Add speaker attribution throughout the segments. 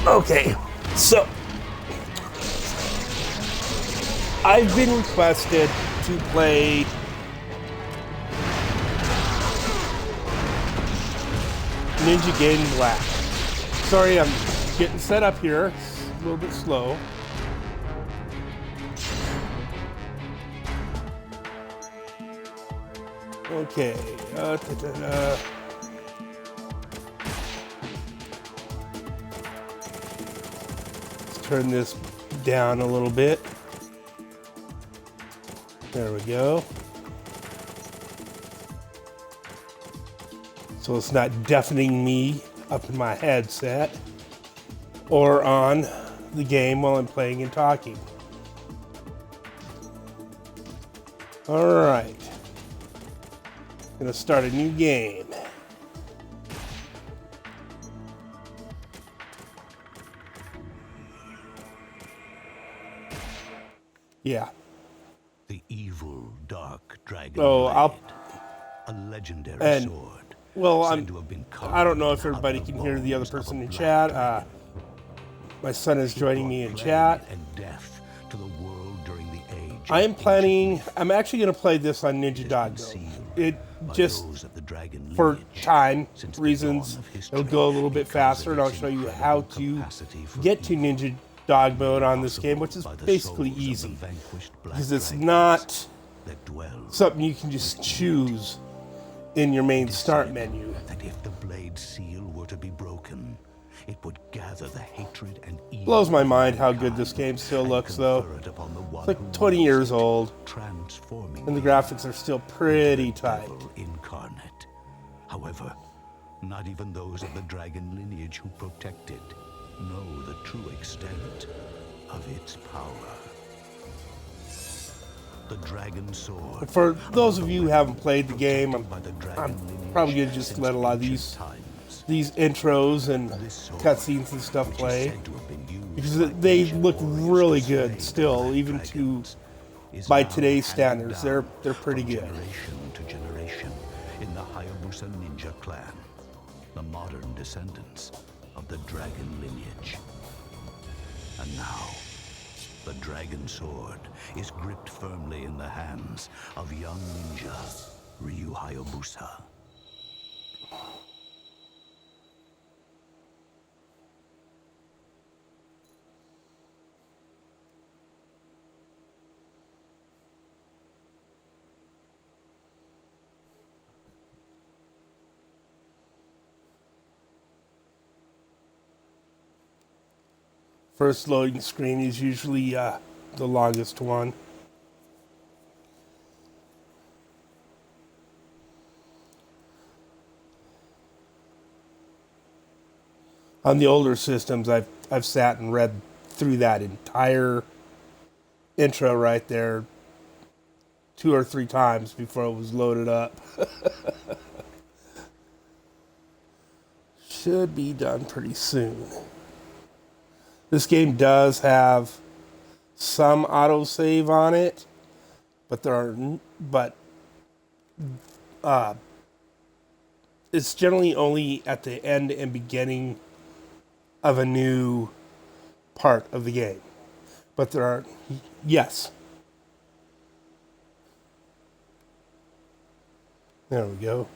Speaker 1: Okay, so I've been requested to play Ninja Gaiden Black. Sorry, I'm getting set up here. It's a little bit slow. Okay. Let's turn this down a little bit. There we go. So it's not deafening me up in my headset or on the game while I'm playing and talking. All right. Gonna start a new game. Yeah.
Speaker 2: The evil dark dragon.
Speaker 1: Oh,
Speaker 2: blade, a legendary sword.
Speaker 1: Well,
Speaker 2: said to have been
Speaker 1: I don't know if
Speaker 2: carved
Speaker 1: everybody
Speaker 2: out of
Speaker 1: can hear the other
Speaker 2: bones of
Speaker 1: person
Speaker 2: a
Speaker 1: in
Speaker 2: black
Speaker 1: chat.
Speaker 2: dragon.
Speaker 1: My son is
Speaker 2: It
Speaker 1: joining me
Speaker 2: brought
Speaker 1: in
Speaker 2: plague
Speaker 1: chat.
Speaker 2: and death to the world during the age
Speaker 1: I am
Speaker 2: of
Speaker 1: planning.
Speaker 2: ancient
Speaker 1: I'm actually going to play this on
Speaker 2: myth.
Speaker 1: Ninja
Speaker 2: It has
Speaker 1: Dog.
Speaker 2: been sealed
Speaker 1: It
Speaker 2: by
Speaker 1: just
Speaker 2: those of the dragon
Speaker 1: for
Speaker 2: lineage
Speaker 1: time
Speaker 2: since the
Speaker 1: reasons,
Speaker 2: dawn of history,
Speaker 1: it'll go a little bit
Speaker 2: because
Speaker 1: faster,
Speaker 2: of
Speaker 1: and I'll
Speaker 2: its
Speaker 1: show you
Speaker 2: incredible
Speaker 1: how to
Speaker 2: capacity for
Speaker 1: get to
Speaker 2: evil,
Speaker 1: Ninja Dog mode on this game, which is
Speaker 2: by the
Speaker 1: basically
Speaker 2: souls of the
Speaker 1: easy
Speaker 2: vanquished black
Speaker 1: because it's
Speaker 2: dragons
Speaker 1: not
Speaker 2: that dwell
Speaker 1: something you can just choose in your main start menu.
Speaker 2: that if the blade seal were to be broken, it would gather the hatred and evil.
Speaker 1: Blows my
Speaker 2: of
Speaker 1: mind how good
Speaker 2: mankind
Speaker 1: this game still
Speaker 2: and
Speaker 1: looks, though.
Speaker 2: confer it upon the one
Speaker 1: It's like
Speaker 2: who
Speaker 1: 20
Speaker 2: wields
Speaker 1: years
Speaker 2: it,
Speaker 1: old,
Speaker 2: transforming
Speaker 1: and the
Speaker 2: evil
Speaker 1: graphics are still pretty
Speaker 2: into the
Speaker 1: tight.
Speaker 2: devil incarnate. However, not even those of the dragon lineage who protect it know the true extent of its power. The dragon sword.
Speaker 1: For those of you who haven't played the game,
Speaker 2: protected by the dragon
Speaker 1: I'm
Speaker 2: lineage
Speaker 1: probably going to just
Speaker 2: since
Speaker 1: let a lot of
Speaker 2: ancient
Speaker 1: these
Speaker 2: times.
Speaker 1: intros and
Speaker 2: This sword,
Speaker 1: cutscenes and stuff
Speaker 2: which is
Speaker 1: play,
Speaker 2: said to have been used
Speaker 1: because
Speaker 2: by
Speaker 1: they
Speaker 2: ancient
Speaker 1: look
Speaker 2: warriors
Speaker 1: really
Speaker 2: to slay
Speaker 1: good
Speaker 2: the
Speaker 1: still,
Speaker 2: black
Speaker 1: even
Speaker 2: dragons, is
Speaker 1: by
Speaker 2: now
Speaker 1: today's
Speaker 2: handed
Speaker 1: standards.
Speaker 2: down
Speaker 1: They're pretty
Speaker 2: from
Speaker 1: good.
Speaker 2: Generation to generation in the Hayabusa ninja clan, the modern descendants of the dragon lineage. And now, the dragon sword is gripped firmly in the hands of young ninja Ryu Hayabusa.
Speaker 1: First loading screen is usually the longest one. On the older systems, I've sat and read through that entire intro right there 2 or 3 times before it was loaded up. Should be done pretty soon. This game does have some autosave on it, but it's generally only at the end and beginning of a new part of the game. But there are, yes. There we go.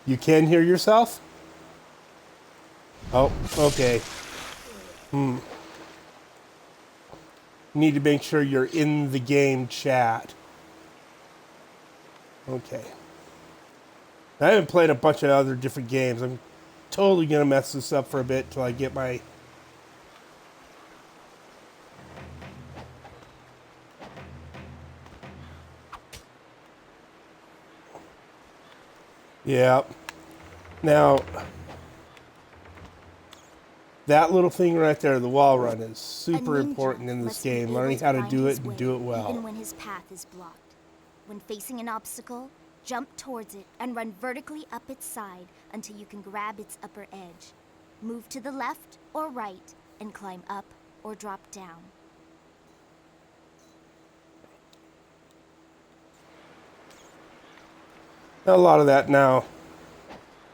Speaker 1: You can hear yourself? Oh, okay. Need to make sure you're in the game chat. Okay. I haven't played a bunch of other different games. I'm totally going to mess this up for a bit till I get my... Yeah. Now, that little thing right there, the wall run, is super important in this game. Learning how to do it and do it well.
Speaker 3: Even when his path is blocked. When facing an obstacle, jump towards it and run vertically up its side until you can grab its upper edge. Move to the left or right and climb up or drop down.
Speaker 1: A lot of that now.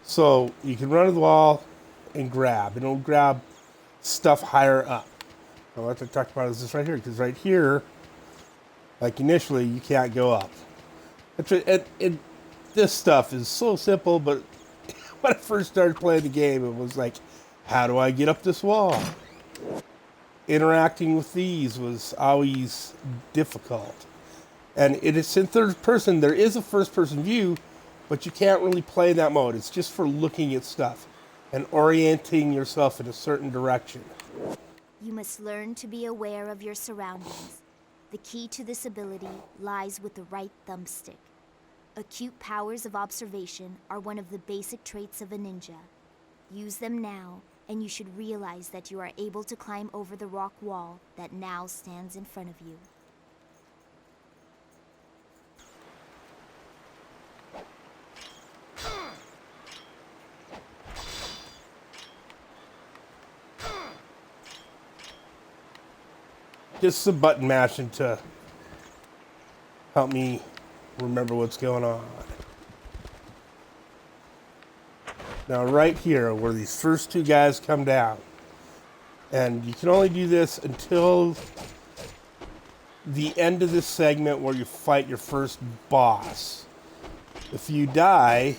Speaker 1: So you can run to the wall and grab. And it'll grab stuff higher up. Now what I talked about is this right here. Because right here, like initially, you can't go up. This stuff is so simple, but when I first started playing the game, it was like, how do I get up this wall? Interacting with these was always difficult. And it is in third person. There is a first person view, but you can't really play in that mode. It's just for looking at stuff and orienting yourself in a certain direction.
Speaker 3: You must learn to be aware of your surroundings. The key to this ability lies with the right thumbstick. Acute powers of observation are one of the basic traits of a ninja. Use them now, and you should realize that you are able to climb over the rock wall that now stands in front of you.
Speaker 1: Just some button mashing to help me remember what's going on. Now right here, where these first two guys come down, and you can only do this until the end of this segment where you fight your first boss. If you die,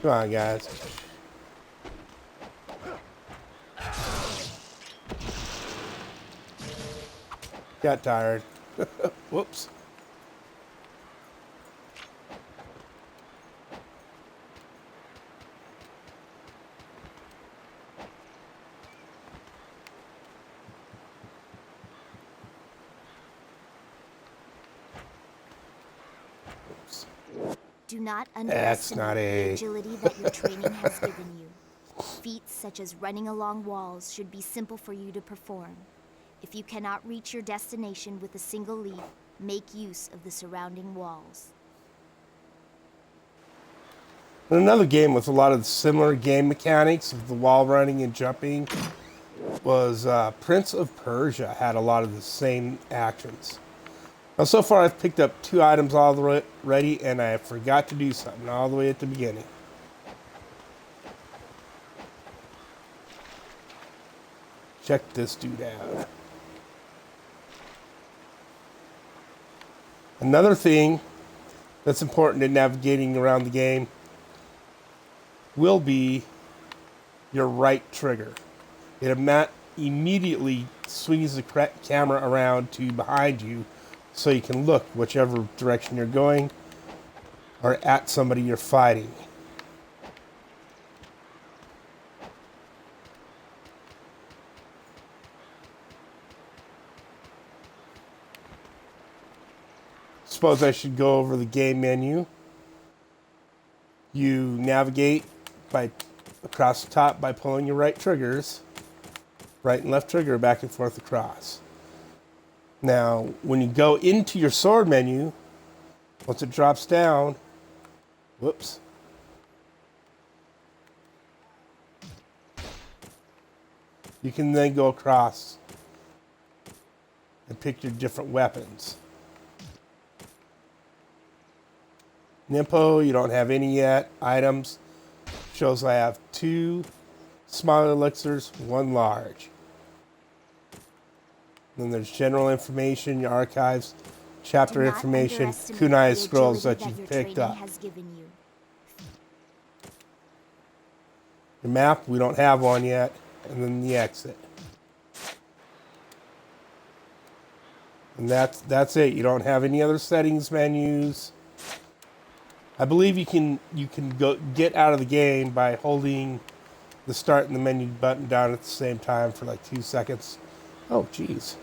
Speaker 1: come on guys. Got tired. Whoops.
Speaker 3: Do not underestimate the agility that your training has given you. Feats such as running along walls should be simple for you to perform. If you cannot reach your destination with a single leap, make use of the surrounding walls.
Speaker 1: Another game with a lot of similar game mechanics of the wall running and jumping was Prince of Persia. Had a lot of the same actions. Now, so far I've picked up 2 items already, and I forgot to do something all the way at the beginning. Check this dude out. Another thing that's important in navigating around the game will be your right trigger. It immediately swings the camera around to behind you so you can look whichever direction you're going or at somebody you're fighting. Suppose I should go over the game menu. You navigate across the top by pulling your right triggers, right and left trigger back and forth across. Now, when you go into your sword menu, once it drops down, whoops, you can then go across and pick your different weapons. Nimpo, you don't have any yet. Items shows I have 2 small elixirs, 1 large. Then there's general information, your archives, chapter information, kunai scrolls that you've picked up. Your map, we don't have one yet, and then the exit. And that's it. You don't have any other settings menus. I believe you can get out of the game by holding the start and the menu button down at the same time for like 2 seconds. Oh, geez.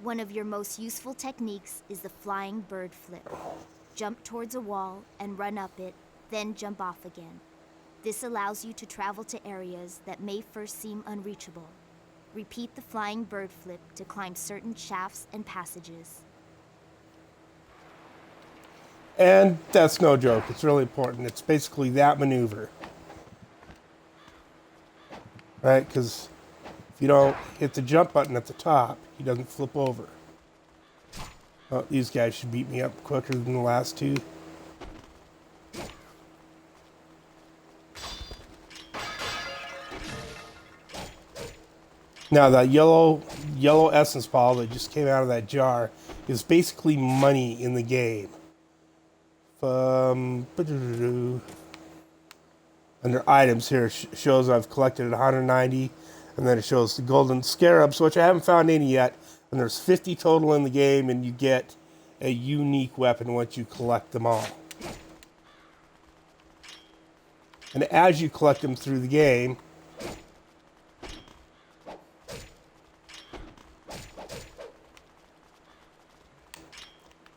Speaker 3: One of your most useful techniques is the flying bird flip. Jump towards a wall and run up it, then jump off again. This allows you to travel to areas that may first seem unreachable. Repeat the flying bird flip to climb certain shafts and passages.
Speaker 1: And that's no joke. It's really important. It's basically that maneuver. Right? Because if you don't hit the jump button at the top, he doesn't flip over. Oh, these guys should beat me up quicker than the last two. Now that yellow essence ball that just came out of that jar is basically money in the game. Under items here shows I've collected 190, and then it shows the golden scarabs, which I haven't found any yet. And there's 50 total in the game, and you get a unique weapon once you collect them all. And as you collect them through the game,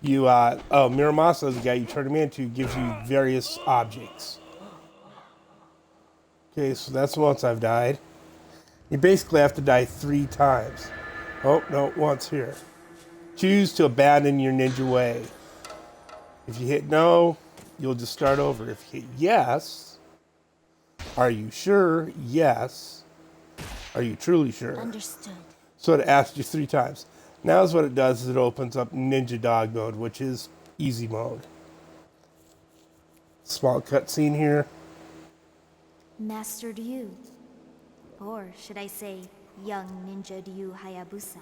Speaker 1: Miramaz is the guy you turn him into, gives you various objects. Okay, so that's once I've died. You basically have to die 3 times. Oh, no, once here. Choose to abandon your ninja way. If you hit no, you'll just start over. If you hit yes, are you sure? Yes. Are you truly sure?
Speaker 3: Understood.
Speaker 1: So it asks you 3 times. Now is what it does is it opens up Ninja Dog mode, which is easy mode. Small cutscene here.
Speaker 3: Master Ryu. Or should I say, young Ninja Ryu Hayabusa.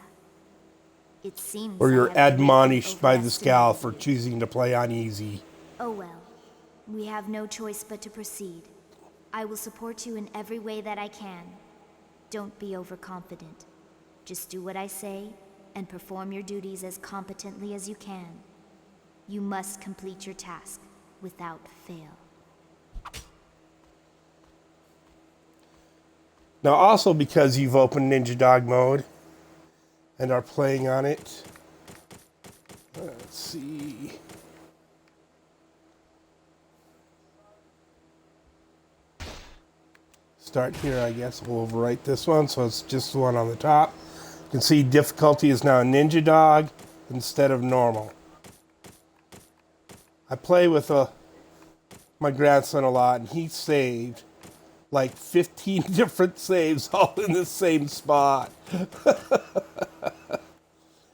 Speaker 3: It seems
Speaker 1: Or
Speaker 3: I
Speaker 1: you're
Speaker 3: have greatly
Speaker 1: admonished by this gal for
Speaker 3: overestimated you.
Speaker 1: choosing to play on easy.
Speaker 3: Oh well. We have no choice but to proceed. I will support you in every way that I can. Don't be overconfident. Just do what I say and perform your duties as competently as you can. You must complete your task without fail.
Speaker 1: Now also because you've opened Ninja Dog mode and are playing on it, let's see. Start here, I guess. We'll overwrite this one, so it's just the one on the top. You can see difficulty is now Ninja Dog instead of normal. I play with my grandson a lot, and he saved like 15 different saves all in the same spot.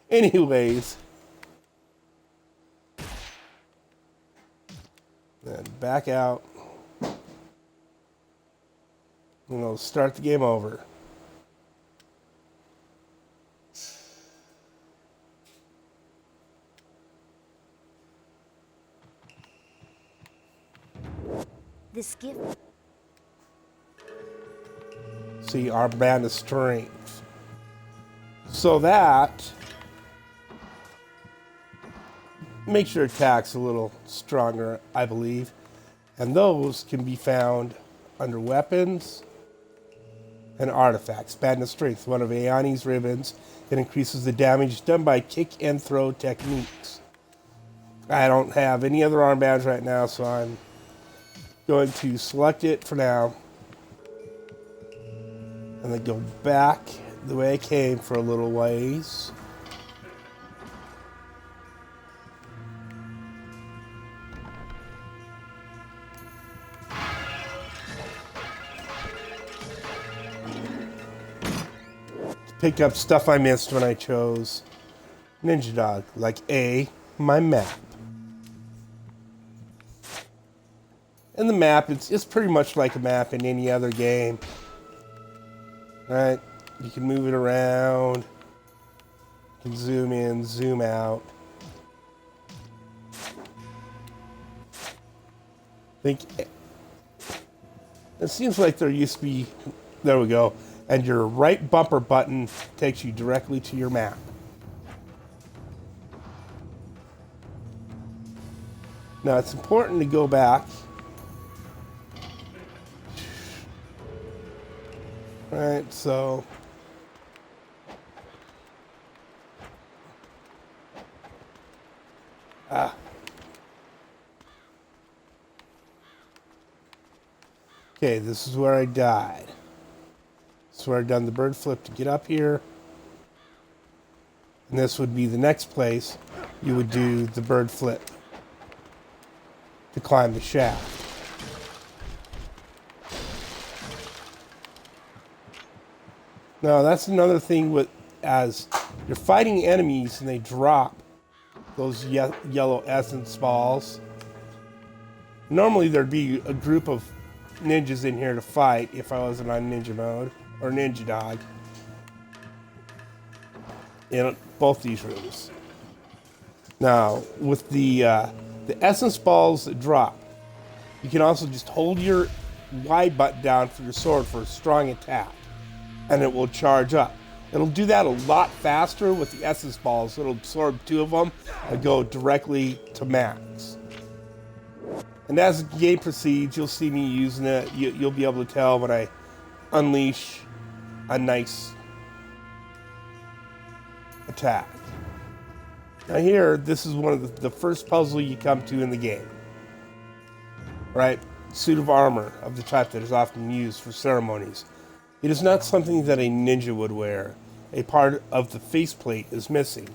Speaker 1: Anyways. Then back out. And we'll start the game over.
Speaker 3: This gift.
Speaker 1: See, our band of strength. So that makes your attacks a little stronger, I believe. And those can be found under weapons and artifacts. Band of strength, one of Aeoni's ribbons. It increases the damage done by kick and throw techniques. I don't have any other armbands right now, so I'm going to select it for now. And then go back the way I came for a little ways. Pick up stuff I missed when I chose Ninja Dog, like my map. And the map, it's pretty much like a map in any other game. Right? You can move it around. You can zoom in, zoom out. It seems like there used to be, there we go. And your right bumper button takes you directly to your map. Now it's important to go back. Right, so okay, this is where I died. This is where I've done the bird flip to get up here. And this would be the next place you would do the bird flip. to climb the shaft. Now that's another thing with, as you're fighting enemies and they drop those yellow essence balls. Normally there'd be a group of ninjas in here to fight if I wasn't on ninja mode or ninja dog in both these rooms. Now with the essence balls that drop, you can also just hold your Y button down for your sword for a strong attack, and it will charge up. It'll do that a lot faster with the essence balls. It'll absorb 2 of them and go directly to max. And as the game proceeds, you'll see me using it. You'll be able to tell when I unleash a nice attack. Now here, this is one of the first puzzle you come to in the game. Right? Suit of armor of the type that is often used for ceremonies. It is not something that a ninja would wear. A part of the faceplate is missing.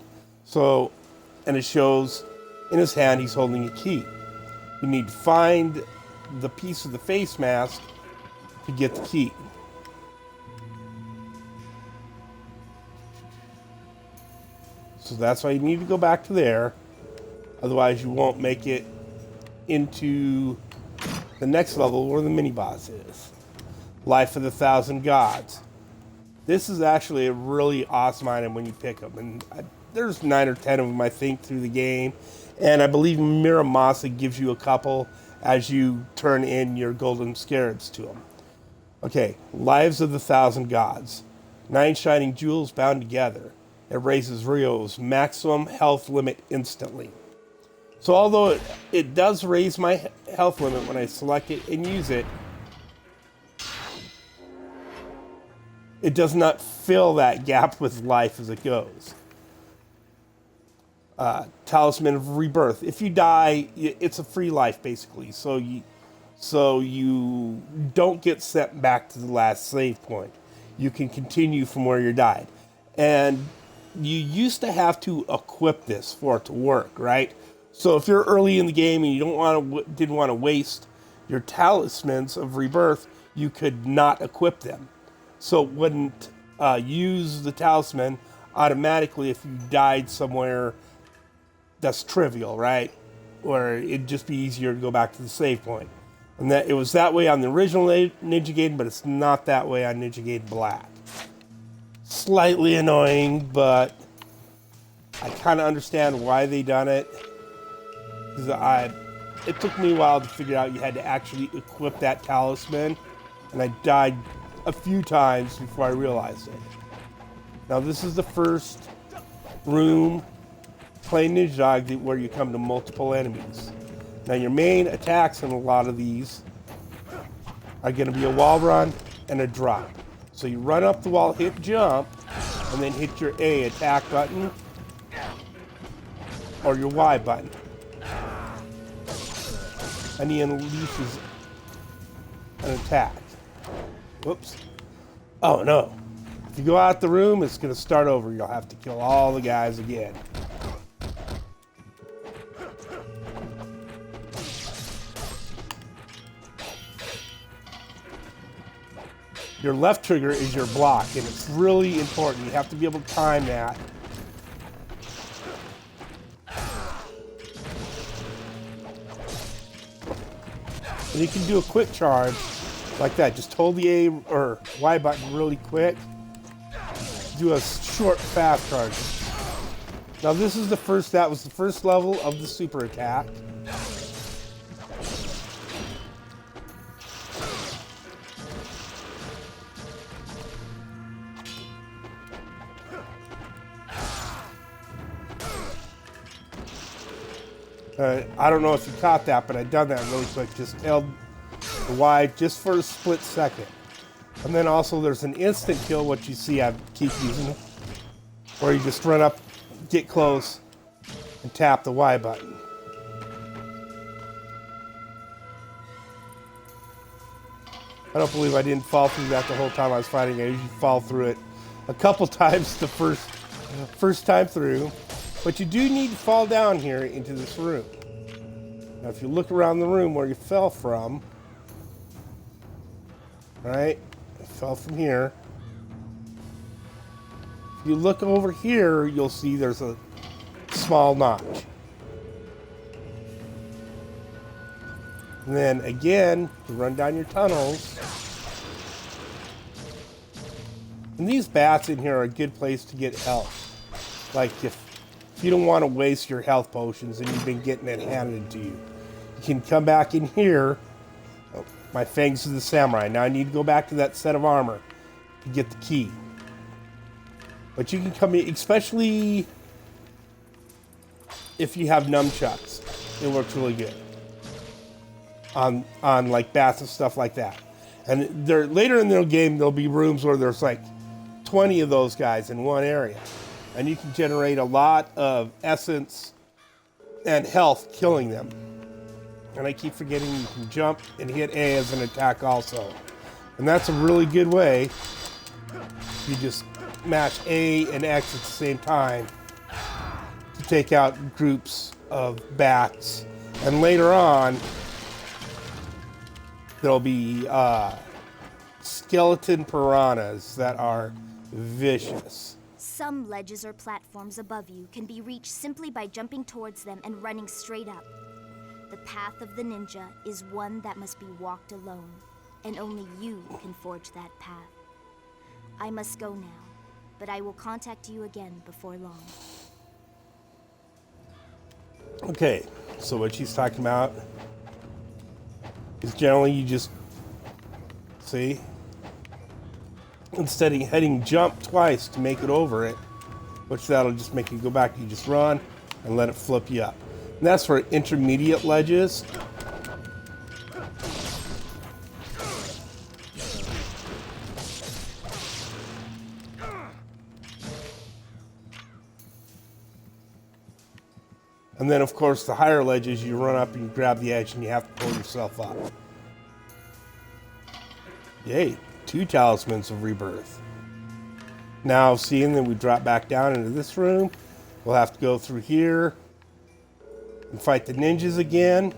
Speaker 1: So, and it shows in his hand he's holding a key. You need to find the piece of the face mask to get the key. So that's why you need to go back to there. Otherwise you won't make it into the next level where the mini-boss is. Life of the Thousand Gods. This is actually a really awesome item when you pick them. And there's 9 or 10 of them, I think, through the game. And I believe Miramaz gives you a couple as you turn in your golden scarabs to them. Okay, Lives of the Thousand Gods. 9 shining jewels bound together. It raises Rio's maximum health limit instantly. So although it does raise my health limit when I select it and use it, it does not fill that gap with life as it goes. Talisman of Rebirth. If you die, it's a free life basically. So you don't get sent back to the last save point. You can continue from where you died. And you used to have to equip this for it to work, right? So if you're early in the game and you didn't want to waste your Talismans of Rebirth, you could not equip them. So it wouldn't use the talisman automatically if you died somewhere that's trivial, right? Or it'd just be easier to go back to the save point. And that it was that way on the original Ninja Gaiden, but it's not that way on Ninja Gaiden Black. Slightly annoying, but I kind of understand why they done it. Because it took me a while to figure out you had to actually equip that talisman, and I died a few times before I realized it. Now this is the first room playing Ninja Dog where you come to multiple enemies. Now your main attacks in a lot of these are going to be a wall run and a drop. So you run up the wall, hit jump, and then hit your A attack button or your Y button. And he unleashes an attack. Whoops. Oh no. If you go out the room, it's going to start over. You'll have to kill all the guys again. Your left trigger is your block, and it's really important. You have to be able to time that. And you can do a quick charge like that. Just hold the A or Y button really quick. Do a short, fast charge. Now this is that was the first level of the super attack. I don't know if you caught that, but I done that really quick. Just held the Y just for a split second. And then also there's an instant kill, what you see I keep using, where you just run up, get close, and tap the Y button. I don't believe I didn't fall through that the whole time I was fighting. I usually fall through it a couple times the first time through. But you do need to fall down here into this room. Now, if you look around the room where you fell from, right? I fell from here. If you look over here, you'll see there's a small notch. And then again, you run down your tunnels. And these bats in here are a good place to get health. Like if you don't want to waste your health potions and you've been getting it handed to you, you can come back in here. Oh, my fangs of the samurai. Now I need to go back to that set of armor to get the key. But you can come in, especially if you have nunchucks. It works really good on like bats and stuff like that. And there later in the game there'll be rooms where there's like 20 of those guys in one area, and you can generate a lot of essence and health killing them. And I keep forgetting you can jump and hit A as an attack also, and that's a really good way. You just mash A and X at the same time to take out groups of bats. And later on there'll be skeleton piranhas that are vicious.
Speaker 3: Some ledges or platforms above you can be reached simply by jumping towards them and running straight up. The path of the ninja is one that must be walked alone, and only you can forge that path. I must go now, but I will contact you again before long.
Speaker 1: Okay, so what she's talking about is generally you just, see, instead of hitting jump twice to make it over it, which that'll just make you go back, you just run and let it flip you up. And that's for intermediate ledges. And then, of course, the higher ledges, you run up and you grab the edge and you have to pull yourself up. Yay, 2 Talismans of Rebirth. Now, seeing that we drop back down into this room, we'll have to go through here and fight the ninjas again.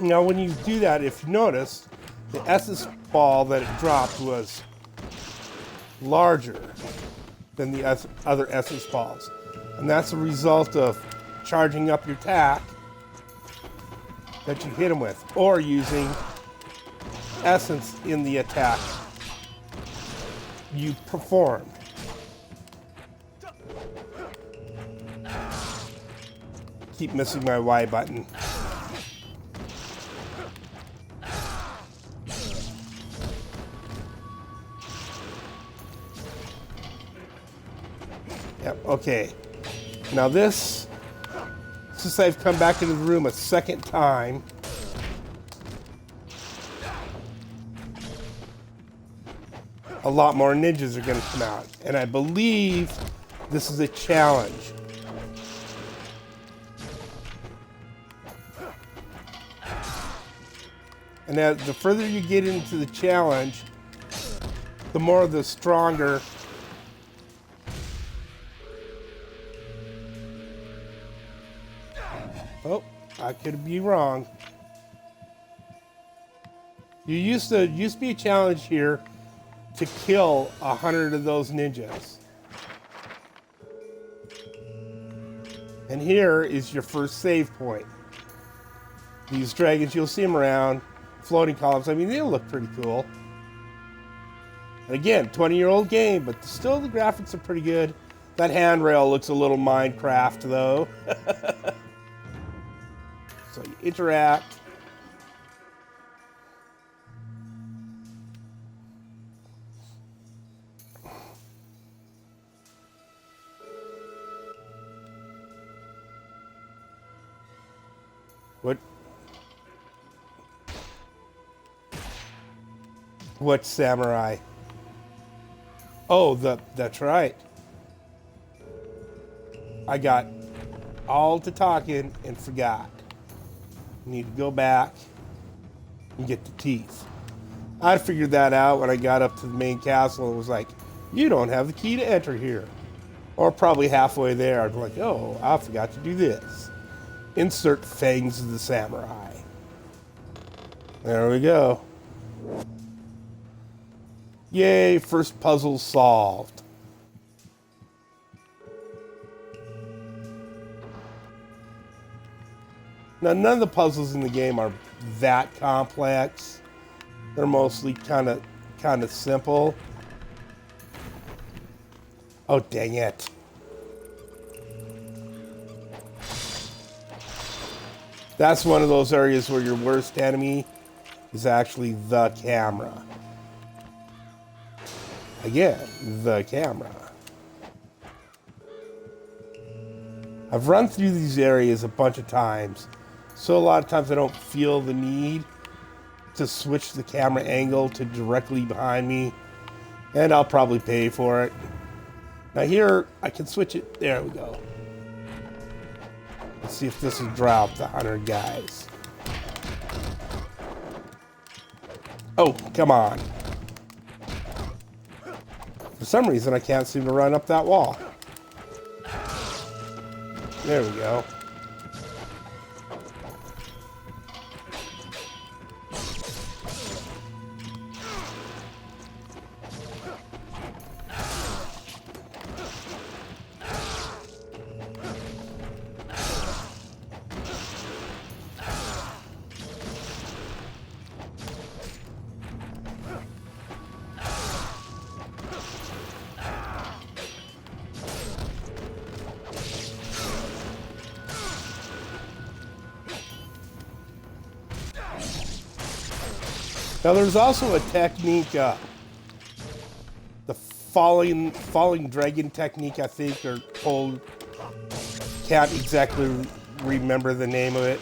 Speaker 1: Now, when you do that, if you notice, the essence ball that it dropped was larger than the other essence balls. And that's a result of charging up your attack that you hit them with, or using essence in the attack you performed. Keep missing my Y button. Yep, okay. Now this, since I've come back into the room a second time, a lot more ninjas are going to come out. And I believe this is a challenge. And as the further you get into the challenge, the more the stronger oh, I could be wrong. You used to be a challenge here to kill 100 of those ninjas. And here is your first save point. These dragons, you'll see them around, floating columns. I mean, they look pretty cool. And again, 20-year-old game, but still the graphics are pretty good. That handrail looks a little Minecraft, though. So you interact. What? What samurai? Oh, that's right. I got all to talking and forgot. Need to go back and get the teeth. I figured that out when I got up to the main castle and was like, you don't have the key to enter here. Or probably halfway there, I'd be like, oh, I forgot to do this. Insert Fangs of the Samurai. There we go. Yay, first puzzle solved. Now, none of the puzzles in the game are that complex. They're mostly kind of simple. Oh, dang it. That's one of those areas where your worst enemy is actually the camera. Again, the camera. I've run through these areas a bunch of times, so a lot of times I don't feel the need to switch the camera angle to directly behind me, and I'll probably pay for it. Now here, I can switch it. There we go. Let's see if this will draw out the 100 guys. Oh, come on. For some reason, I can't seem to run up that wall. There we go. Now there's also a technique, the falling dragon technique, I think, or called. Can't exactly remember the name of it.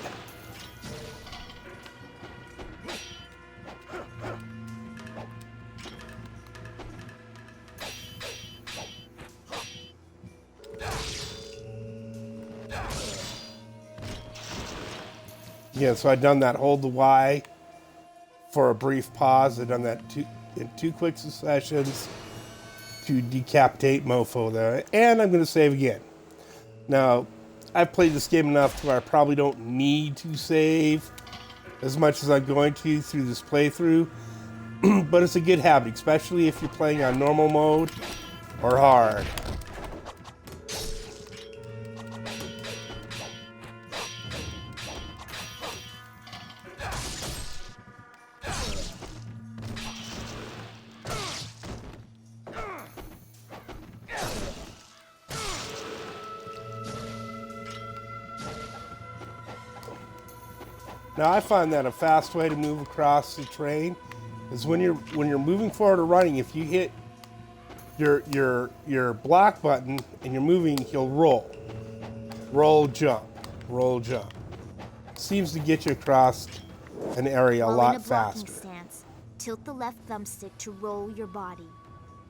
Speaker 1: Yeah, so I've done that. Hold the Y for a brief pause. I've done that in two quick successions to decapitate Mofo there. And I'm going to save again. Now, I've played this game enough to where I probably don't need to save as much as I'm going to through this playthrough. But it's a good habit, especially if you're playing on normal mode or hard. Now I find that a fast way to move across the terrain is when you're moving forward or running, if you hit your block button and you're moving, he'll roll. Roll, jump. Roll, jump. Seems to get you across an area a lot
Speaker 3: in a blocking
Speaker 1: faster.
Speaker 3: Stance, tilt the left thumbstick to roll your body.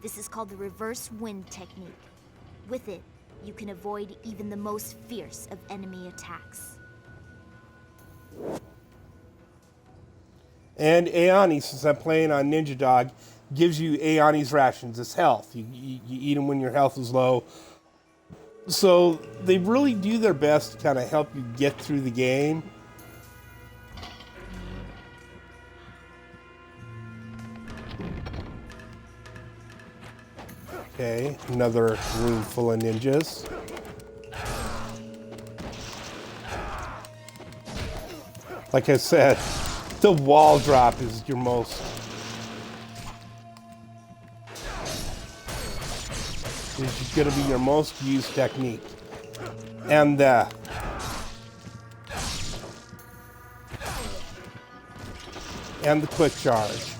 Speaker 3: This is called the reverse wind technique. With it, you can avoid even the most fierce of enemy attacks.
Speaker 1: And Aeoni, since I'm playing on Ninja Dog, gives you Aeoni's rations. It's health. You eat them when your health is low. So they really do their best to kind of help you get through the game. Okay, another room full of ninjas. Like I said, the wall drop is your most... is going to be your most used technique. And the quick charge.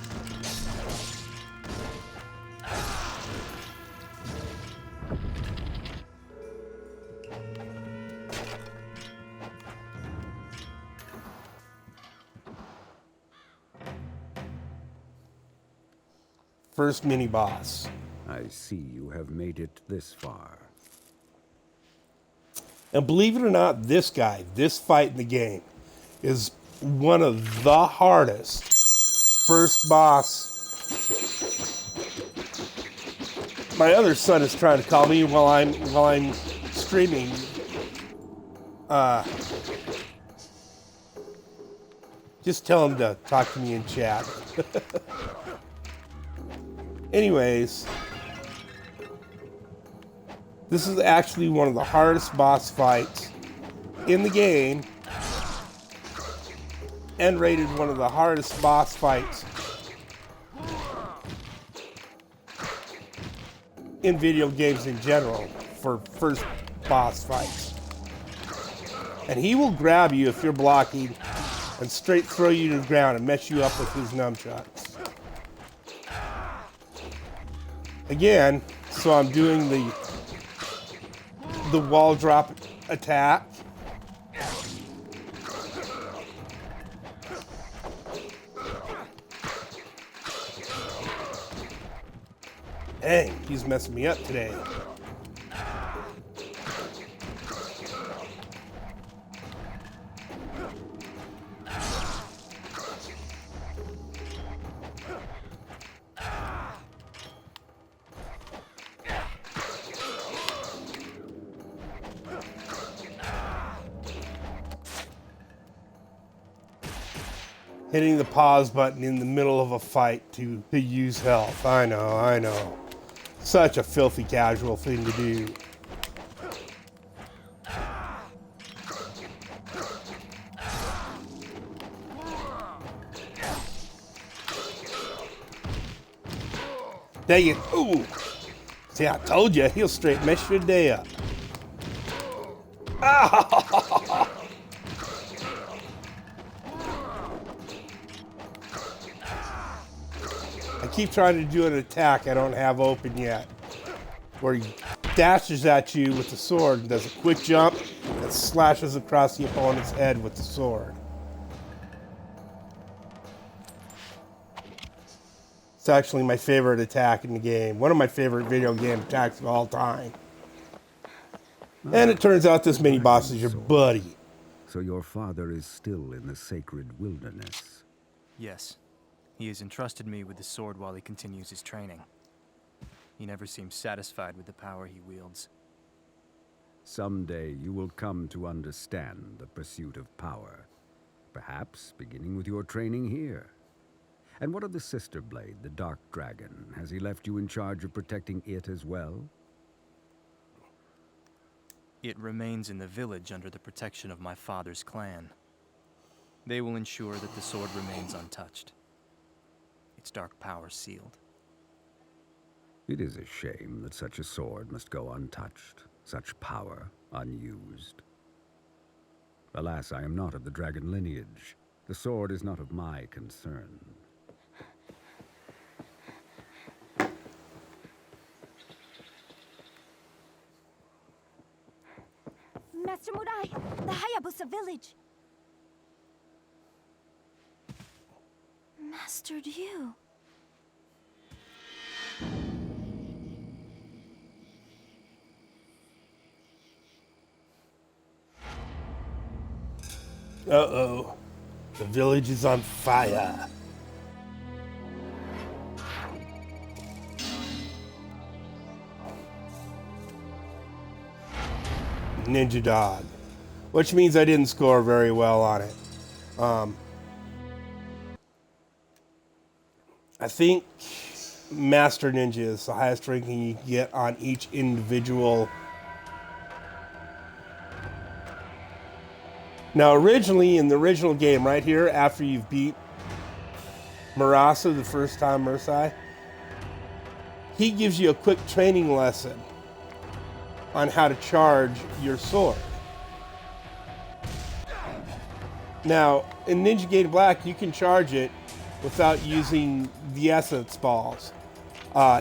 Speaker 1: first mini-boss.
Speaker 4: I see you have made it this far.
Speaker 1: And believe it or not, this guy, this fight in the game, is one of the hardest first boss. My other son is trying to call me while I'm streaming. Just tell him to talk to me in chat. Anyways, this is actually one of the hardest boss fights in the game, and rated one of the hardest boss fights in video games in general for first boss fights. And he will grab you if you're blocking and straight throw you to the ground and mess you up with his nunchucks. Again, so I'm doing the wall drop attack. Dang, he's messing me up today. Hitting the pause button in the middle of a fight to use health. I know. Such a filthy casual thing to do. Dang it. Ooh. See, I told you, he'll straight mess your day up. Ah! I keep trying to do an attack I don't have open yet, where he dashes at you with the sword and does a quick jump and slashes across the opponent's head with the sword. It's actually my favorite attack in the game. One of my favorite video game attacks of all time. And it turns out this mini-boss is your buddy.
Speaker 4: So your father is still in the sacred wilderness.
Speaker 5: Yes. He has entrusted me with the sword while he continues his training. He never seems satisfied with the power he wields.
Speaker 4: Someday you will come to understand the pursuit of power. Perhaps beginning with your training here. And what of the sister blade, the Dark Dragon? Has he left you in charge of protecting it as well?
Speaker 5: It remains in the village under the protection of my father's clan. They will ensure that the sword remains untouched. Its dark power sealed.
Speaker 4: It is a shame that such a sword must go untouched, such power unused. Alas, I am not of the dragon lineage. The sword is not of my concern.
Speaker 3: Master Murai, the Hayabusa village. Master Ryu.
Speaker 1: Uh-oh. The village is on fire. Ninja Dog. Which means I didn't score very well on it. I think Master Ninja is the highest ranking you can get on each individual. Now, originally, in the original game, right here, after you've beat Marasa the first time, Mursai, he gives you a quick training lesson on how to charge your sword. Now, in Ninja Gaiden Black, you can charge it without using the essence balls.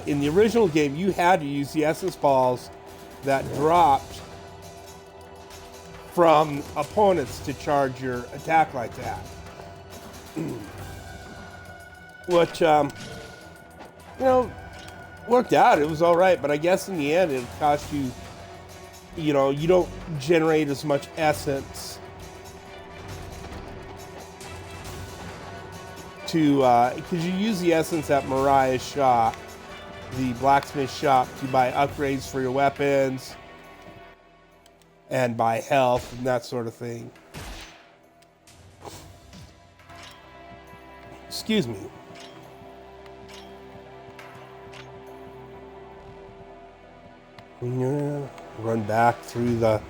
Speaker 1: In the original game, you had to use the essence balls that dropped from opponents to charge your attack like that. Which you know, worked out. It was all right, but I guess in the end, it cost you, you know, you don't generate as much essence to, because you use the essence at Mariah's shop, the blacksmith shop, to buy upgrades for your weapons and buy health and that sort of thing. Excuse me. Yeah, run back through the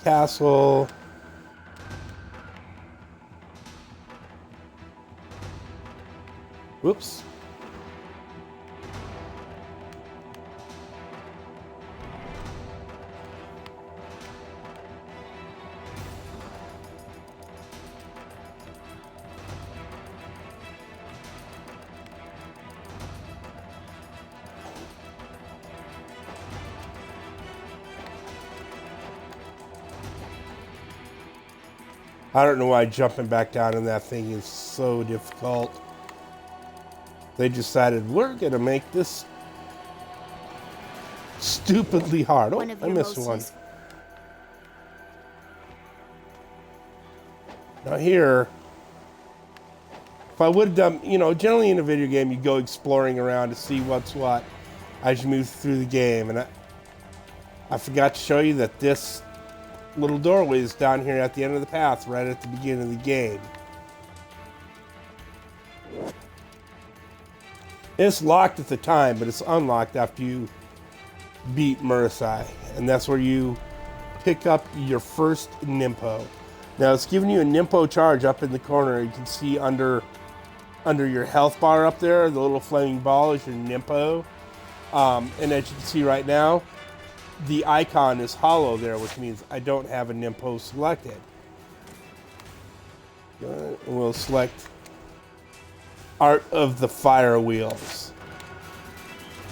Speaker 1: castle. Whoops. I don't know why jumping back down in that thing is so difficult. They decided we're gonna make this stupidly hard. Oh, I missed one. Now here, if I would have done, you know, generally in a video game, you go exploring around to see what's what as you move through the game. And I forgot to show you that this little doorway is down here at the end of the path, right at the beginning of the game. It's locked at the time, but it's unlocked after you beat Miramaz, and that's where you pick up your first Nimpo. Now it's giving you a Nimpo charge up in the corner. You can see under your health bar up there, the little flaming ball is your Nimpo. And as you can see right now, the icon is hollow there, which means I don't have a Nimpo selected. We'll select Art of the Fire Wheels.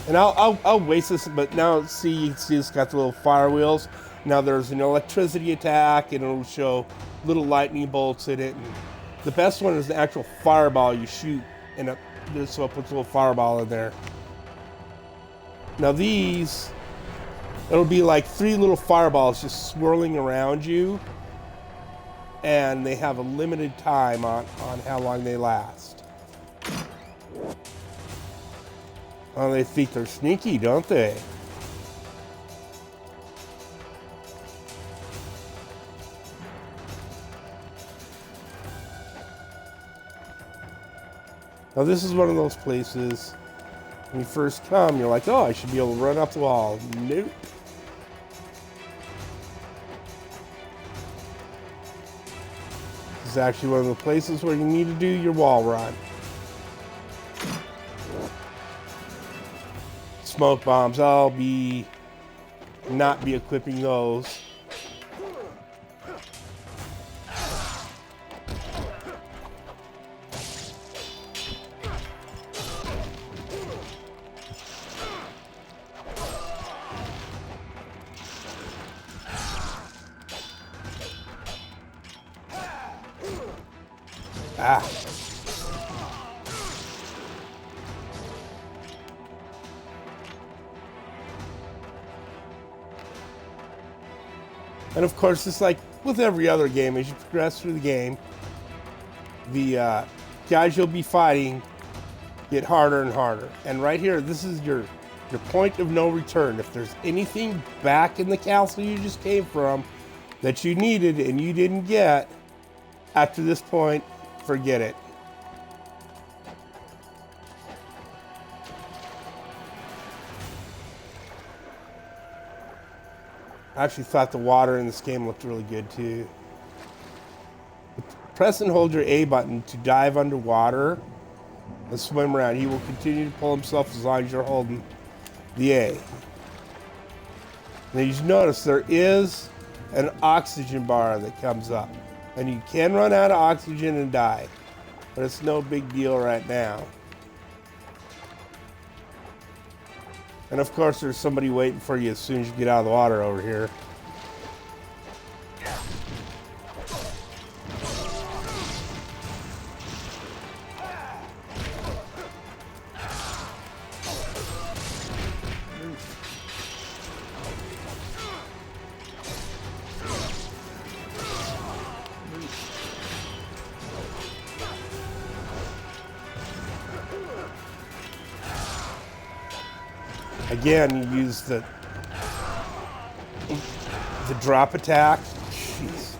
Speaker 1: And I'll waste this, but now see, you can see it's got the little fire wheels. Now there's an electricity attack, and it'll show little lightning bolts in it. And the best one is the actual fireball you shoot, and so it puts a little fireball in there. Now these, it'll be like 3 little fireballs just swirling around you, and they have a limited time on how long they last. Oh, they think they're sneaky, don't they? Now this is one of those places, when you first come, you're like, oh, I should be able to run up the wall. Nope. This is actually one of the places where you need to do your wall run. Smoke bombs, I'll not be equipping those. Ah. And of course, it's like with every other game, as you progress through the game, the guys you'll be fighting get harder and harder. And right here, this is your point of no return. If there's anything back in the castle you just came from that you needed and you didn't get, after this point, forget it. I actually thought the water in this game looked really good too. Press and hold your A button to dive underwater and swim around. He will continue to pull himself as long as you're holding the A. Now you notice there is an oxygen bar that comes up. And you can run out of oxygen and die. But it's no big deal right now. And of course there's somebody waiting for you as soon as you get out of the water over here. Again, you use the drop attack. Jeez.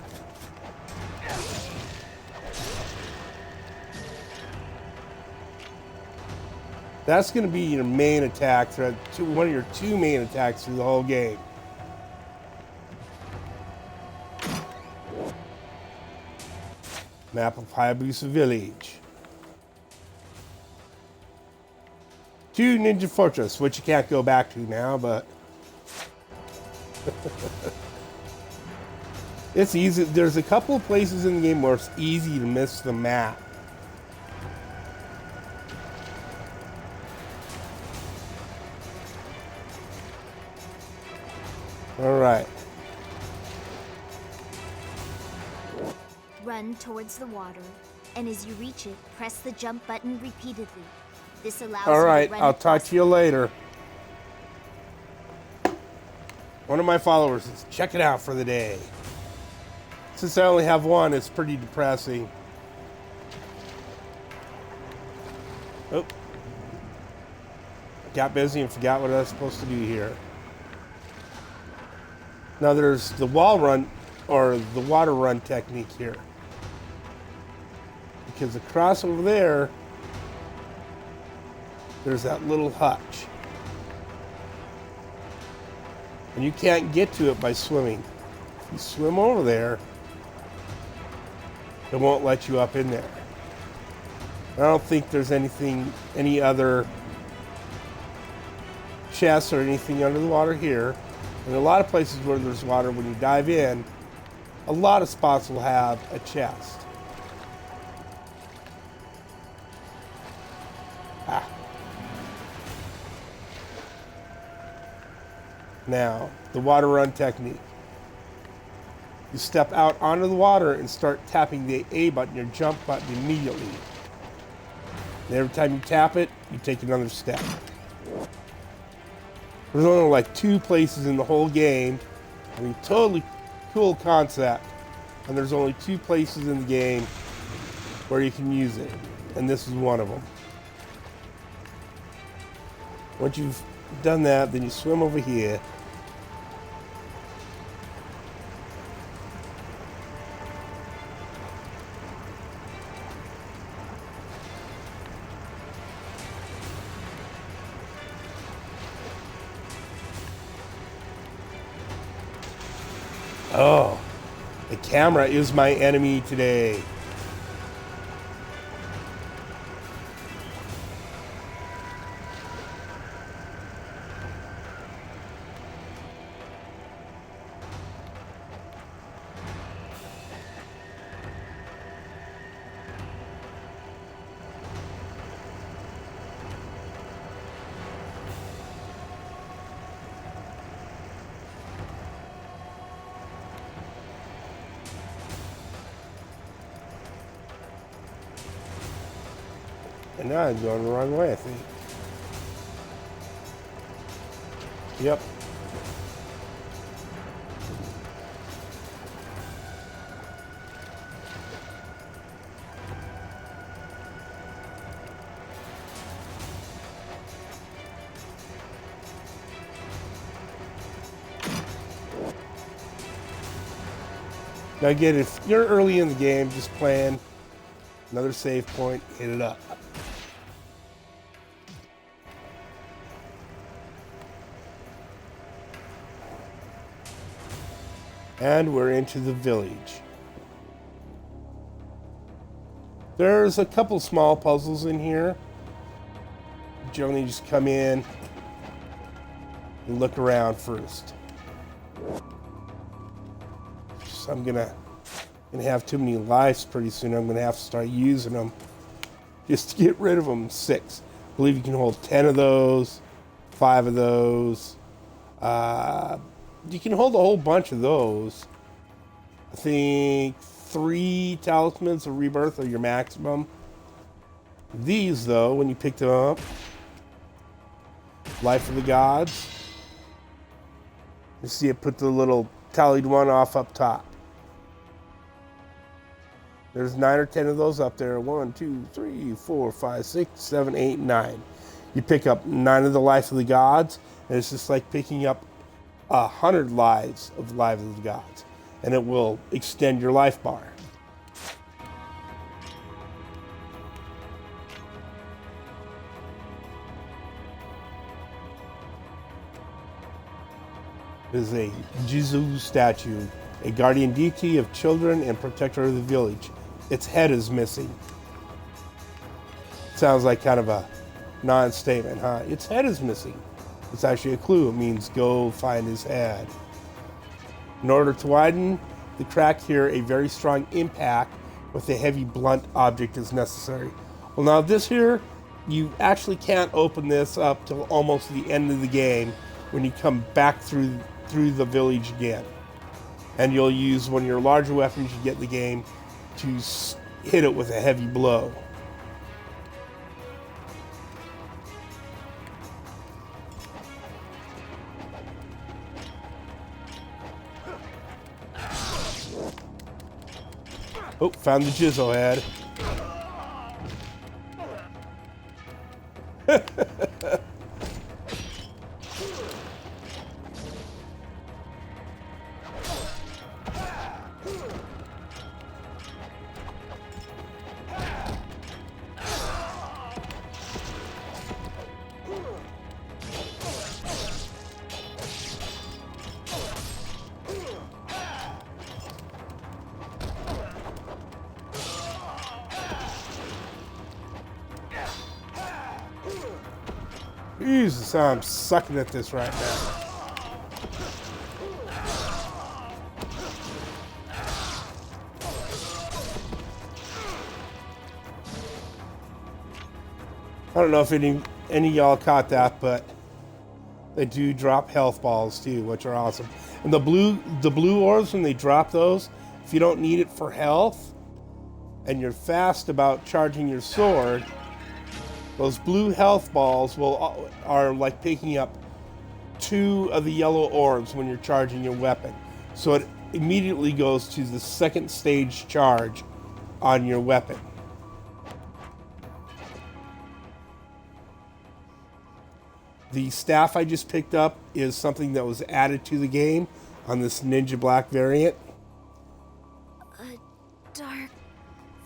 Speaker 1: That's going to be your main attack threat, one of your two main attacks through the whole game. Map of Hayabusa Village. 2 Ninja Fortress, which you can't go back to now, but it's easy. There's a couple of places in the game where it's easy to miss the map. All right.
Speaker 3: Run towards the water, and as you reach it, press the jump button repeatedly. This allows
Speaker 1: All
Speaker 3: you
Speaker 1: right,
Speaker 3: to run
Speaker 1: I'll
Speaker 3: across
Speaker 1: talk to you later. One of my followers is checking out for the day. Since I only have one, it's pretty depressing. Oh. Got busy and forgot what I was supposed to do here. Now there's the wall run, or the water run technique here. Because across over there, there's that little hutch. And you can't get to it by swimming. If you swim over there, it won't let you up in there. I don't think there's any other chests or anything under the water here. And a lot of places where there's water, when you dive in, a lot of spots will have a chest. Now, the water run technique. You step out onto the water and start tapping the A button, your jump button, immediately. And every time you tap it, you take another step. There's only like 2 places in the whole game. I mean, totally cool concept. And there's only 2 places in the game where you can use it. And this is one of them. Once you've done that, then you swim over here. Oh, the camera is my enemy today. And now I'm going the wrong way, I think. Yep. Now again, if you're early in the game, just playing, another save point, hit it up. And we're into the village. There's a couple small puzzles in here. Generally just come in and look around first. So I'm gonna have too many lives pretty soon. I'm gonna have to start using them just to get rid of them. 6. I believe you can hold 10 of those, 5 of those. You can hold a whole bunch of those. I think 3 Talismans of Rebirth are your maximum. These, though, when you pick them up, Life of the Gods. You see it put the little tallied one off up top. There's 9 or 10 of those up there. 1, 2, 3, 4, 5, 6, 7, 8, 9. You pick up 9 of the Life of the Gods, And it's just like picking up 100 lives of the lives of the gods, and it will extend your life bar. It is a Jizu Statue, a guardian deity of children and protector of the village. Its head is missing. Sounds like kind of a non-statement, huh? Its head is missing. It's actually a clue. It means go find his head. In order to widen the crack here, a very strong impact with a heavy blunt object is necessary. Well, now this here, you actually can't open this up till almost the end of the game when you come back through the village again. And you'll use one of your larger weapons you get in the game to hit it with a heavy blow. Oh, found the Jizu head. Jesus, I'm sucking at this right now. I don't know if any of y'all caught that, but they do drop health balls too, which are awesome. And the blue orbs, when they drop those, if you don't need it for health and you're fast about charging your sword, those blue health balls are like picking up 2 of the yellow orbs when you're charging your weapon. So it immediately goes to the second stage charge on your weapon. The staff I just picked up is something that was added to the game on this Ninja Black variant.
Speaker 3: A dark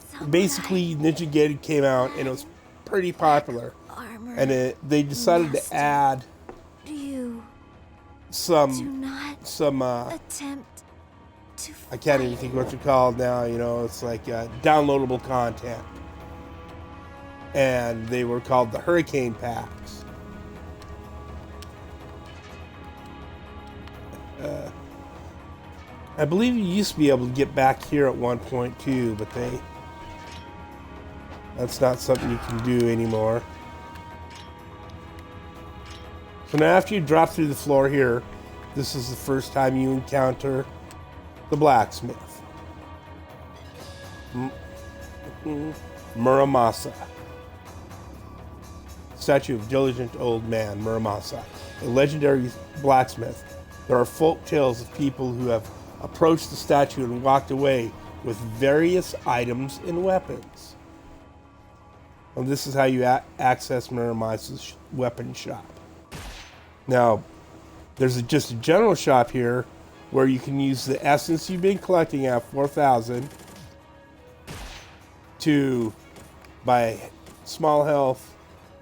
Speaker 3: samurai.
Speaker 1: Basically, Ninja Gaiden came out and it was pretty popular,
Speaker 3: Armor.
Speaker 1: and they decided to
Speaker 3: Master.
Speaker 1: add
Speaker 3: Do
Speaker 1: some
Speaker 3: not attempt to
Speaker 1: I can't even think what they're called now. You know, it's like downloadable content, and they were called the Hurricane Packs. I believe you used to be able to get back here at one point too, but that's not something you can do anymore. So now after you drop through the floor here, this is the first time you encounter the blacksmith. Miramaz. Statue of diligent old man, Miramaz, a legendary blacksmith. There are folk tales of people who have approached the statue and walked away with various items and weapons. And this is how you access Miramaz's weapon shop. Now, there's just a general shop here where you can use the essence you've been collecting at 4,000 to buy small health,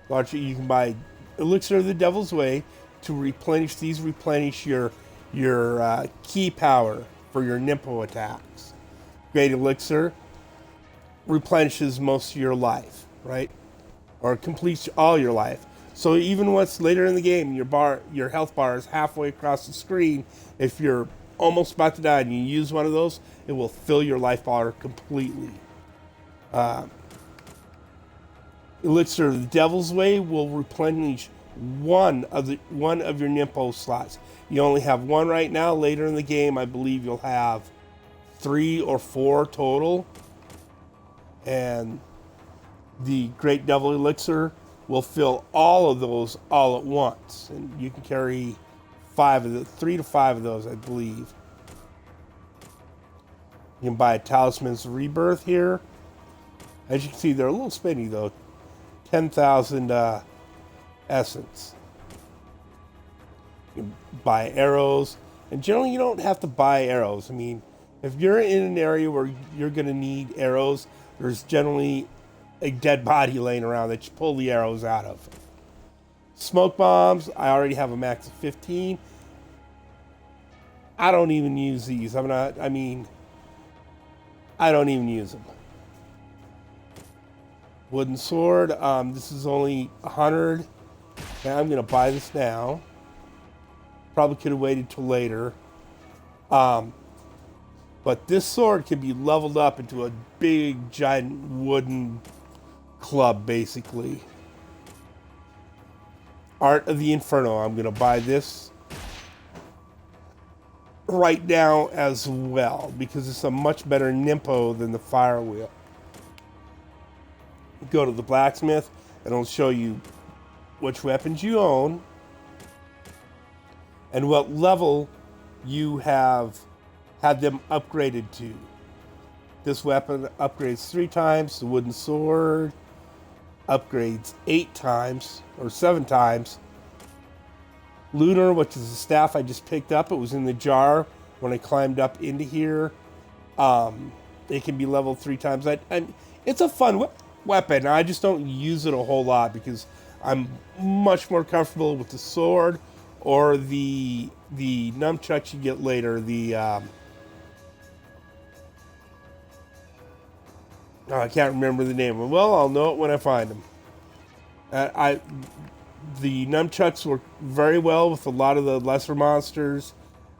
Speaker 1: large. You can buy Elixir of the Devil's Way to replenish these. Replenish your key power for your Nimpo attacks. Great Elixir replenishes most of your life, right? Or completes all your life. So even once later in the game, your health bar is halfway across the screen. If you're almost about to die and you use one of those, it will fill your life bar completely. Elixir of the Devil's Way will replenish one of your Nimpo slots. You only have one right now. Later in the game, I believe you'll have 3 or 4 total. And the Great Devil Elixir will fill all of those all at once. And you can carry 3 to 5 of those, I believe. You can buy Talismans of Rebirth here. As you can see, they're a little spinny though. 10,000 essence. You buy arrows, and generally you don't have to buy arrows. I mean, if you're in an area where you're going to need arrows, there's generally a dead body laying around that you pull the arrows out of. Smoke bombs, I already have a max of 15. I don't even use these. I don't even use them. Wooden sword, this is only 100. Okay, I'm going to buy this now. Probably could have waited till later. But this sword can be leveled up into a big, giant wooden club, basically. Art of the Inferno. I'm going to buy this right now as well, because it's a much better Nimpo than the Fire Wheel. Go to the blacksmith, and it'll show you which weapons you own and what level you have had them upgraded to. This weapon upgrades 3 times. The wooden sword upgrades 8 times or 7 times. Lunar, which is the staff I just picked up, it was in the jar when I climbed up into here. It can be leveled 3 times. It's a fun weapon. I just don't use it a whole lot because I'm much more comfortable with the sword or the nunchucks you get later. I can't remember the name of them. Well, I'll know it when I find them. The nunchucks work very well with a lot of the lesser monsters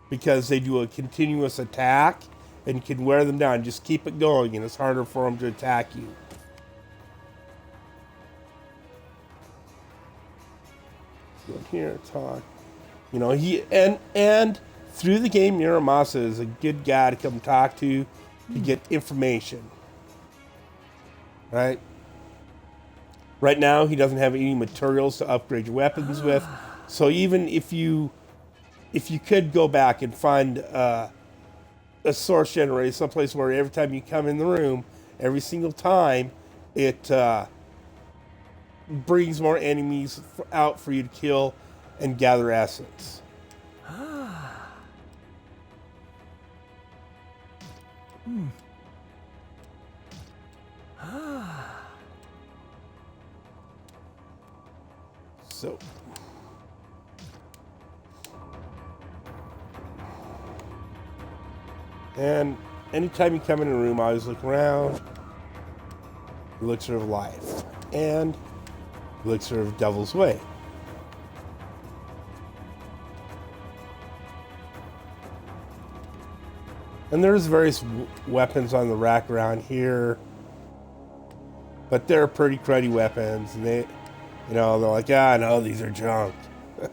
Speaker 1: because they do a continuous attack and you can wear them down. Just keep it going and it's harder for them to attack you. Go here, talk. You know, and through the game, Miramaz is a good guy to come talk to get information. Right? Right now, he doesn't have any materials to upgrade your weapons with. So even if you could go back and find a source generator, someplace where every time you come in the room, every single time, it brings more enemies out for you to kill and gather essence. So, and anytime you come in a room, I always look around. Elixir of Life and Elixir of Devil's Way. And there's various weapons on the rack around here, but they're pretty cruddy weapons, and they're like, no, these are junk. All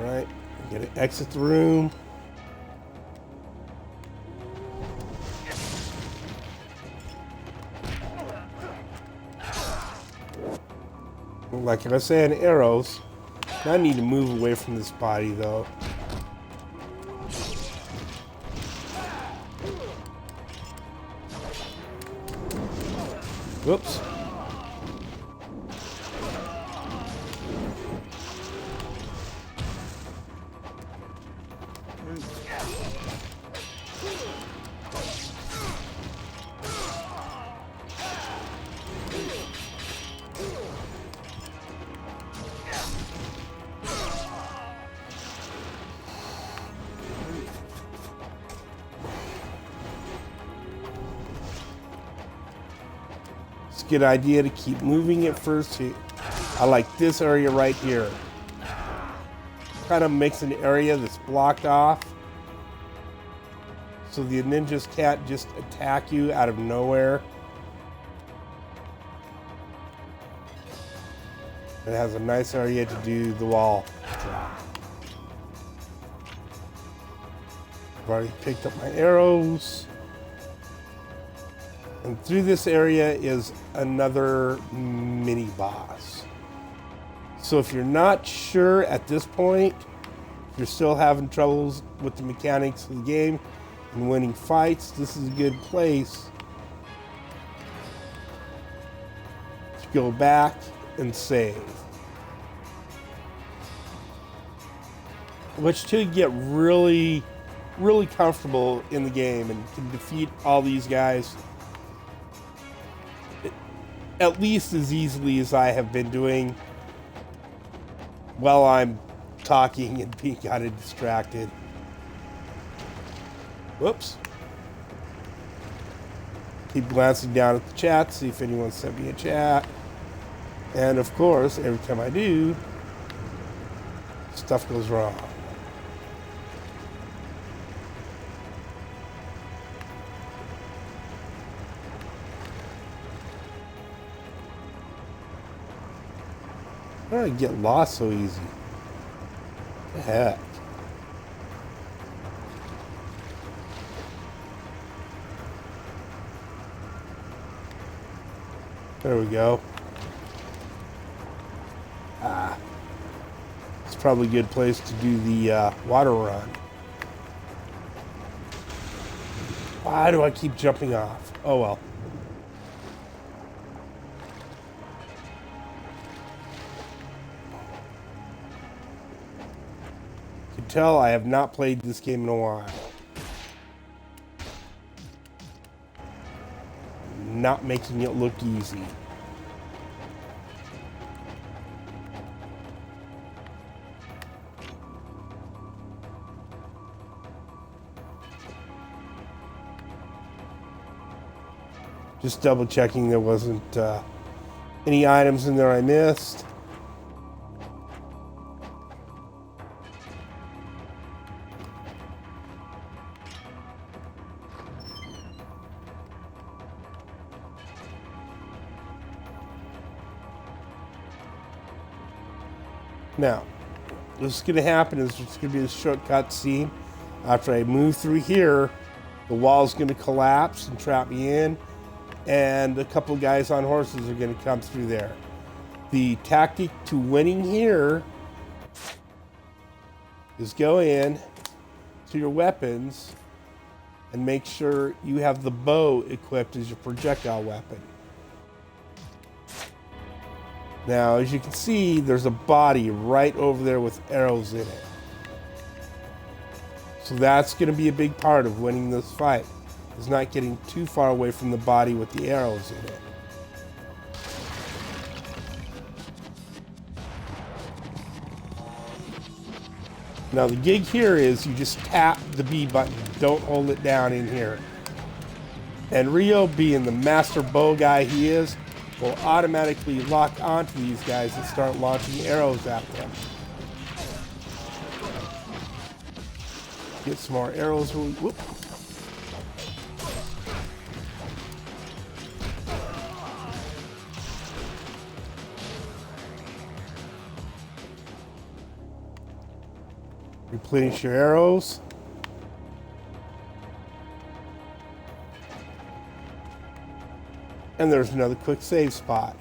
Speaker 1: right, I'm gonna exit the room. Like I was saying, arrows. I need to move away from this body, though. Whoops. It's a good idea to keep moving it first. I like this area right here. Kind of makes an area that's blocked off so the ninjas can't just attack you out of nowhere. It has a nice area to do the wall drop. I've already picked up my arrows. And through this area is another mini boss. So if you're not sure at this point, if you're still having troubles with the mechanics of the game and winning fights, this is a good place to go back and save. Which till you get really, really comfortable in the game and can defeat all these guys at least as easily as I have been doing while I'm talking and being kind of distracted. Whoops. Keep glancing down at the chat, see if anyone sent me a chat. And of course, every time I do, stuff goes wrong. How did I get lost so easy? What the heck? There we go. It's probably a good place to do the water run. Why do I keep jumping off? Oh well. You can tell I have not played this game in a while. Not making it look easy. Just double checking there wasn't any items in there I missed. Now, what's going to happen is it's going to be a shortcut scene. After I move through here, the wall's going to collapse and trap me in, and a couple guys on horses are going to come through there. The tactic to winning here is go in to your weapons and make sure you have the bow equipped as your projectile weapon. Now, as you can see, there's a body right over there with arrows in it. So that's going to be a big part of winning this fight, is not getting too far away from the body with the arrows in it. Now, the gig here is you just tap the B button. Don't hold it down in here. And Rio, being the master bow guy he is, will automatically lock onto these guys and start launching arrows at them. Get some more arrows. Whoop. Replenish your arrows. And there's another quick save spot.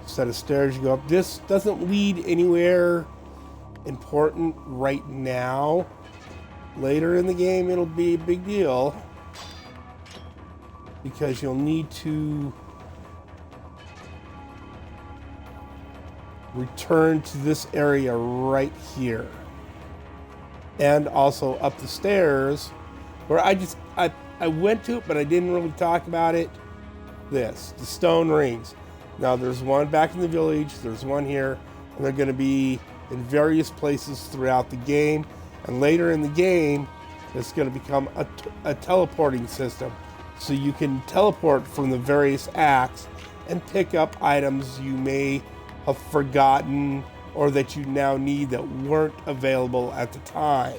Speaker 1: Set of stairs you go up. This doesn't lead anywhere important right now. Later in the game, it'll be a big deal, because you'll need to return to this area right here, and also up the stairs where I went to it, but I didn't really talk about it. The stone rings. Now there's one back in the village, there's one here, and they're going to be in various places throughout the game, and later in the game it's going to become a teleporting system, so you can teleport from the various acts and pick up items you may have forgotten or that you now need that weren't available at the time.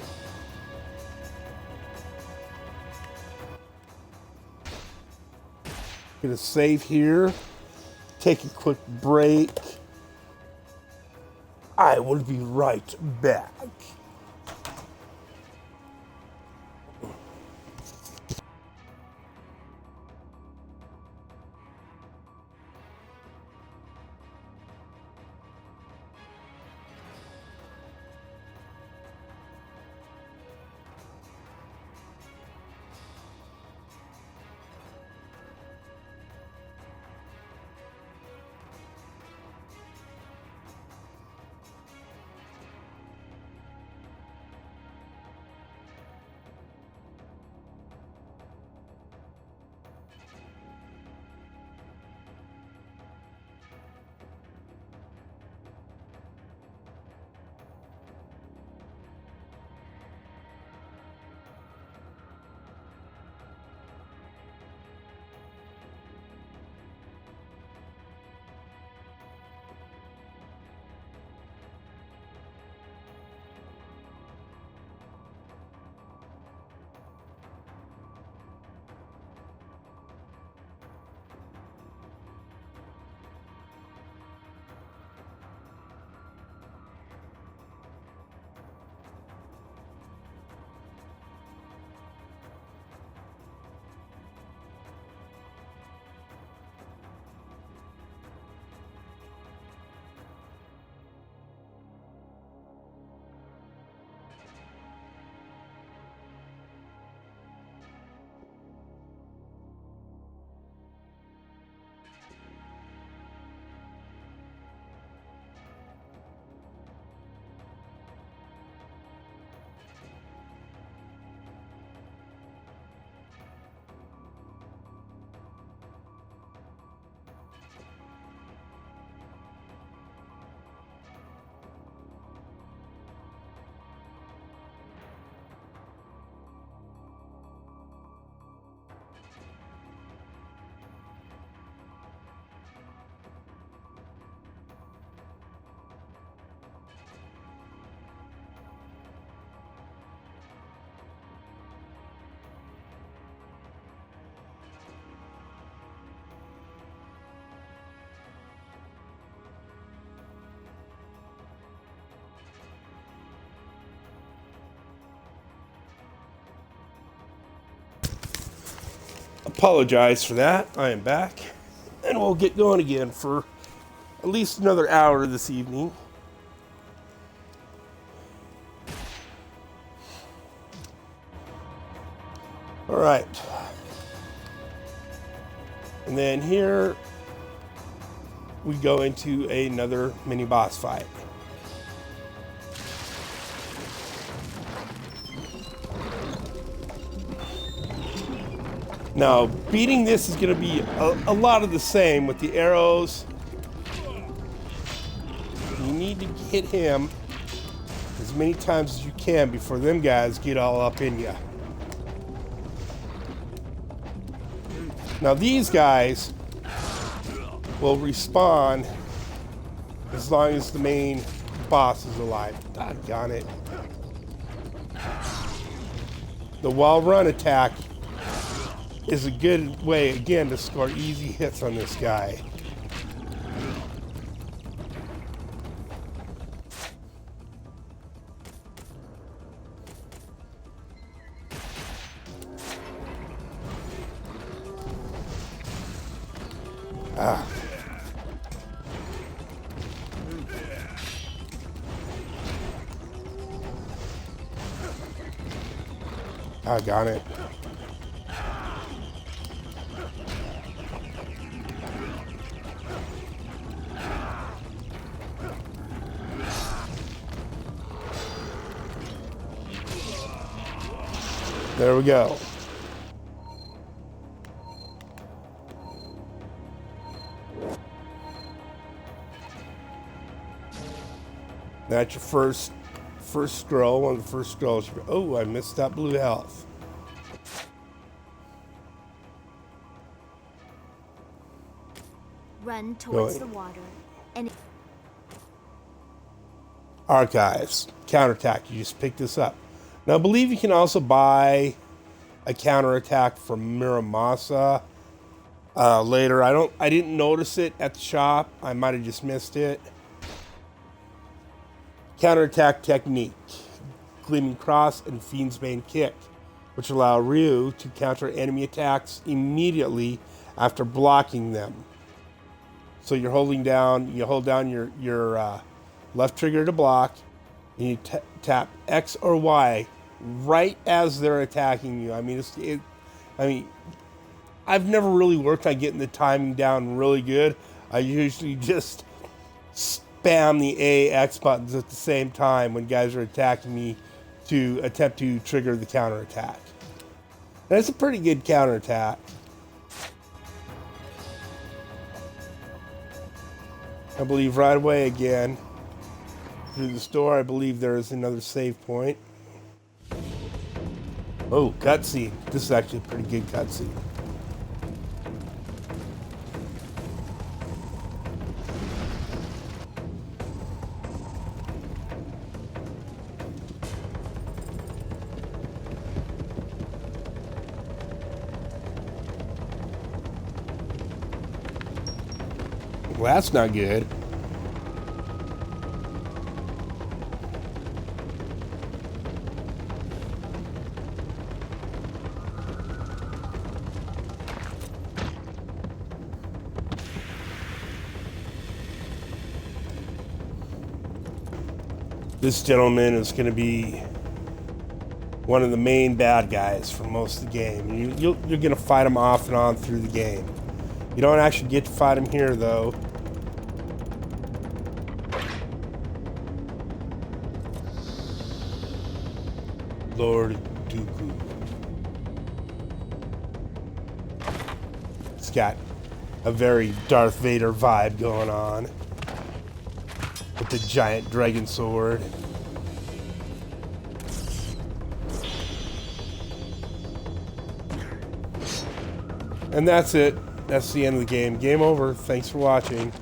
Speaker 1: Gonna save here, take a quick break. I will be right back. Apologize for that. I am back. And we'll get going again for at least another hour this evening. All right. And then here we go into another mini boss fight. Now, beating this is going to be a lot of the same with the arrows. You need to hit him as many times as you can before them guys get all up in you. Now, these guys will respawn as long as the main boss is alive. Doggone it. The wall run attack is a good way, again, to score easy hits on this guy. Ah. Doggone it. There we go. That's your first scroll. One of the first scrolls. Oh, I missed that blue health.
Speaker 3: Run towards the water and
Speaker 1: Archives. Counterattack. You just pick this up. Now, I believe you can also buy a counterattack from Miramaz later. I didn't notice it at the shop. I might have just missed it. Counterattack technique. Gleaming Cross and Fiend's Bane Kick, which allow Ryu to counter enemy attacks immediately after blocking them. So you hold down your left trigger to block, and you tap X or Y right as they're attacking you. I mean, I've never really worked on getting the timing down really good. I usually just spam the A, X buttons at the same time when guys are attacking me to attempt to trigger the counterattack. And it's a pretty good counterattack. I believe right away again through this door, I believe there is another save point. Oh, cutscene. This is actually a pretty good cutscene. Well, that's not good. This gentleman is going to be one of the main bad guys for most of the game. You're going to fight him off and on through the game. You don't actually get to fight him here, though. Lord Dooku. It's got a very Darth Vader vibe going on with the giant dragon sword. And that's it. That's the end of the game. Game over. Thanks for watching.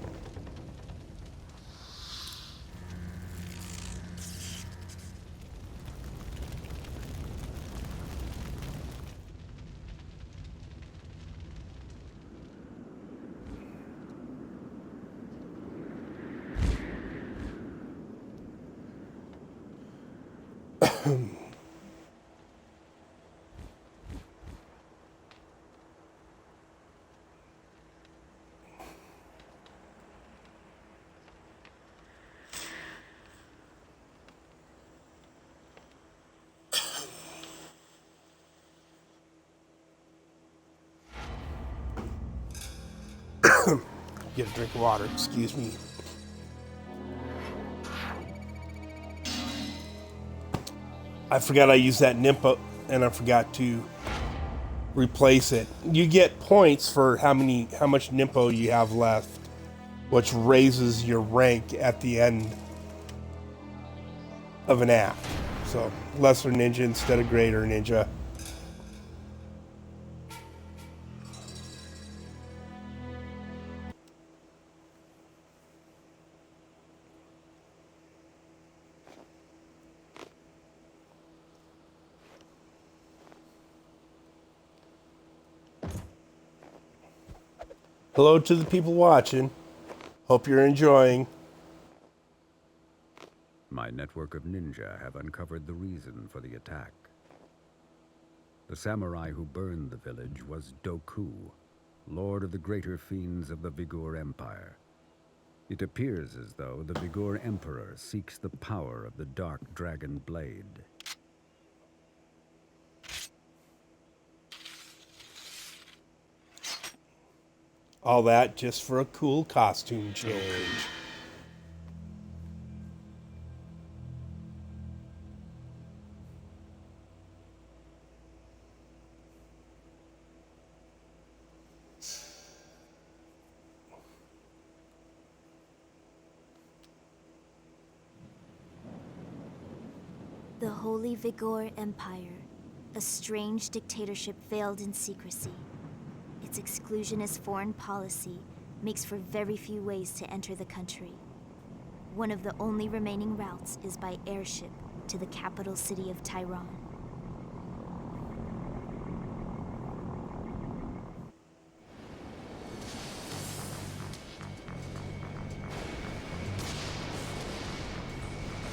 Speaker 1: Get a drink of water, excuse me. I forgot I used that Nympho, and I forgot to replace it. You get points for how much Nympho you have left, which raises your rank at the end of an act. So, lesser ninja instead of greater ninja. Hello to the people watching. Hope you're enjoying.
Speaker 4: My network of ninja have uncovered the reason for the attack. The samurai who burned the village was Doku, lord of the greater fiends of the Vigor Empire. It appears as though the Vigor Emperor seeks the power of the Dark Dragon Blade.
Speaker 1: All that just for a cool costume change.
Speaker 3: The Holy Vigor Empire, a strange dictatorship veiled in secrecy. Its exclusionist foreign policy makes for very few ways to enter the country. One of the only remaining routes is by airship to the capital city of Tehran.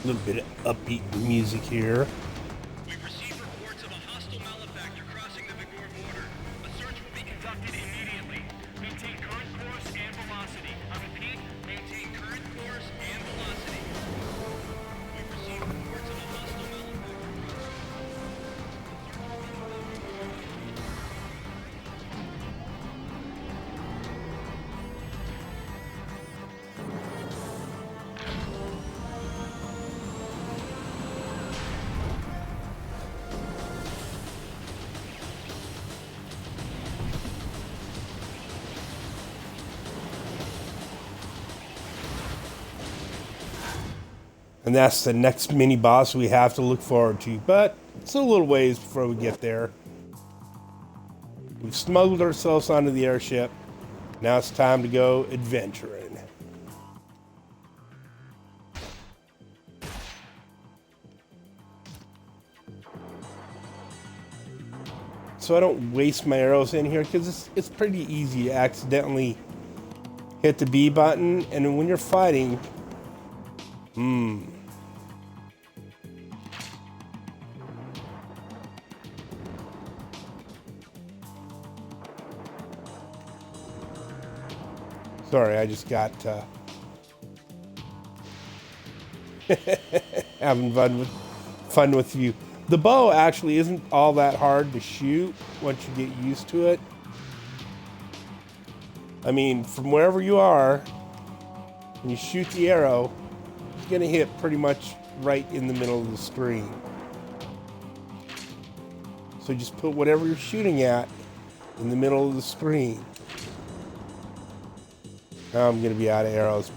Speaker 1: A little bit of upbeat music here.
Speaker 6: We've received reports of a hostile malefactor crossing the Vigor border. A search will be conducted immediately. Maintain current course and velocity. I repeat, maintain current course and velocity. We've received reports of a hostile malefactor.
Speaker 1: And that's the next mini boss we have to look forward to. But it's a little ways before we get there. We've smuggled ourselves onto the airship. Now it's time to go adventuring. So I don't waste my arrows in here because it's pretty easy to accidentally hit the B button. And when you're fighting... Sorry, I just got having fun with you. The bow actually isn't all that hard to shoot once you get used to it. I mean, from wherever you are, when you shoot the arrow, it's going to hit pretty much right in the middle of the screen. So just put whatever you're shooting at in the middle of the screen. Now I'm going to be out of arrows.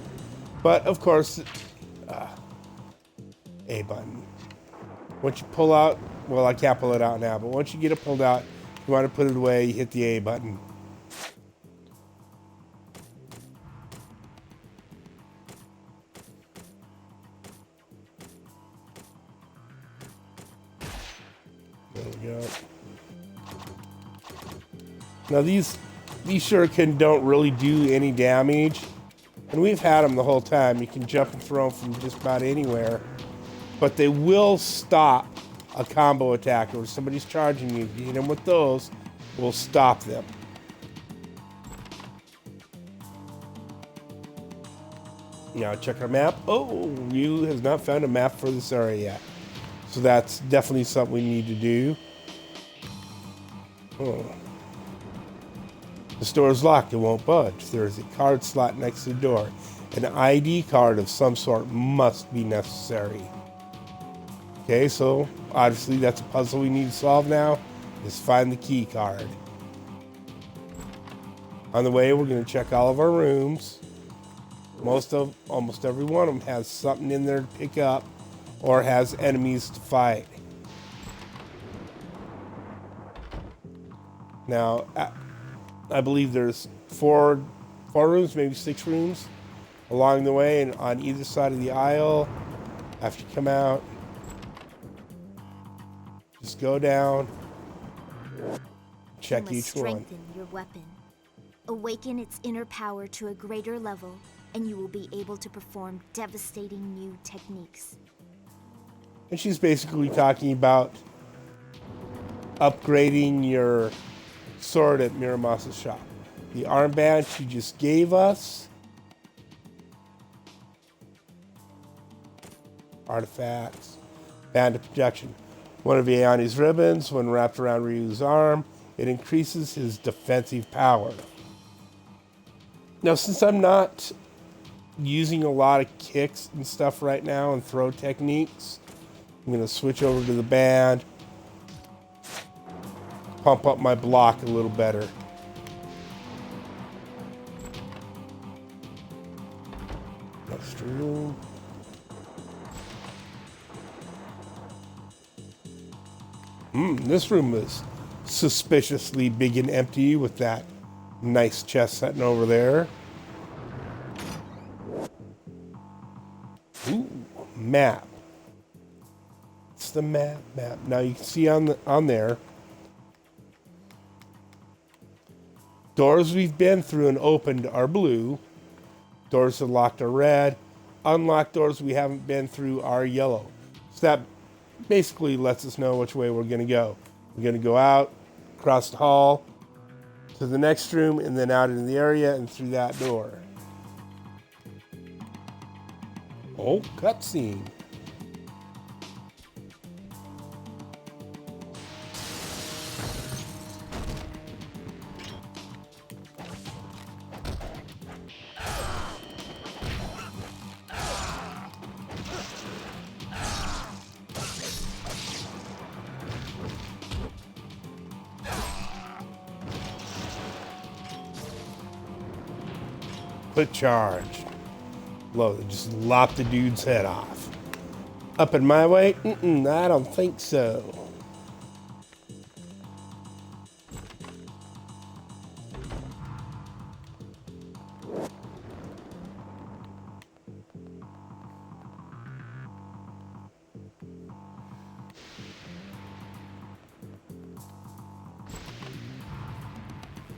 Speaker 1: But, of course, A button. Once you pull out, well, I can't pull it out now, but once you get it pulled out, you want to put it away, you hit the A button. There we go. Now these shuriken don't really do any damage, and we've had them the whole time. You can jump and throw them from just about anywhere, but they will stop a combo attack, or if somebody's charging you. You hit them with those, will stop them. Now check our map. Oh, Ryu has not found a map for this area yet, so that's definitely something we need to do. Oh. This door is locked. It won't budge. There is a card slot next to the door. An ID card of some sort must be necessary. Okay, so obviously that's a puzzle we need to solve now, is find the key card. On the way, we're going to check all of our rooms. Almost every one of them has something in there to pick up or has enemies to fight. Now, I believe there's four rooms, maybe 6 rooms along the way, and on either side of the aisle. After you come out, just go down, check
Speaker 3: you
Speaker 1: each
Speaker 3: must
Speaker 1: one.
Speaker 3: strengthen your weapon. Awaken its inner power to a greater level, and you will be able to perform devastating new techniques.
Speaker 1: And she's basically talking about upgrading your sword at Miramaz's shop. The armband she just gave us. Artifacts. Band of protection. One of Ayani's ribbons, when wrapped around Ryu's arm, it increases his defensive power. Now, since I'm not using a lot of kicks and stuff right now and throw techniques, I'm going to switch over to the band, pump up my block a little better. Next room. This room is suspiciously big and empty with that nice chest sitting over there. Ooh, map. It's the map. Now you can see on there, doors we've been through and opened are blue. Doors that locked are red. Unlocked doors we haven't been through are yellow. So that basically lets us know which way we're going to go. We're going to go out, across the hall, to the next room, and then out into the area and through that door. Oh, cutscene. Put charge. Load, just lop the dude's head off. Up in my way? I don't think so.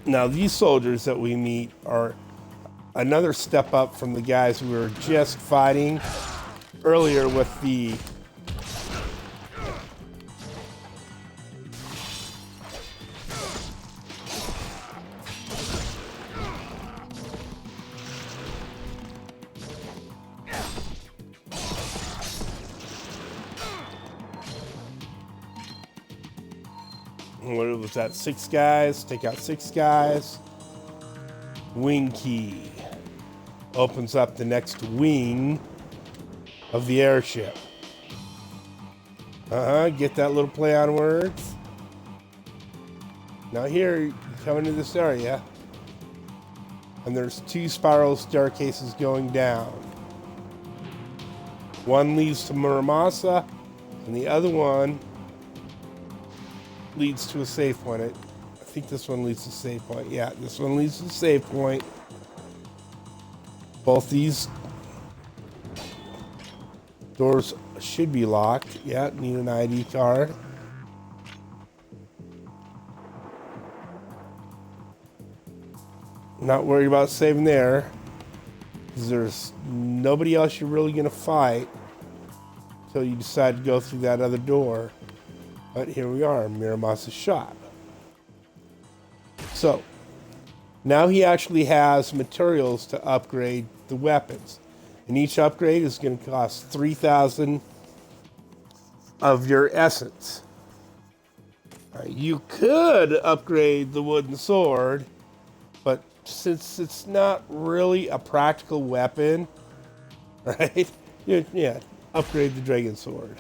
Speaker 1: Now, these soldiers that we meet are another step up from the guys we were just fighting earlier with the what was that? 6 guys. Take out 6 guys. Wing key opens up the next wing of the airship. Get that little play on words. Now here, you come into this area, and there's 2 spiral staircases going down. One leads to Miramaz, and the other one leads to a save point. I think this one leads to a save point. Yeah, this one leads to a save point. Both these doors should be locked. Yeah, need an ID card. Not worried about saving there, because there's nobody else you're really going to fight until you decide to go through that other door. But here we are, Miramaz's shop. So, now he actually has materials to upgrade the weapons. And each upgrade is going to cost 3,000 of your essence. You could upgrade the wooden sword But since it's not really a practical weapon, right? Yeah, upgrade the Dragon Sword.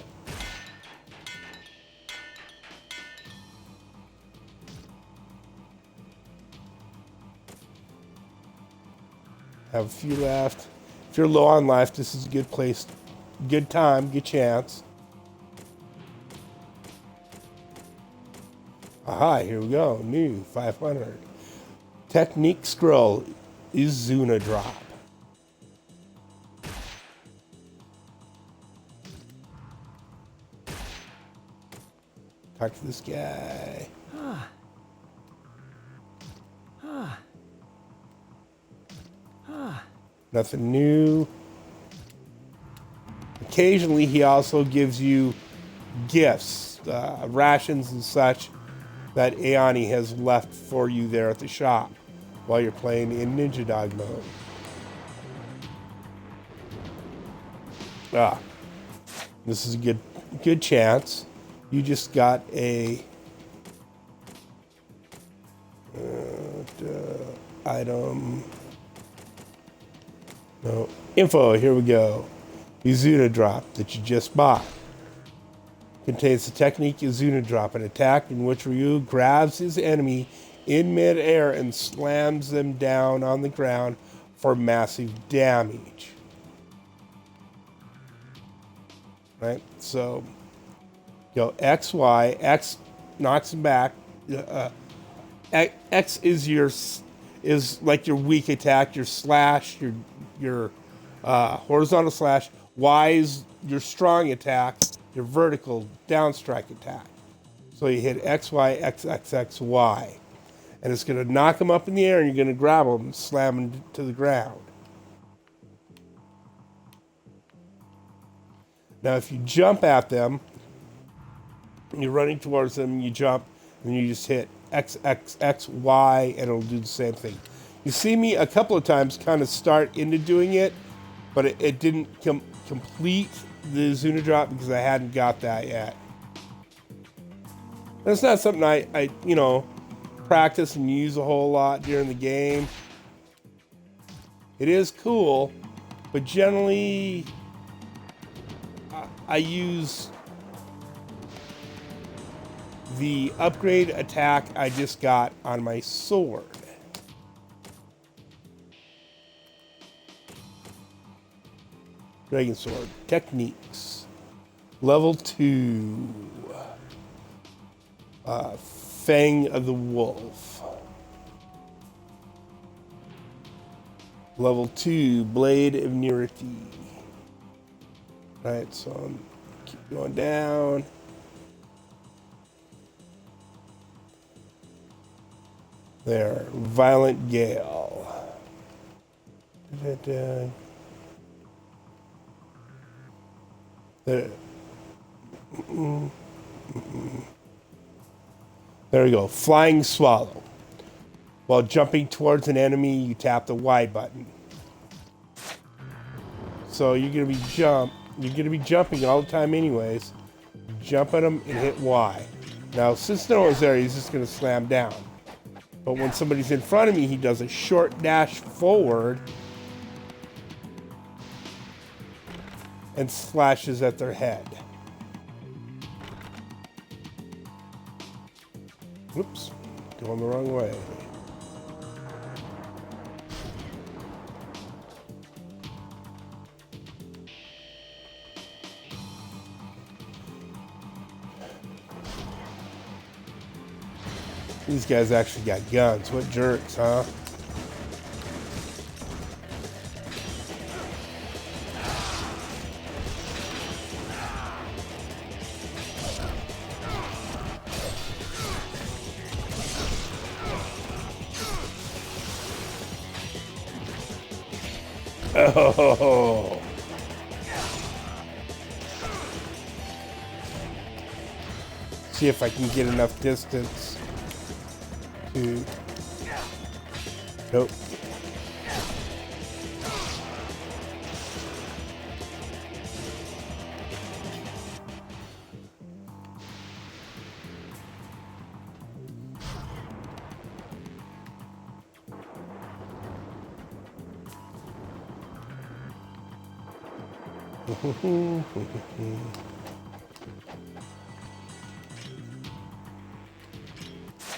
Speaker 1: Have a few left. If you're low on life, this is a good place, good time, good chance. Aha, here we go. New 500. Technique scroll Izuna drop. Talk to this guy. Nothing new. Occasionally, he also gives you gifts, rations and such that Aeoni has left for you there at the shop while you're playing in Ninja Dog mode. This is a good chance. You just got a item. No info. Here we go. Izuna drop that you just bought. Contains the technique Izuna drop, an attack in which Ryu grabs his enemy in midair and slams them down on the ground for massive damage. Right? So, go X, Y. X knocks him back. X is like your weak attack, your slash, your horizontal slash. Y is your strong attack, your vertical down strike attack. So you hit X, Y, X, X, X, Y. And it's going to knock them up in the air, and you're going to grab them and slam them to the ground. Now, if you jump at them, and you're running towards them, you jump, and you just hit X, X, X, Y, and it'll do the same thing. You see me a couple of times kind of start into doing it, but it didn't complete the Izuna drop because I hadn't got that yet. And it's not something I practice and use a whole lot during the game. It is cool, but generally I use the upgrade attack I just got on my sword. Dragon Sword. Techniques. Level 2. Fang of the Wolf. Level 2. Blade of Nirity. Right, so I'm keep going down. There. Violent Gale. There. There we go. Flying Swallow. While jumping towards an enemy, you tap the Y button. So you're gonna be jumping all the time anyways. Jump at him and hit Y. Now, since no one's there, he's just gonna slam down. But when somebody's in front of me, he does a short dash forward and slashes at their head. Whoops, going the wrong way. These guys actually got guns. What jerks, huh? Oh. See if I can get enough distance to... Nope.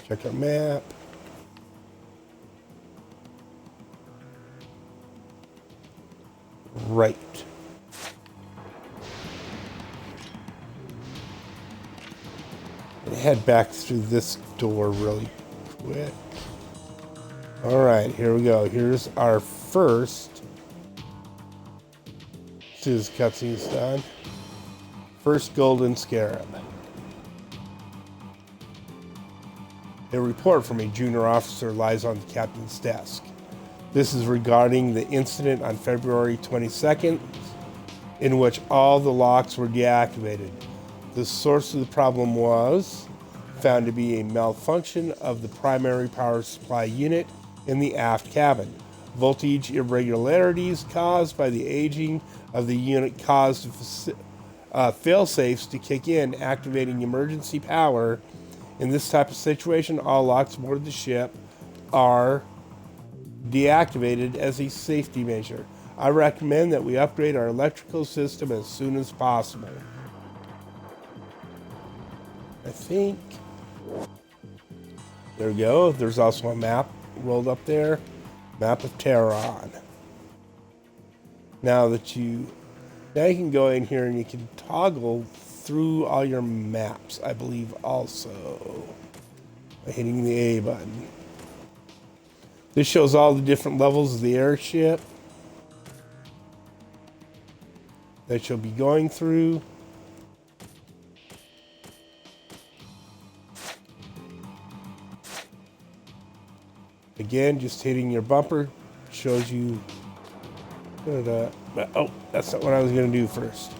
Speaker 1: Check our map. Right. Head back through this door really quick. Alright, here we go. Here's our first. As soon as the cutscene's done. First golden scarab. A report from a junior officer lies on the captain's desk. This is regarding the incident on February 22nd, in which all the locks were deactivated. The source of the problem was found to be a malfunction of the primary power supply unit in the aft cabin. Voltage irregularities caused by the aging of the unit caused fail-safes to kick in, activating emergency power. In this type of situation, all locks aboard the ship are deactivated as a safety measure. I recommend that we upgrade our electrical system as soon as possible. I think. There we go. There's also a map rolled up there. Map of Tehran. Now you can go in here and you can toggle through all your maps, I believe, also by hitting the A button. This shows all the different levels of the airship that you'll be going through. Again, just hitting your bumper shows you. Oh, that's not what I was going to do first.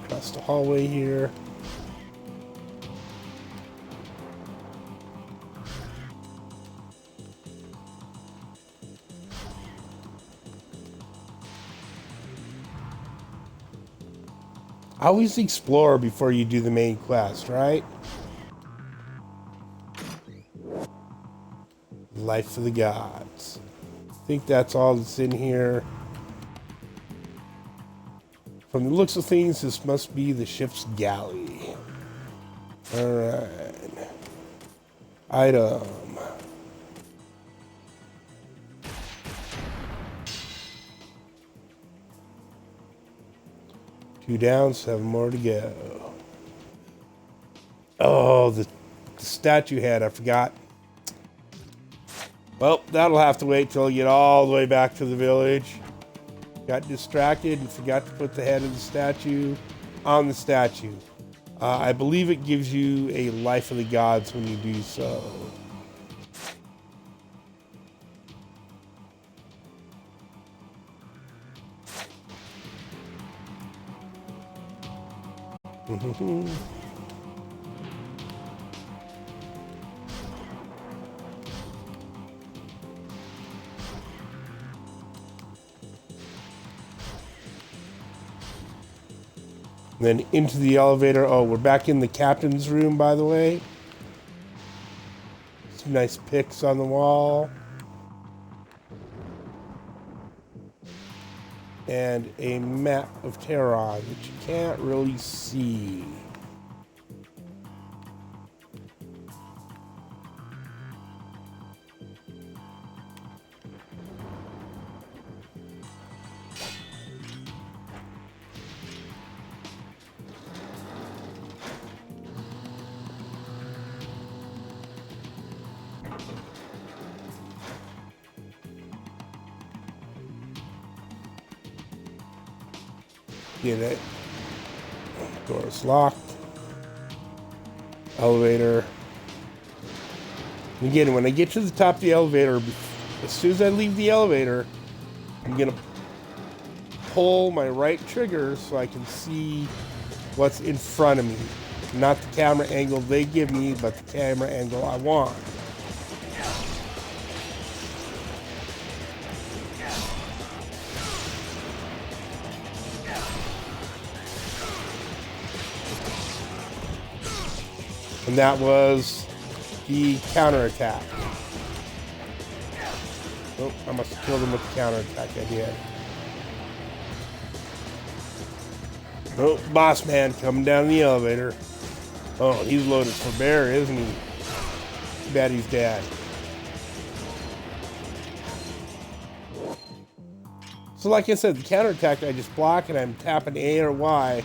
Speaker 1: Across the hallway here. Always explore before you do the main quest, right? Life of the Gods. I think that's all that's in here. From the looks of things, this must be the ship's galley. Alright. Item. Two down, 7 more to go. Oh, the statue head, I forgot. Well, that'll have to wait till you get all the way back to the village. Got distracted and forgot to put the head of the statue on the statue. I believe it gives you a Life of the Gods when you do so. Then into the elevator. Oh, we're back in the captain's room, by the way. Some nice pics on the wall. And a map of Tehran that you can't really see. Get it. Door's locked. Elevator. And again, when I get to the top of the elevator, as soon as I leave the elevator, I'm gonna pull my right trigger so I can see what's in front of me. Not the camera angle they give me, but the camera angle I want. And that was the counterattack. Oh, I must have killed him with the counterattack I did. Oh, boss man coming down the elevator. Oh, he's loaded for bear, isn't he? Too bad he's dead. So like I said, the counterattack, I just block and I'm tapping A or Y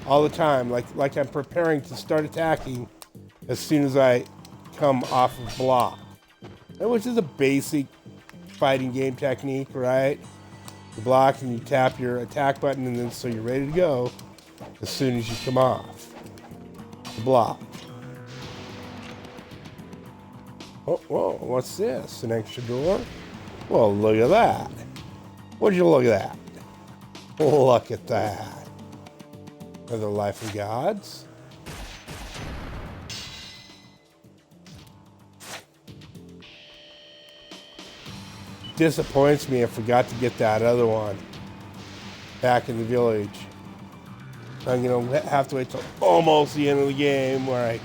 Speaker 1: all the time, like I'm preparing to start attacking as soon as I come off of block. Which is a basic fighting game technique, right? You block and you tap your attack button, and then so you're ready to go as soon as you come off the block. Oh, whoa, what's this? An extra door? Well, look at that. Would you look at that? Look at that. Another Life of Gods. Disappoints me I forgot to get that other one back in the village. I'm gonna have to wait till almost the end of the game where I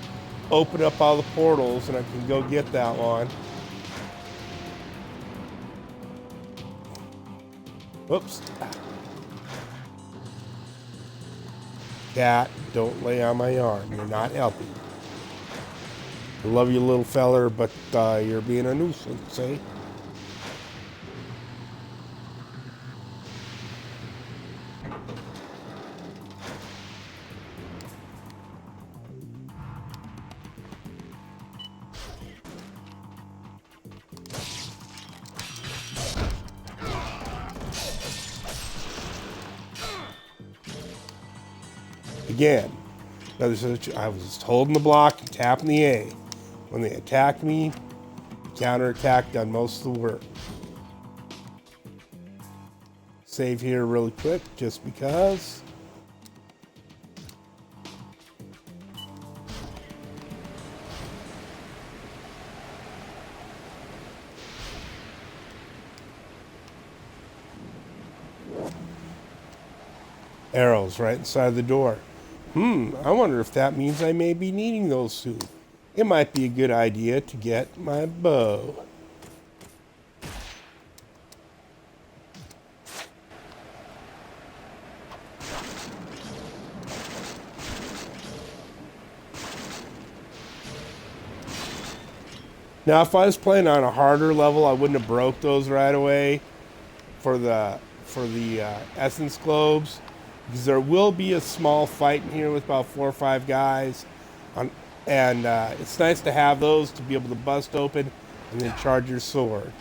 Speaker 1: open up all the portals and I can go get that one. Whoops. Cat, don't lay on my arm. You're not helping. I love you, little feller, but you're being a nuisance, eh? Again, I was holding the block and tapping the A. When they attacked me, counterattack done most of the work. Save here really quick, just because. Arrows right inside the door. I wonder if that means I may be needing those soon. It might be a good idea to get my bow. Now, if I was playing on a harder level, I wouldn't have broke those right away for the essence globes. Because there will be a small fight in here with about 4 or 5 guys. And it's nice to have those to be able to bust open and then charge your sword.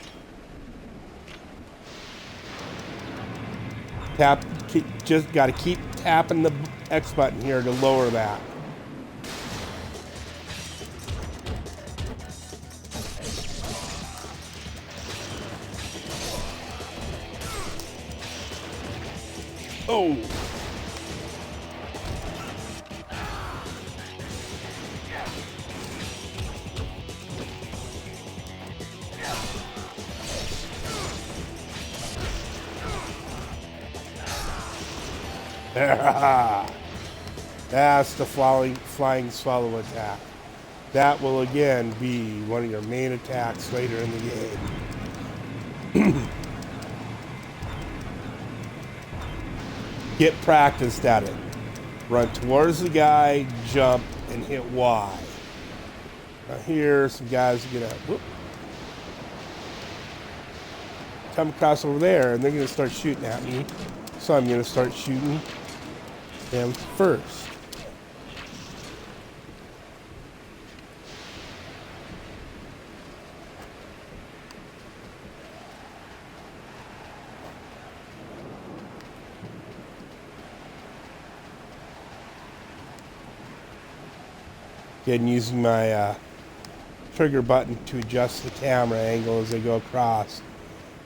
Speaker 1: Just got to keep tapping the X button here to lower that. Oh! That's the flying swallow attack. That will again be one of your main attacks later in the game. Get practiced at it. Run towards the guy, jump, and hit Y. Now here, some guys are gonna come across over there, and they're gonna start shooting at me. So I'm gonna start shooting them first. Again, using my trigger button to adjust the camera angle as I go across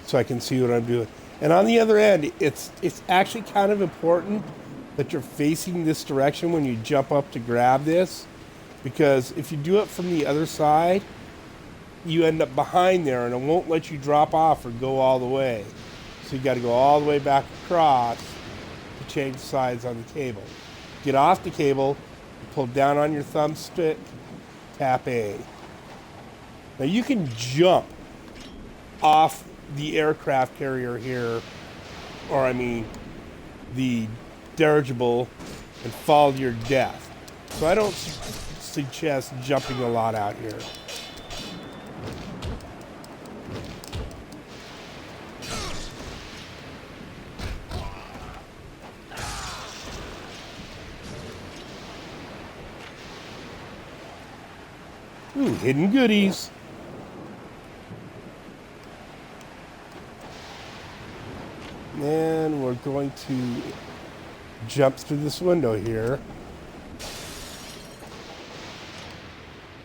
Speaker 1: so I can see what I'm doing. And on the other end, it's actually kind of important that you're facing this direction when you jump up to grab this, because if you do it from the other side, you end up behind there and it won't let you drop off or go all the way. So you got to go all the way back across to change sides on the cable. Get off the cable, pull down on your thumbstick, tap A. Now you can jump off the aircraft carrier here, or I mean the dirigible and fall to your death. So I don't suggest jumping a lot out here. Ooh, hidden goodies. And we're going to jump through this window here.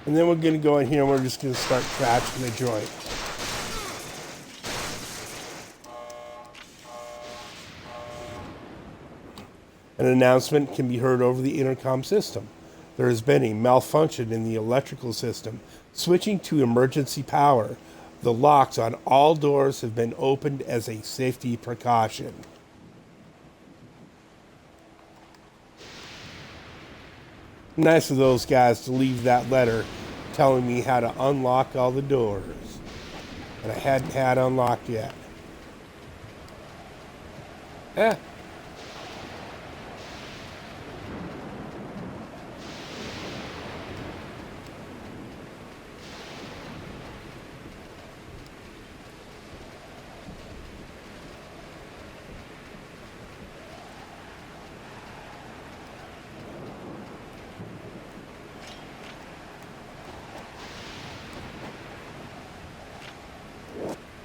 Speaker 1: And then we're going to go in here and we're just going to start trashing the joint. An announcement can be heard over the intercom system. There has been a malfunction in the electrical system. Switching to emergency power. The locks on all doors have been opened as a safety precaution. Nice of those guys to leave that letter telling me how to unlock all the doors that I hadn't had unlocked yet.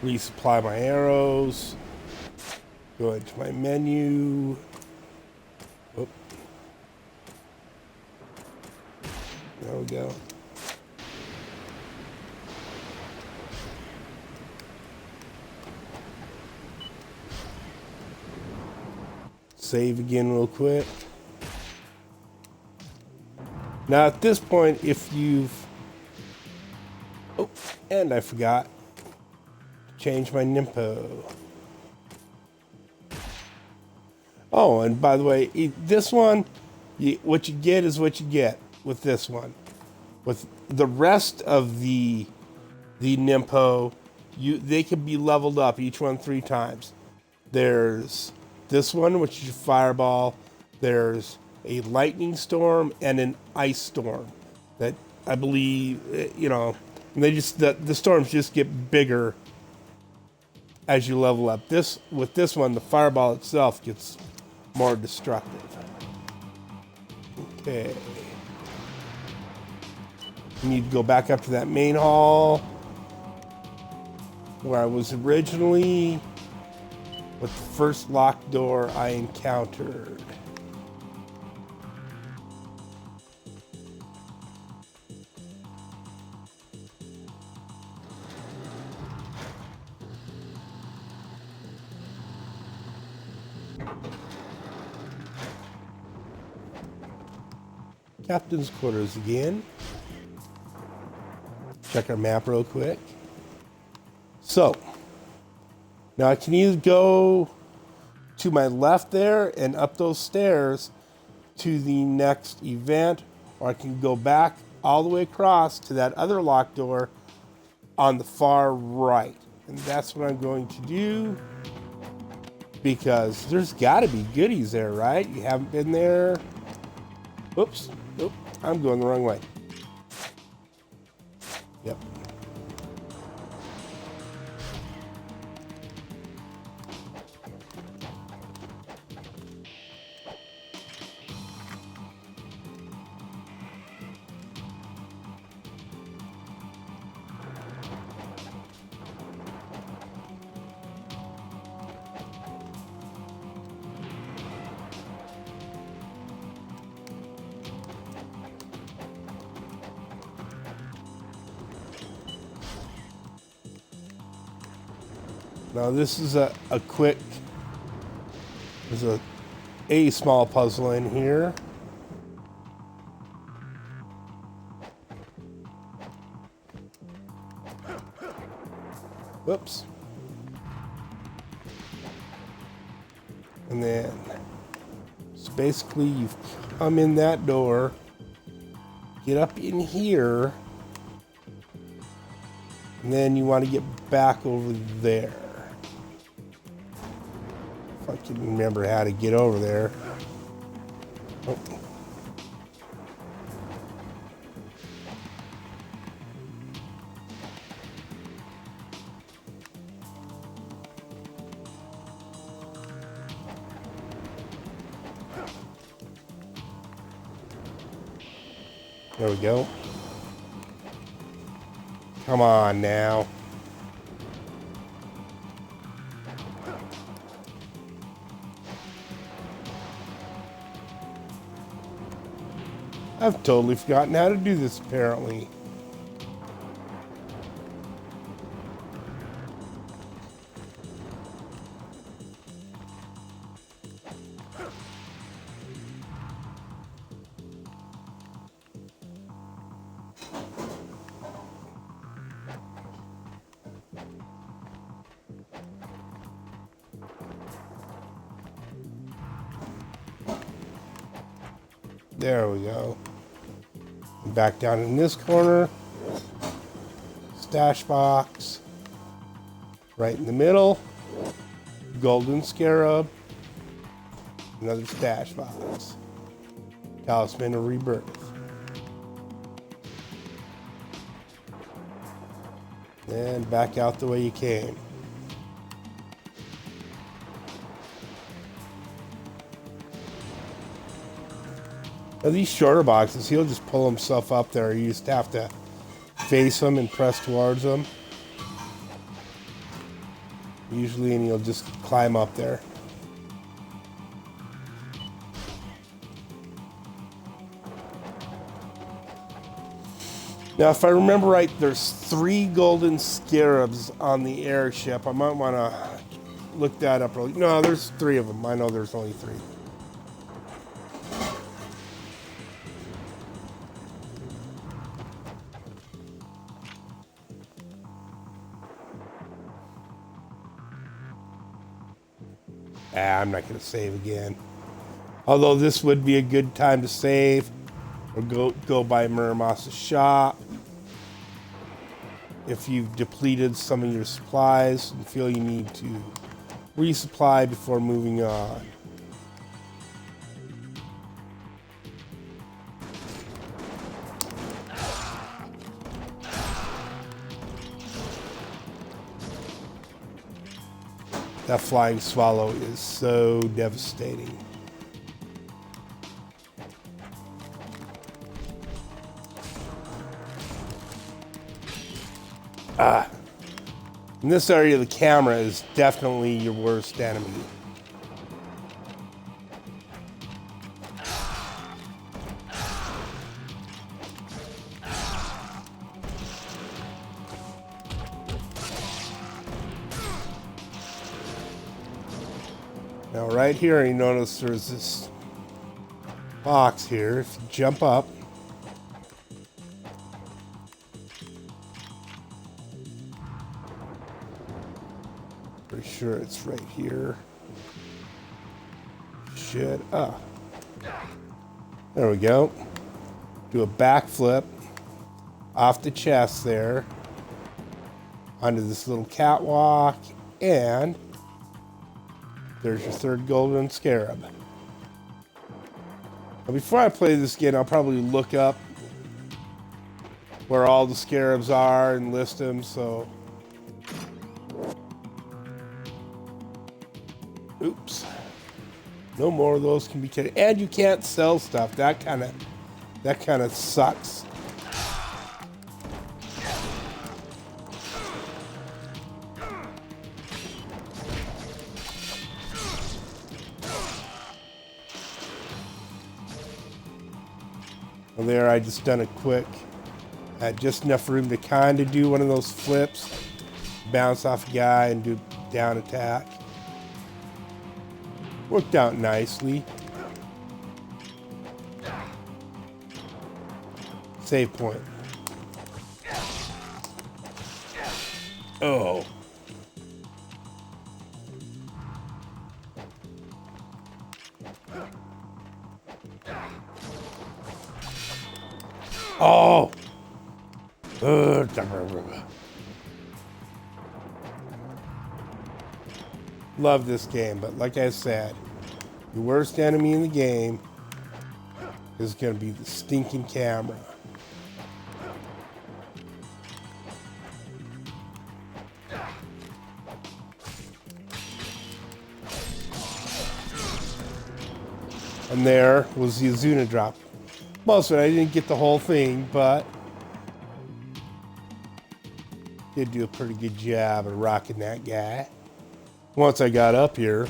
Speaker 1: Resupply my arrows. Go into my menu. Oop. There we go. Save again real quick. Now at this point, if you've... Oh, and I forgot. Change my Nimpo. Oh, and by the way, this one, what you get is what you get with this one. With the rest of the Nimpo, they can be leveled up, each one 3 times. There's this one, which is a fireball. There's a lightning storm and an ice storm that I believe, and they just the storms just get bigger as you level up. With this one, the fireball itself gets more destructive. Okay. You need to go back up to that main hall where I was originally with the first locked door I encountered. Captain's quarters again. Check our map real quick. So, now I can either go to my left there and up those stairs to the next event, or I can go back all the way across to that other locked door on the far right. And that's what I'm going to do, because there's got to be goodies there, right? You haven't been there. Oops. Nope. I'm going the wrong way. Yep. Now this is a quick, there's a small puzzle in here. Whoops. And then, so basically you've come in that door, get up in here, and then you want to get back over there. If I can remember how to get over there. Oh. There we go. Come on now. I've totally forgotten how to do this, apparently. There we go. Back down in this corner. Stash box. Right in the middle. Golden Scarab. Another stash box. Talisman of Rebirth. And back out the way you came. Now these shorter boxes, he'll just pull himself up there. You just have to face him and press towards him. Usually, and he'll just climb up there. Now, if I remember right, there's 3 golden scarabs on the airship. I might want to look that up. No, there's 3 of them. I know there's only 3. I'm not going to save again. Although this would be a good time to save. Or go by Miramaz's shop. If you've depleted some of your supplies and feel you need to resupply before moving on. That flying swallow is so devastating. In this area, the camera is definitely your worst enemy. Now right here, you notice there's this box here. If you jump up, pretty sure it's right here. Shit. There we go. Do a backflip off the chest there onto this little catwalk, and there's your 3rd golden scarab. Now before I play this again, I'll probably look up where all the scarabs are and list them, so... Oops. No more of those can be carried. And you can't sell stuff. That kind of sucks. Well, there I just done a quick. Had just enough room to kind of do one of those flips, bounce off a guy and do down attack. Worked out nicely. Save point. Oh. Oh. Love this game, but like I said, the worst enemy in the game is going to be the stinking camera. And there was the Azuna drop. Most of it, I didn't get the whole thing, but did do a pretty good job of rocking that guy. Once I got up here.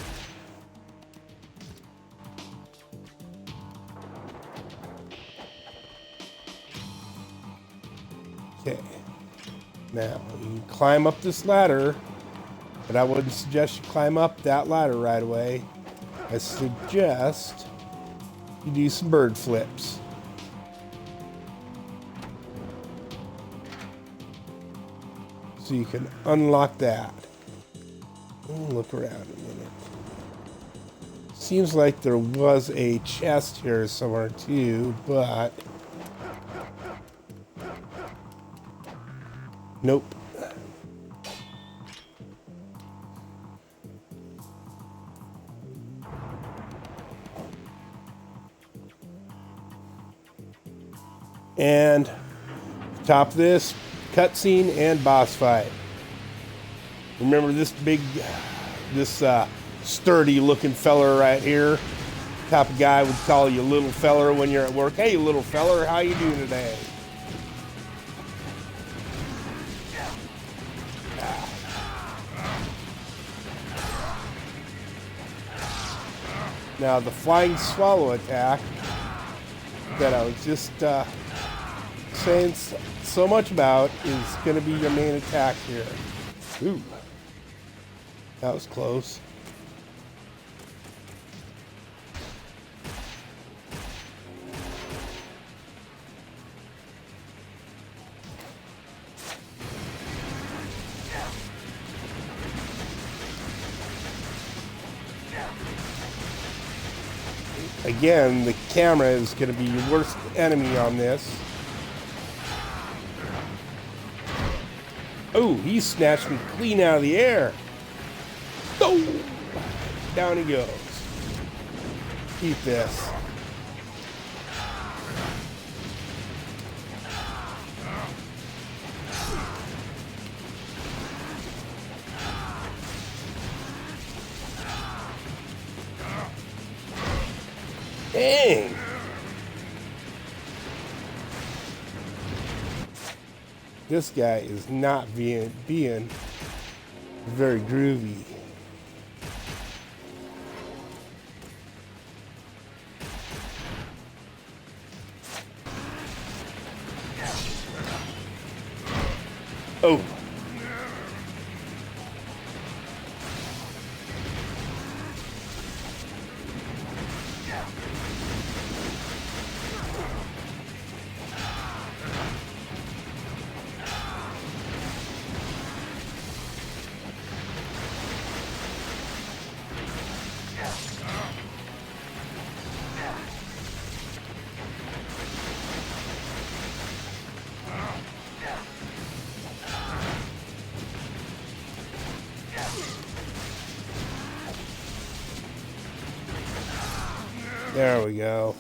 Speaker 1: Okay. Now, you climb up this ladder, but I wouldn't suggest you climb up that ladder right away. I suggest you do some bird flips. So you can unlock that. Look around a minute. Seems like there was a chest here somewhere too, but nope. And top of this, cutscene and boss fight. Remember this sturdy looking feller right here? Type of guy would call you little feller when you're at work. Hey, little feller, how you doing today? Now the flying swallow attack that I was just saying so much about is going to be your main attack here. Ooh, that was close. Again, the camera is going to be your worst enemy on this. Oh, he snatched me clean out of the air. Oh, down he goes. Eat this. Dang. This guy is not being very groovy. Oh. There we go.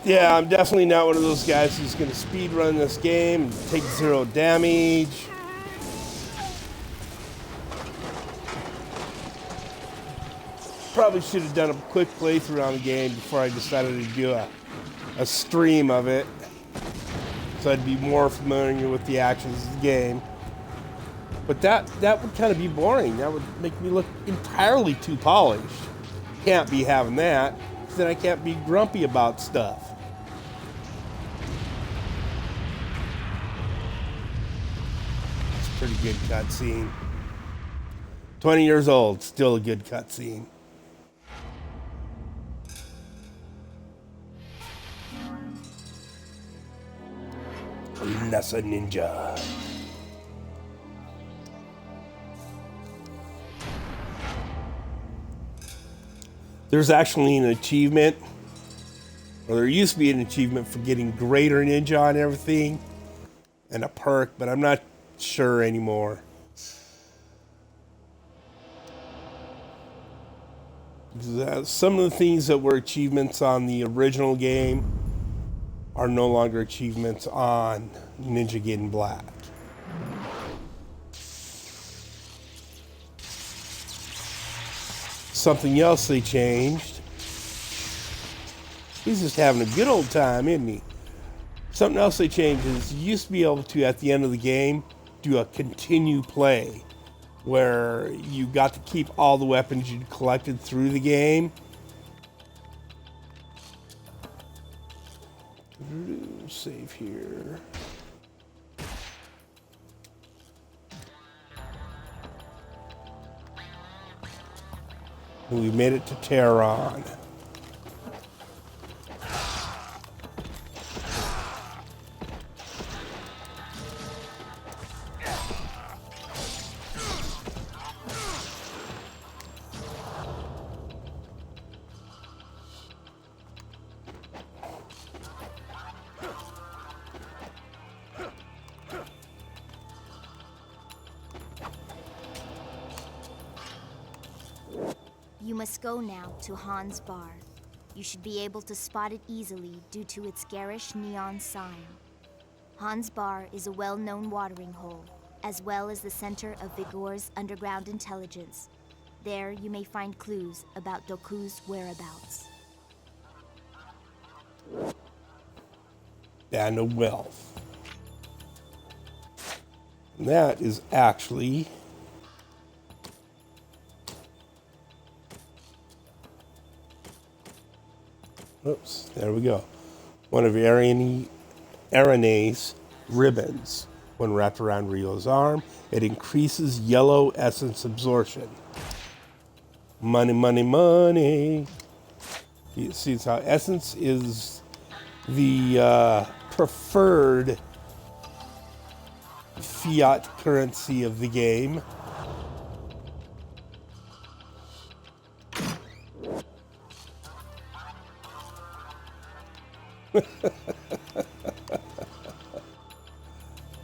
Speaker 1: Yeah, I'm definitely not one of those guys who's going to speed run this game and take 0 damage. Probably should have done a quick playthrough on the game before I decided to do a stream of it, so I'd be more familiar with the actions of the game. But that would kind of be boring. That would make me look entirely too polished. Can't be having that, because then I can't be grumpy about stuff. It's a pretty good cutscene. 20 years old, still a good cutscene. Lesser Ninja. There's actually an achievement, or there used to be an achievement for getting Greater Ninja on everything, and a perk, but I'm not sure anymore. Some of the things that were achievements on the original game are no longer achievements on Ninja Gaiden Black. Something else they changed. He's just having a good old time, isn't he? Something else they changed is you used to be able to, at the end of the game, do a continue play, where you got to keep all the weapons you collected through the game. Save here. We made it to Tehran.
Speaker 3: You must go now to Han's Bar. You should be able to spot it easily due to its garish neon sign. Han's Bar is a well-known watering hole, as well as the center of Vigor's underground intelligence. There you may find clues about Doku's whereabouts.
Speaker 1: Band of Wealth. And that is actually oops, there we go. One of Arane's ribbons. When wrapped around Ryo's arm, it increases yellow essence absorption. Money, money, money. You see how essence is the preferred fiat currency of the game.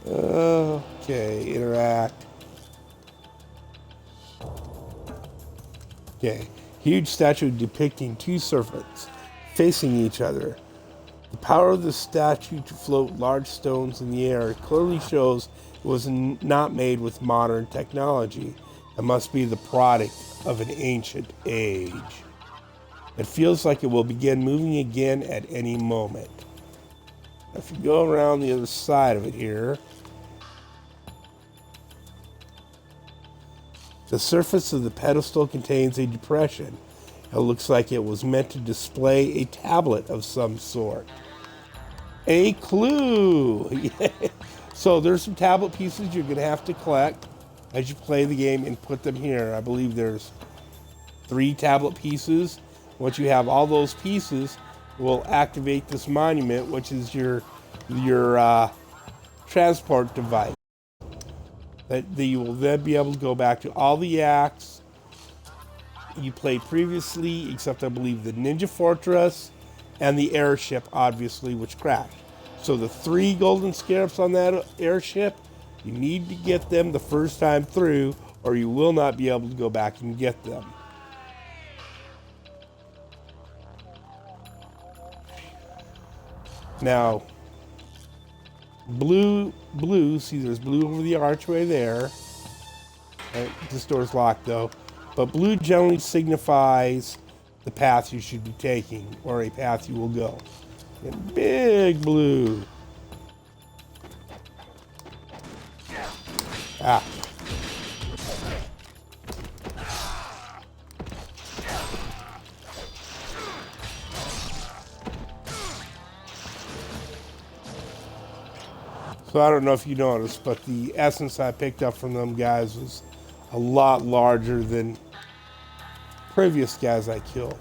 Speaker 1: Okay, interact. Okay, huge statue depicting two serpents facing each other. The power of the statue to float large stones in the air clearly shows it was not made with modern technology. It must be the product of an ancient age. It feels like it will begin moving again at any moment. If you go around the other side of it here, the surface of the pedestal contains a depression. It looks like it was meant to display a tablet of some sort. A clue! So there's some tablet pieces you're going to have to collect as you play the game and put them here. I believe there's 3 tablet pieces. Once you have all those pieces, will activate this monument, which is your transport device. That you will then be able to go back to all the acts you played previously, except I believe the Ninja Fortress and the Airship, obviously, which crashed. So the 3 golden scarabs on that airship, you need to get them the first time through, or you will not be able to go back and get them. Now, blue, see there's blue over the archway there. This door's locked though. But blue generally signifies the path you should be taking, or a path you will go. And big blue. Ah. So I don't know if you noticed, but the essence I picked up from them guys was a lot larger than previous guys I killed.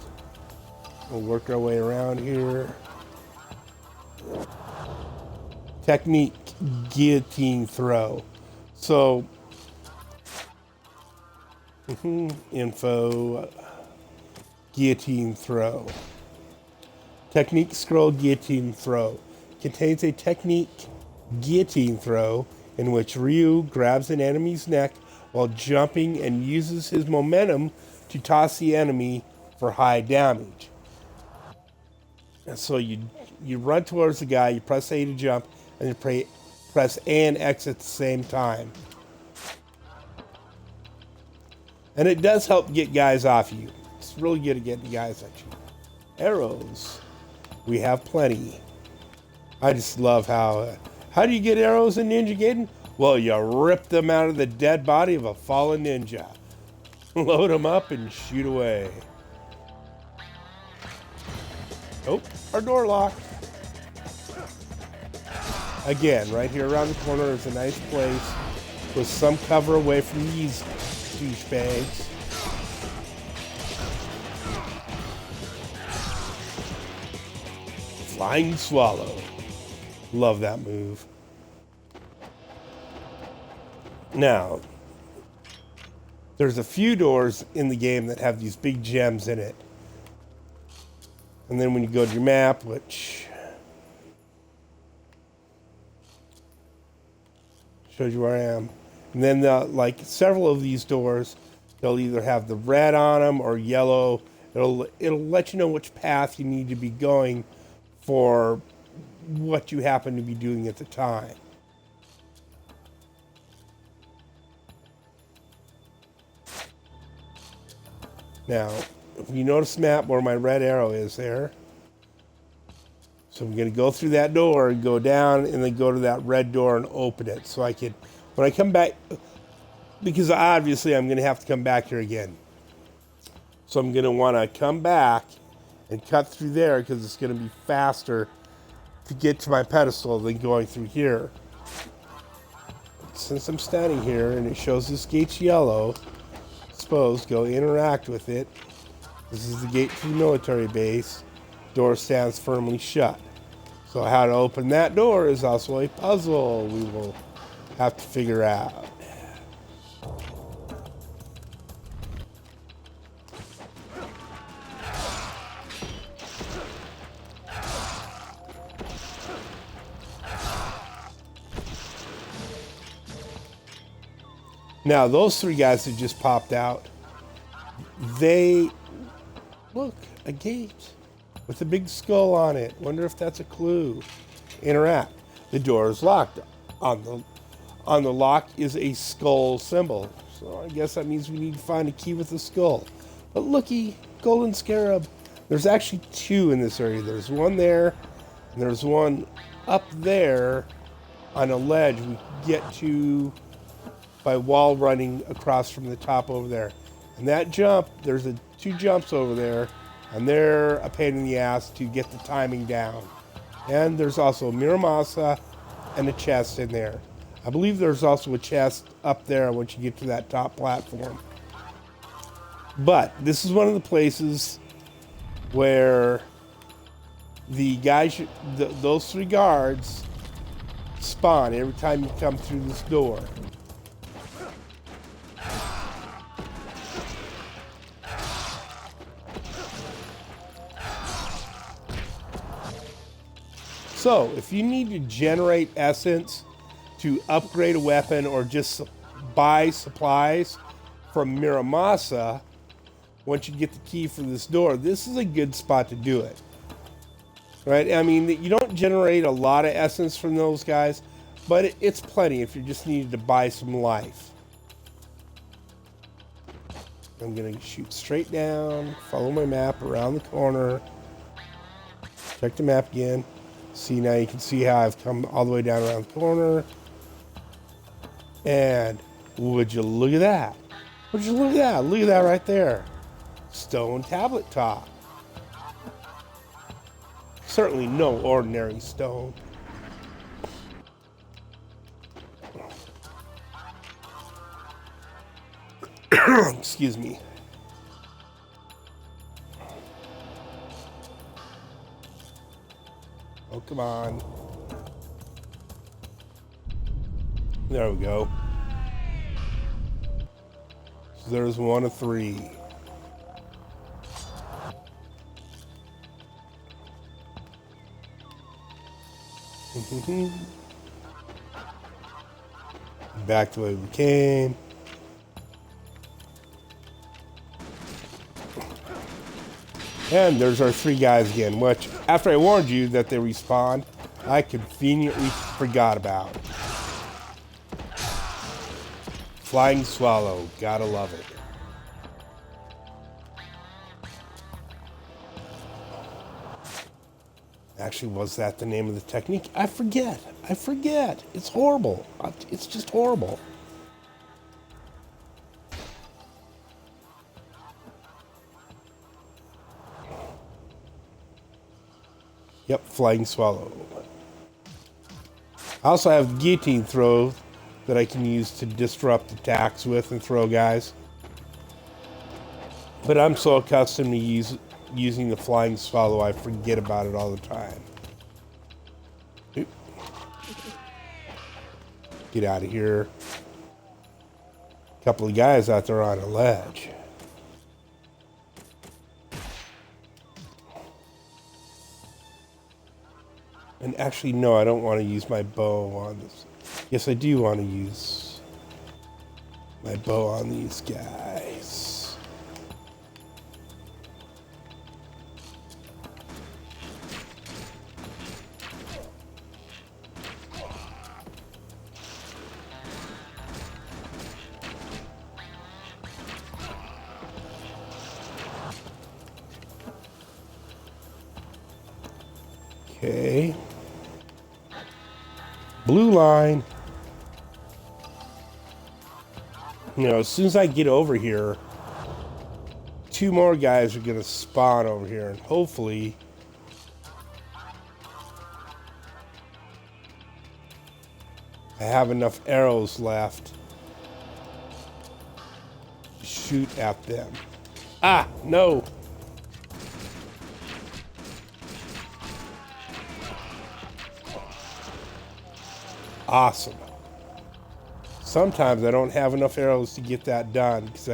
Speaker 1: We'll work our way around here. Technique, guillotine throw. So, info, guillotine throw. Technique scroll, guillotine throw. Contains a technique guillotine throw in which Ryu grabs an enemy's neck while jumping and uses his momentum to toss the enemy for high damage. And so you run towards the guy, you press A to jump, and you press A and X at the same time. And it does help get guys off you. It's really good at getting guys at you. Arrows. We have plenty. I just love how do you get arrows in Ninja Gaiden? Well, you rip them out of the dead body of a fallen ninja. Load them up and shoot away. Oh, our door locked. Again, right here around the corner is a nice place with some cover away from these douchebags. Flying Swallow. Love that move. Now, there's a few doors in the game that have these big gems in it. And then when you go to your map, which shows you where I am, and then like several of these doors, they'll either have the red on them or yellow. It'll let you know which path you need to be going for what you happen to be doing at the time. Now, if you notice the map where my red arrow is there, so I'm going to go through that door and go down and then go to that red door and open it. So I can, when I come back, because obviously I'm going to have to come back here again. So I'm going to want to come back and cut through there because it's going to be faster to get to my pedestal than going through here. Since I'm standing here and it shows this gate's yellow, suppose go interact with it. This is the gate to the military base. Door stands firmly shut. So how to open that door is also a puzzle we will have to figure out. Now, those three guys that just popped out, look, a gate with a big skull on it. Wonder if that's a clue. Interact. The door is locked. On the lock is a skull symbol. So I guess that means we need to find a key with a skull. But looky, golden scarab. There's actually two in this area. There's one there, and there's one up there on a ledge we get to by wall running across from the top over there. And that jump, there's two jumps over there, and they're a pain in the ass to get the timing down. And there's also Miramaz and a chest in there. I believe there's also a chest up there once you get to that top platform. But this is one of the places where the guys, those three guards spawn every time you come through this door. So, if you need to generate essence to upgrade a weapon or just buy supplies from Miramaz, once you get the key for this door, this is a good spot to do it. Right? I mean, you don't generate a lot of essence from those guys, but it's plenty if you just needed to buy some life. I'm going to shoot straight down, follow my map around the corner, check the map again. See, now you can see how I've come all the way down around the corner. And would you look at that? Would you look at that? Look at that right there. Stone tablet top. Certainly no ordinary stone. Excuse me. Oh, come on. There we go. So there's one of three. Back the way we came. And there's our 3 guys again, which, after I warned you that they respawn, I conveniently forgot about. Flying Swallow, gotta love it. Actually, was that the name of the technique? I forget. It's horrible. It's just horrible. Yep, Flying Swallow. I also have the Guillotine throw that I can use to disrupt attacks with and throw guys. But I'm so accustomed to using the Flying Swallow, I forget about it all the time. Oop. Get out of here. A couple of guys out there on a ledge. And actually, no, I don't want to use my bow on this. Yes, I do want to use my bow on these guys. Okay. Blue line. You know, as soon as I get over here, 2 more guys are going to spawn over here, and hopefully I have enough arrows left to shoot at them. Ah, no. Awesome. Sometimes I don't have enough arrows to get that done because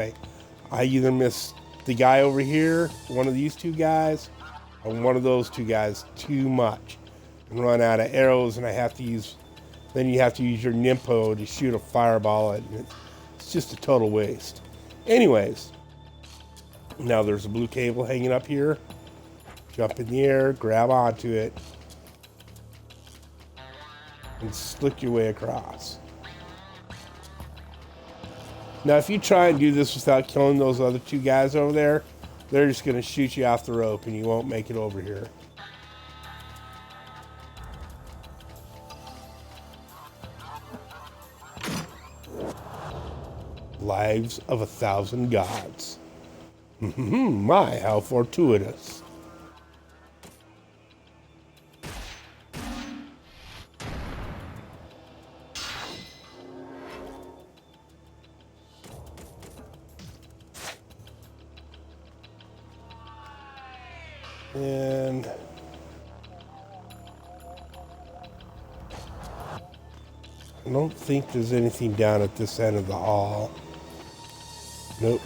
Speaker 1: I either miss the guy over here, one of these 2 guys, or one of those 2 guys too much and run out of arrows, and then you have to use your Nimpo to shoot a fireball at it. It's just a total waste. Anyways, now there's a blue cable hanging up here. Jump in the air, grab onto it, and slick your way across. Now, if you try and do this without killing those other 2 guys over there, they're just going to shoot you off the rope and you won't make it over here. Lives of 1,000 gods. My, how fortuitous. And I don't think there's anything down at this end of the hall. Nope.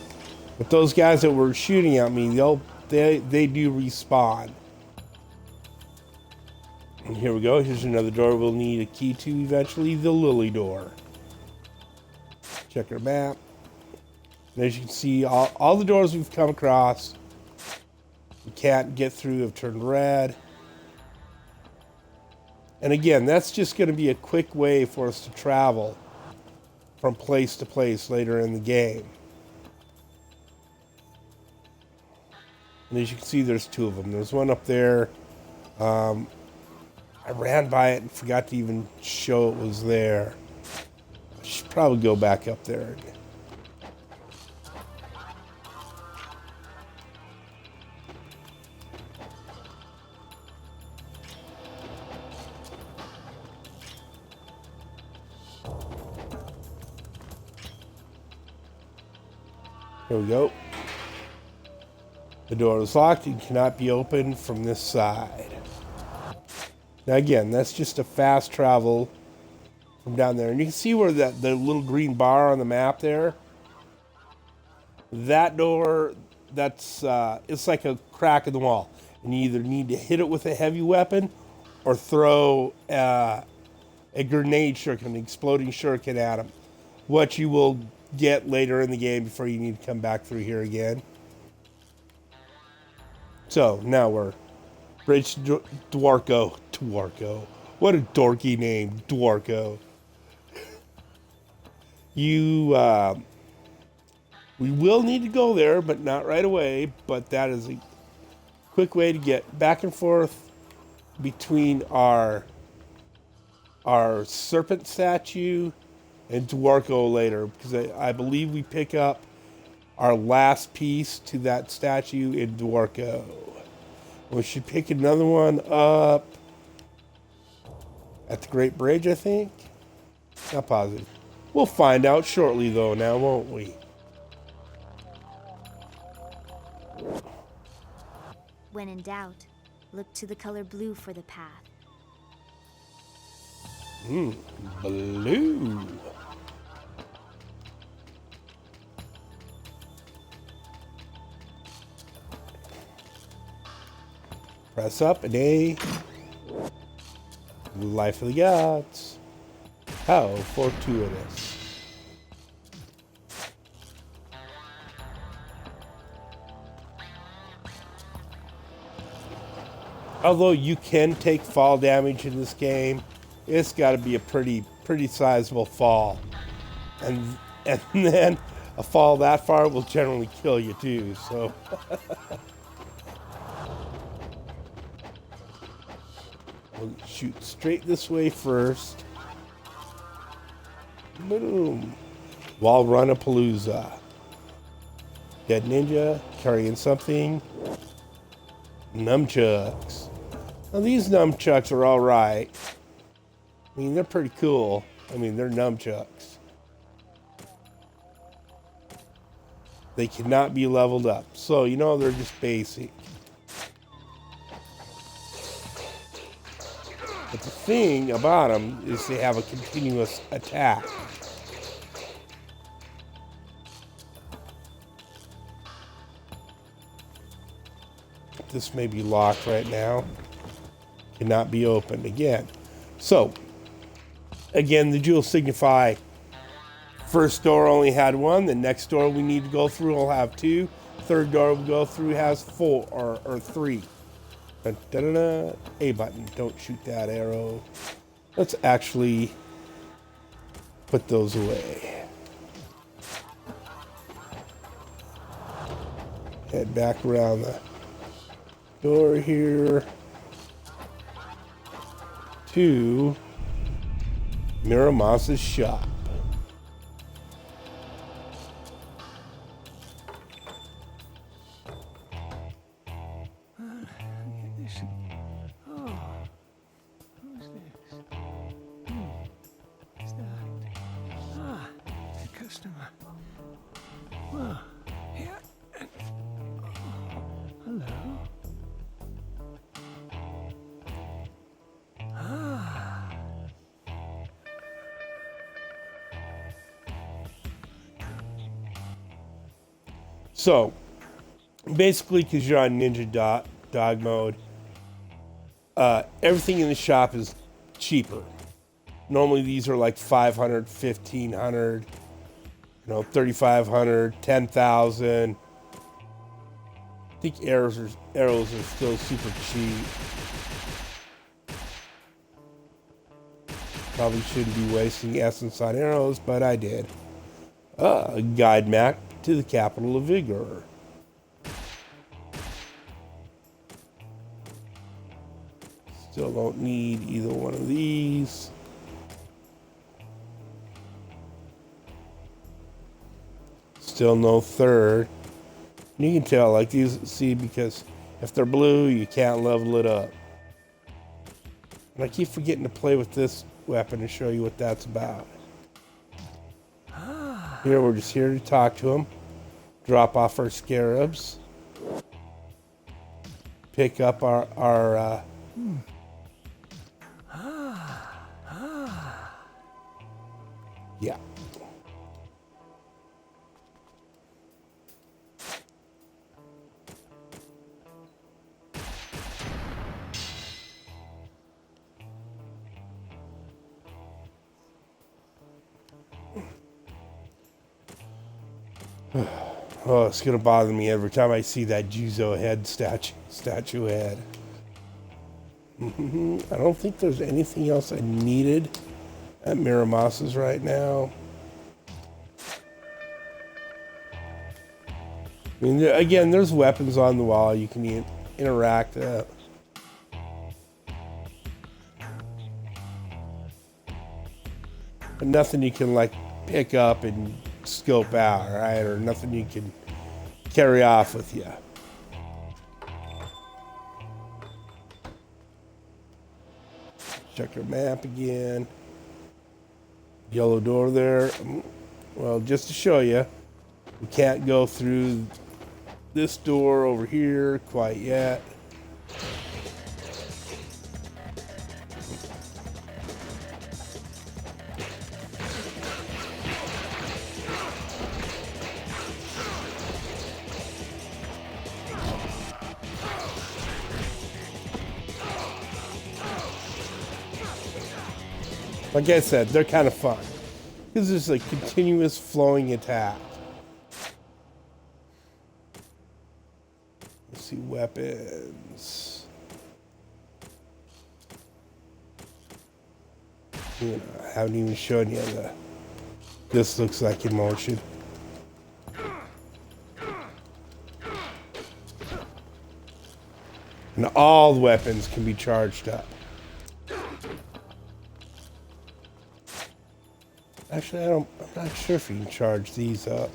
Speaker 1: But those guys that were shooting at me, they do respawn. And here we go. Here's another door we'll need a key to eventually. The Lily door. Check our map. And as you can see, all the doors we've come across we can't get through have turned red. And again, that's just going to be a quick way for us to travel from place to place later in the game. And as you can see, there's 2 of them. There's one up there. I ran by it and forgot to even show it was there. I should probably go back up there. Here we go. The door is locked and cannot be opened from this side. Now again, that's just a fast travel from down there. And you can see where the little green bar on the map there. That door, it's like a crack in the wall. And you either need to hit it with a heavy weapon or throw a grenade shuriken, an exploding shuriken at him. What you will get later in the game before you need to come back through here again. So now we're Bridge to Dwarko. Dwarko. What a dorky name, Dwarko. We will need to go there, but not right away. But that is a quick way to get back and forth between our serpent statue and Dwarko later, because I believe we pick up our last piece to that statue in Dwarko. We should pick another one up at the Great Bridge, I think. Not positive. We'll find out shortly, though, now, won't we?
Speaker 3: When in doubt, look to the color blue for the path.
Speaker 1: Blue. Press up and A. Life of the gods. How fortuitous. Although you can take fall damage in this game, it's got to be a pretty sizable fall. And then a fall that far will generally kill you too, so. We'll shoot straight this way first. Boom. Wall run a palooza. Dead ninja carrying something. Nunchucks. Now these nunchucks are all right. I mean, they're pretty cool. I mean, they're nunchucks. They cannot be leveled up. So, you know, they're just basic. But the thing about them is they have a continuous attack. This may be locked right now. Cannot be opened again. So, again, the jewels signify first door only had one. The next door we need to go through will have two. Third door we go through has four or three. Dun, dun, dun, dun. A button. Don't shoot that arrow. Let's actually put those away. Head back around the door here to Miramaz's shop. So, basically, because you're on Ninja Dog mode, everything in the shop is cheaper. Normally, these are like $500, $1,500, $3,500, $10,000. I think arrows are still super cheap. Probably shouldn't be wasting essence on arrows, but I did. A guide map to the capital of Vigor. Still don't need either one of these. Still no third. And you can tell, like these, see, because if they're blue, you can't level it up. And I keep forgetting to play with this weapon and show you what that's about. Here, we're just here to talk to him. Drop off our Scarabs. Pick up our yeah. Oh, it's gonna bother me every time I see that Jizu head statue head. I don't think there's anything else I needed at Miramaz's right now. I mean, again, there's weapons on the wall you can interact at. But nothing you can like pick up and scope out, right? Or nothing you can carry off with you. Check your map again. Yellow door there. Well, just to show you, we can't go through this door over here quite yet. Like I said, they're kind of fun because it's a continuous flowing attack. Let's see, weapons. You know, I haven't even shown you the. This looks like emotion. And all the weapons can be charged up. Actually, I'm not sure if you can charge these up.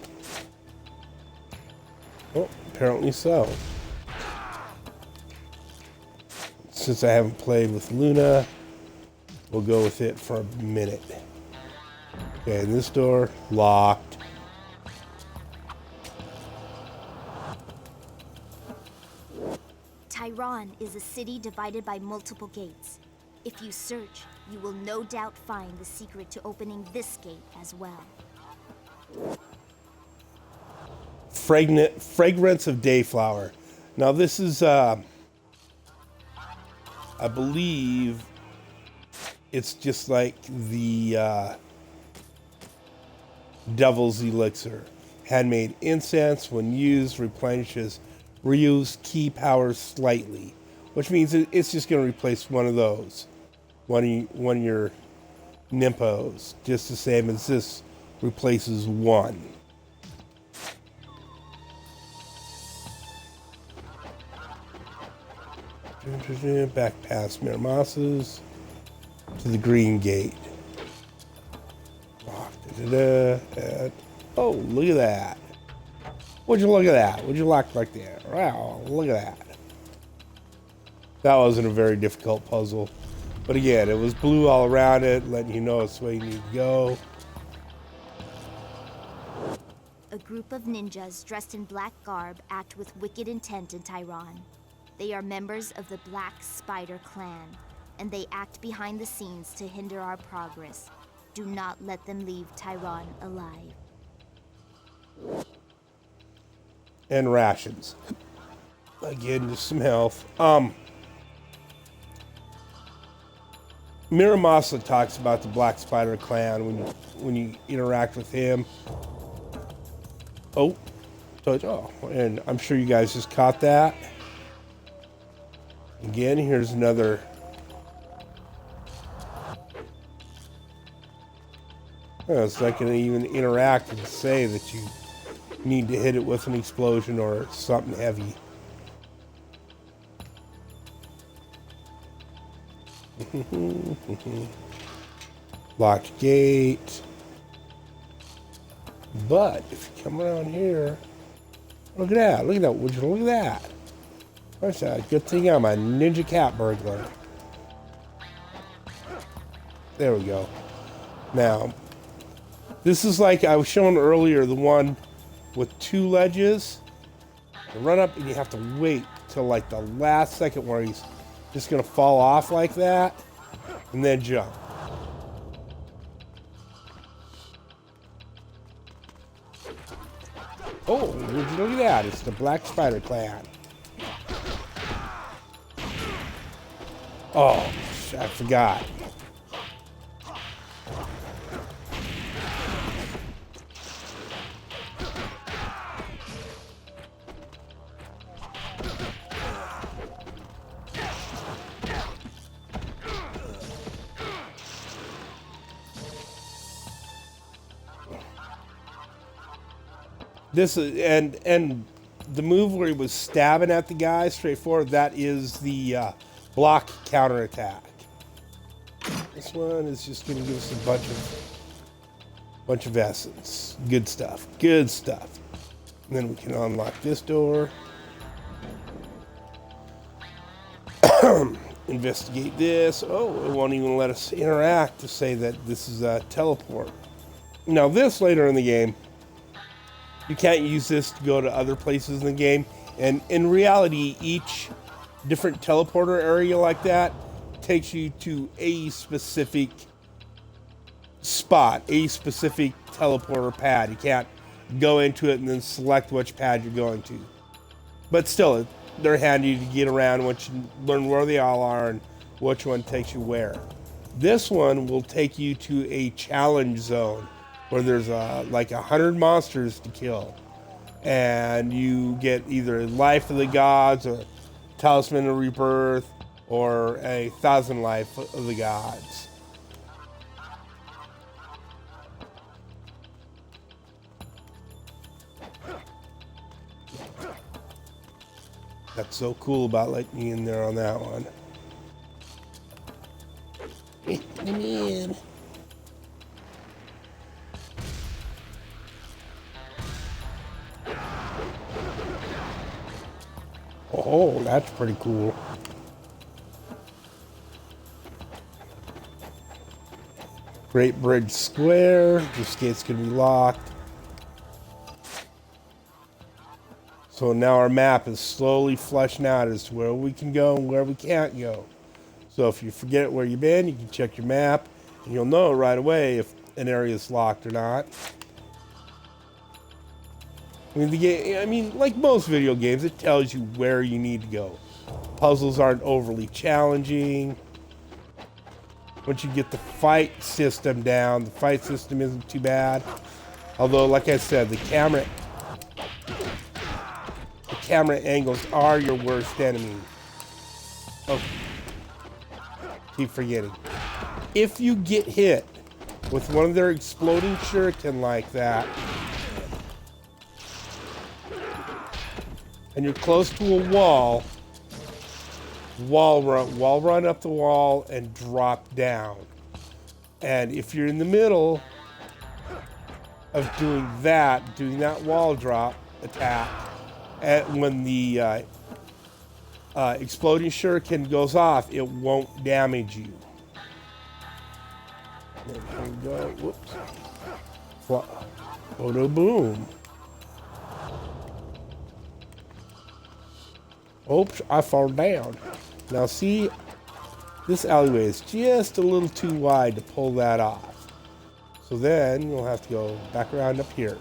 Speaker 1: Oh, apparently so. Since I haven't played with Luna, we'll go with it for a minute. Okay, and this door, locked.
Speaker 3: Tyron is a city divided by multiple gates. If you search, you will no doubt find the secret to opening this gate as well.
Speaker 1: Fragrance of Dayflower. Now this is, I believe, it's just like the Devil's Elixir. Handmade incense, when used, replenishes reused key powers slightly, which means it's just going to replace one of those. One of your Nimpos, just the same as this replaces one. Back past Miramaz's to the green gate. Oh, look at that. Would you look at that? Would you look like that? Wow, look at that. That wasn't a very difficult puzzle. But again, it was blue all around it, letting you know it's the way you need to go.
Speaker 3: A group of ninjas dressed in black garb act with wicked intent in Tyron. They are members of the Black Spider Clan, and they act behind the scenes to hinder our progress. Do not let them leave Tyron alive.
Speaker 1: And rations. Again, just some health. Miramaz talks about the Black Spider Clan when you interact with him. Oh, and I'm sure you guys just caught that. Again, here's another. Oh, it's not going to even interact and say that you need to hit it with an explosion or something heavy. Locked gate. But if you come around here, look at that. Look at that. Would you look at that? What's that? Good thing I'm a ninja cat burglar. There we go. Now, this is like I was showing earlier, the one with two ledges. You run up and you have to wait till like the last second where he's just gonna fall off like that and then jump. Oh, would you look at that? It's the Black Spider Clan. Oh, I forgot. This is, and the move where he was stabbing at the guy straightforward, that is the block counterattack. This one is just going to give us a bunch of essence. Good stuff. Good stuff. And then we can unlock this door. Investigate this. Oh, it won't even let us interact to say that this is a teleport. Now this later in the game, you can't use this to go to other places in the game. And in reality, each different teleporter area like that takes you to a specific spot, a specific teleporter pad. You can't go into it and then select which pad you're going to. But still, they're handy to get around once you learn where they all are and which one takes you where. This one will take you to a challenge zone where there's like 100 monsters to kill. And you get either Life of the Gods or Talisman of Rebirth or 1,000 Life of the Gods. That's so cool about letting me in there on that one. Let me in. Oh, that's pretty cool. Great Bridge Square. This gate's gonna be locked. So now our map is slowly fleshing out as to where we can go and where we can't go. So if you forget where you've been, you can check your map and you'll know right away if an area is locked or not. I mean, like most video games, it tells you where you need to go. Puzzles aren't overly challenging. Once you get the fight system down, the fight system isn't too bad. Although, like I said, the camera angles are your worst enemy. Oh, keep forgetting. If you get hit with one of their exploding shuriken like that, and you're close to a wall run up the wall and drop down. And if you're in the middle of doing that wall drop attack, and when the exploding shuriken goes off, it won't damage you. There we go. Whoops. Photo boom. Oops, I fall down. Now see, this alleyway is just a little too wide to pull that off. So then you'll have to go back around up here.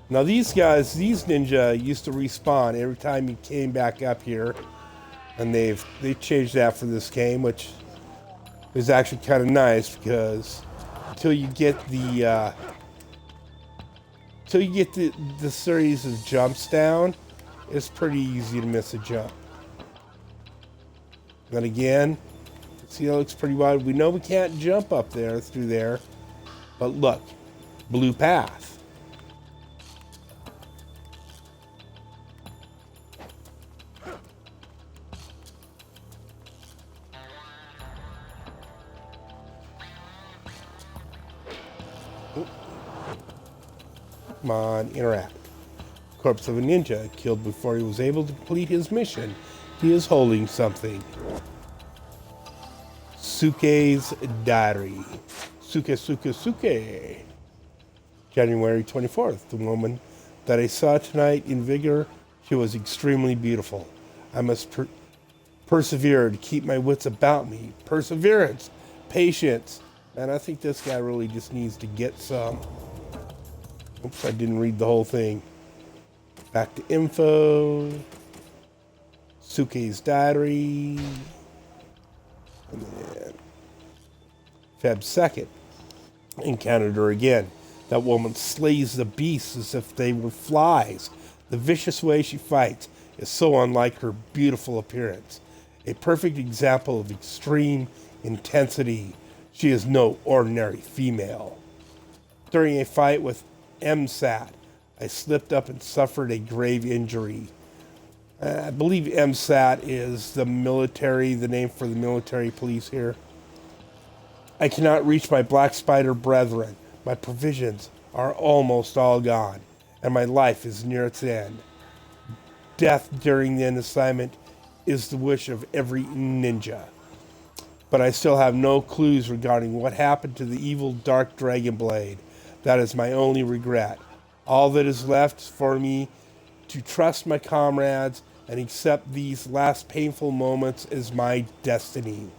Speaker 1: Now these ninja used to respawn every time you came back up here. And they've changed that for this game, which is actually kind of nice because until you get the series of jumps down, it's pretty easy to miss a jump. Then again, see how it looks pretty wide. We know we can't jump up there through there, but look, blue path. Come on, interact. Corpse of a ninja killed before he was able to complete his mission. He is holding something. Suke's diary. Suke. January 24th. The woman that I saw tonight in vigor, she was extremely beautiful. I must persevere to keep my wits about me. Perseverance. Patience. And I think this guy really just needs to get some. Oops, I didn't read the whole thing. Back to info. Suke's diary. And then Feb 2nd. Encountered her again. That woman slays the beasts as if they were flies. The vicious way she fights is so unlike her beautiful appearance. A perfect example of extreme intensity. She is no ordinary female. During a fight with MSAT. I slipped up and suffered a grave injury. I believe MSAT is the name for the military police here. I cannot reach my black spider brethren. My provisions are almost all gone, and my life is near its end. Death during the assignment is the wish of every ninja. But I still have no clues regarding what happened to the evil dark dragon blade. That is my only regret. All that is left for me to trust my comrades and accept these last painful moments as my destiny.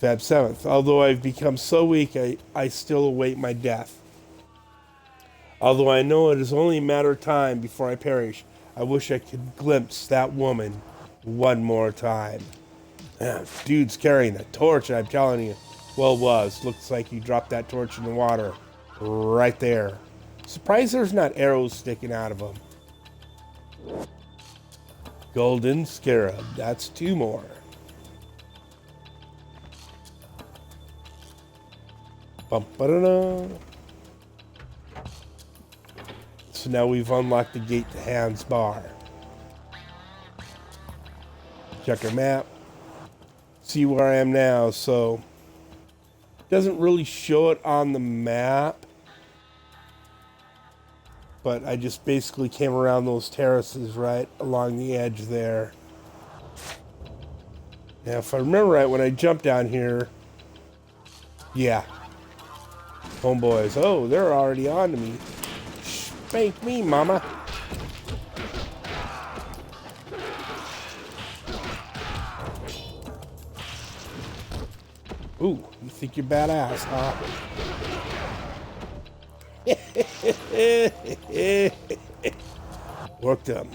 Speaker 1: Feb 7th. Although I've become so weak, I still await my death. Although I know it is only a matter of time before I perish, I wish I could glimpse that woman one more time. Dude's carrying a torch, I'm telling you. Well, looks like he dropped that torch in the water. Right there. Surprised there's not arrows sticking out of him. Golden Scarab. That's 2 more. Bum-ba-da-da. So now we've unlocked the gate to Hans Bar. Check our map. See where I am now. So it doesn't really show it on the map, but I just basically came around those terraces right along the edge there. Now, if I remember right, when I jumped down here, yeah, homeboys. Oh, they're already on to me. Spank me, mama. Ooh, you think you're badass, huh? Worked them.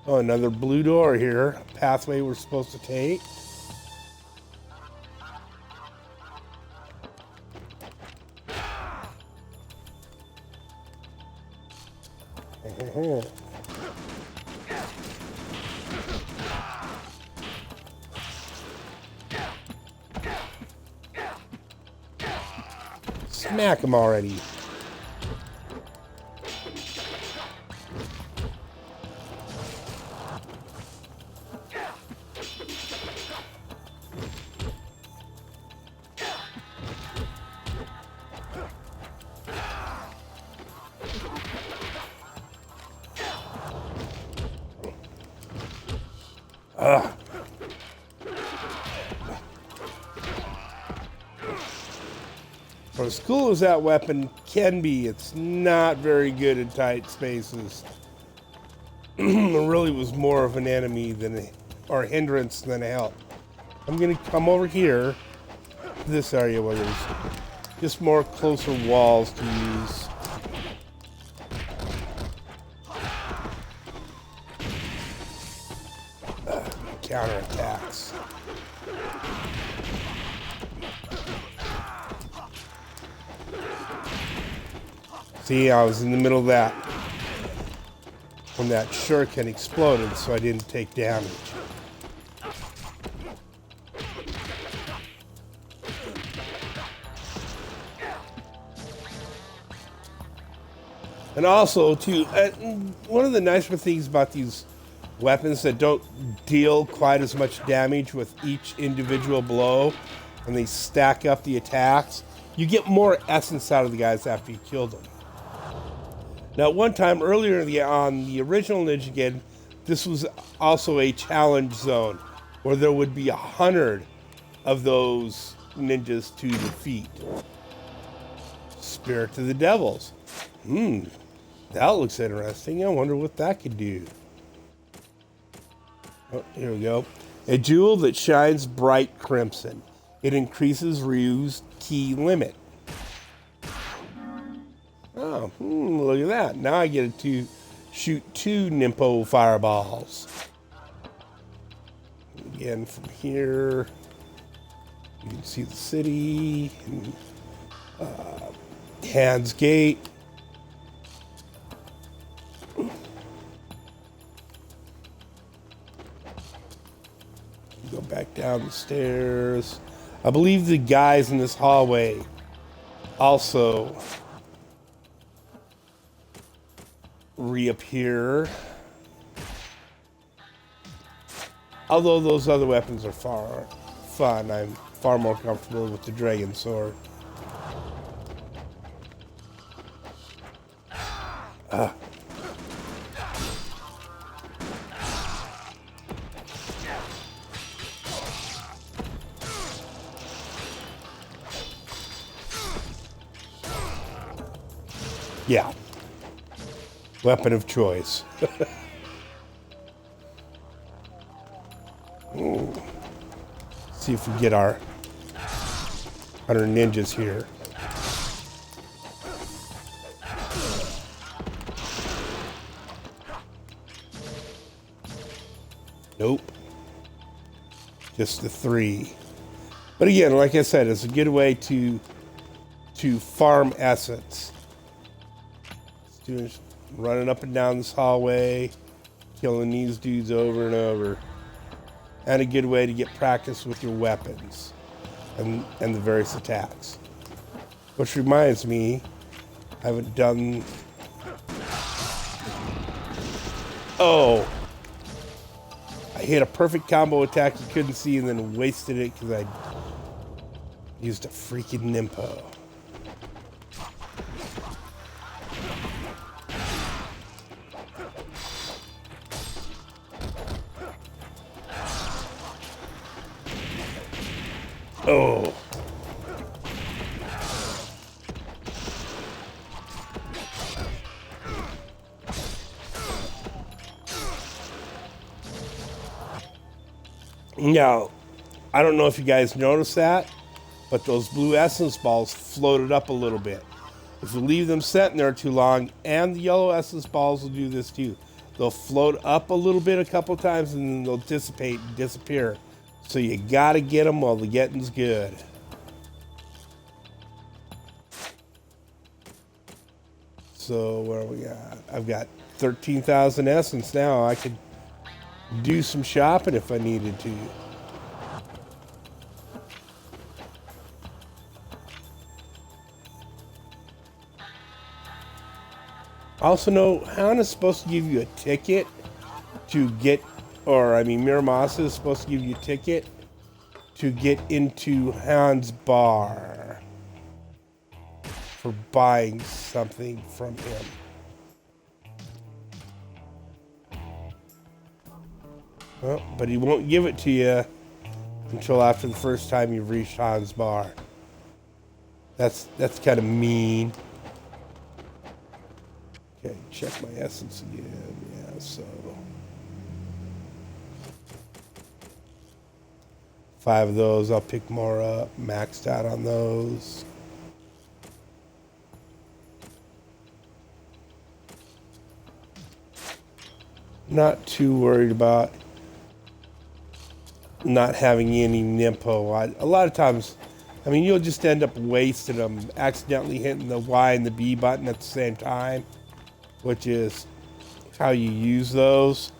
Speaker 1: Oh, another blue door here. A pathway we're supposed to take. Smack him already. For as cool as that weapon can be, it's not very good in tight spaces. It really was more of an enemy or a hindrance than a help. I'm gonna come over here to this area where there's just more closer walls to use. Counterattacks. See, I was in the middle of that when that shuriken exploded, so I didn't take damage. And also, too, one of the nicer things about these weapons that don't deal quite as much damage with each individual blow, and they stack up the attacks, you get more essence out of the guys after you kill them. Now, one time earlier on the original Ninja Gaiden, this was also a challenge zone where there would be 100 of those ninjas to defeat. Spirit of the Devils. That looks interesting. I wonder what that could do. Oh, here we go. A jewel that shines bright crimson. It increases Ryu's ki limit. Oh, look at that. Now I get to shoot 2 Nimpo fireballs. Again, from here, you can see the city, Hans Gate. Go back down the stairs. I believe the guys in this hallway also reappear. Although those other weapons are far fun, I'm far more comfortable with the dragon sword. Yeah. Weapon of choice. See if we get our ninjas here. Nope. Just the 3. But again, like I said, it's a good way to farm essence. Just running up and down this hallway, killing these dudes over and over. And a good way to get practice with your weapons and the various attacks. Which reminds me, I haven't done... Oh! I hit a perfect combo attack you couldn't see and then wasted it because I used a freaking Nimpo. Oh. Now, I don't know if you guys noticed that, but those blue essence balls floated up a little bit. If you leave them sitting there too long, and the yellow essence balls will do this too. They'll float up a little bit a couple times and then they'll dissipate and disappear. So you gotta get them while the getting's good. So what do we got? I've got 13,000 essence now. I could do some shopping if I needed to. Also know, Hound is supposed to give you a ticket to get, Miramaz is supposed to give you a ticket to get into Hound's bar for buying something from him. Well, but he won't give it to you until after the first time you've reached Hound's bar. That's kind of mean. Okay, check my essence again. Yeah, so 5 of those. I'll pick more up. Maxed out on those. Not too worried about not having any Nimpo. A lot of times, you'll just end up wasting them, accidentally hitting the Y and the B button at the same time, which is how you use those.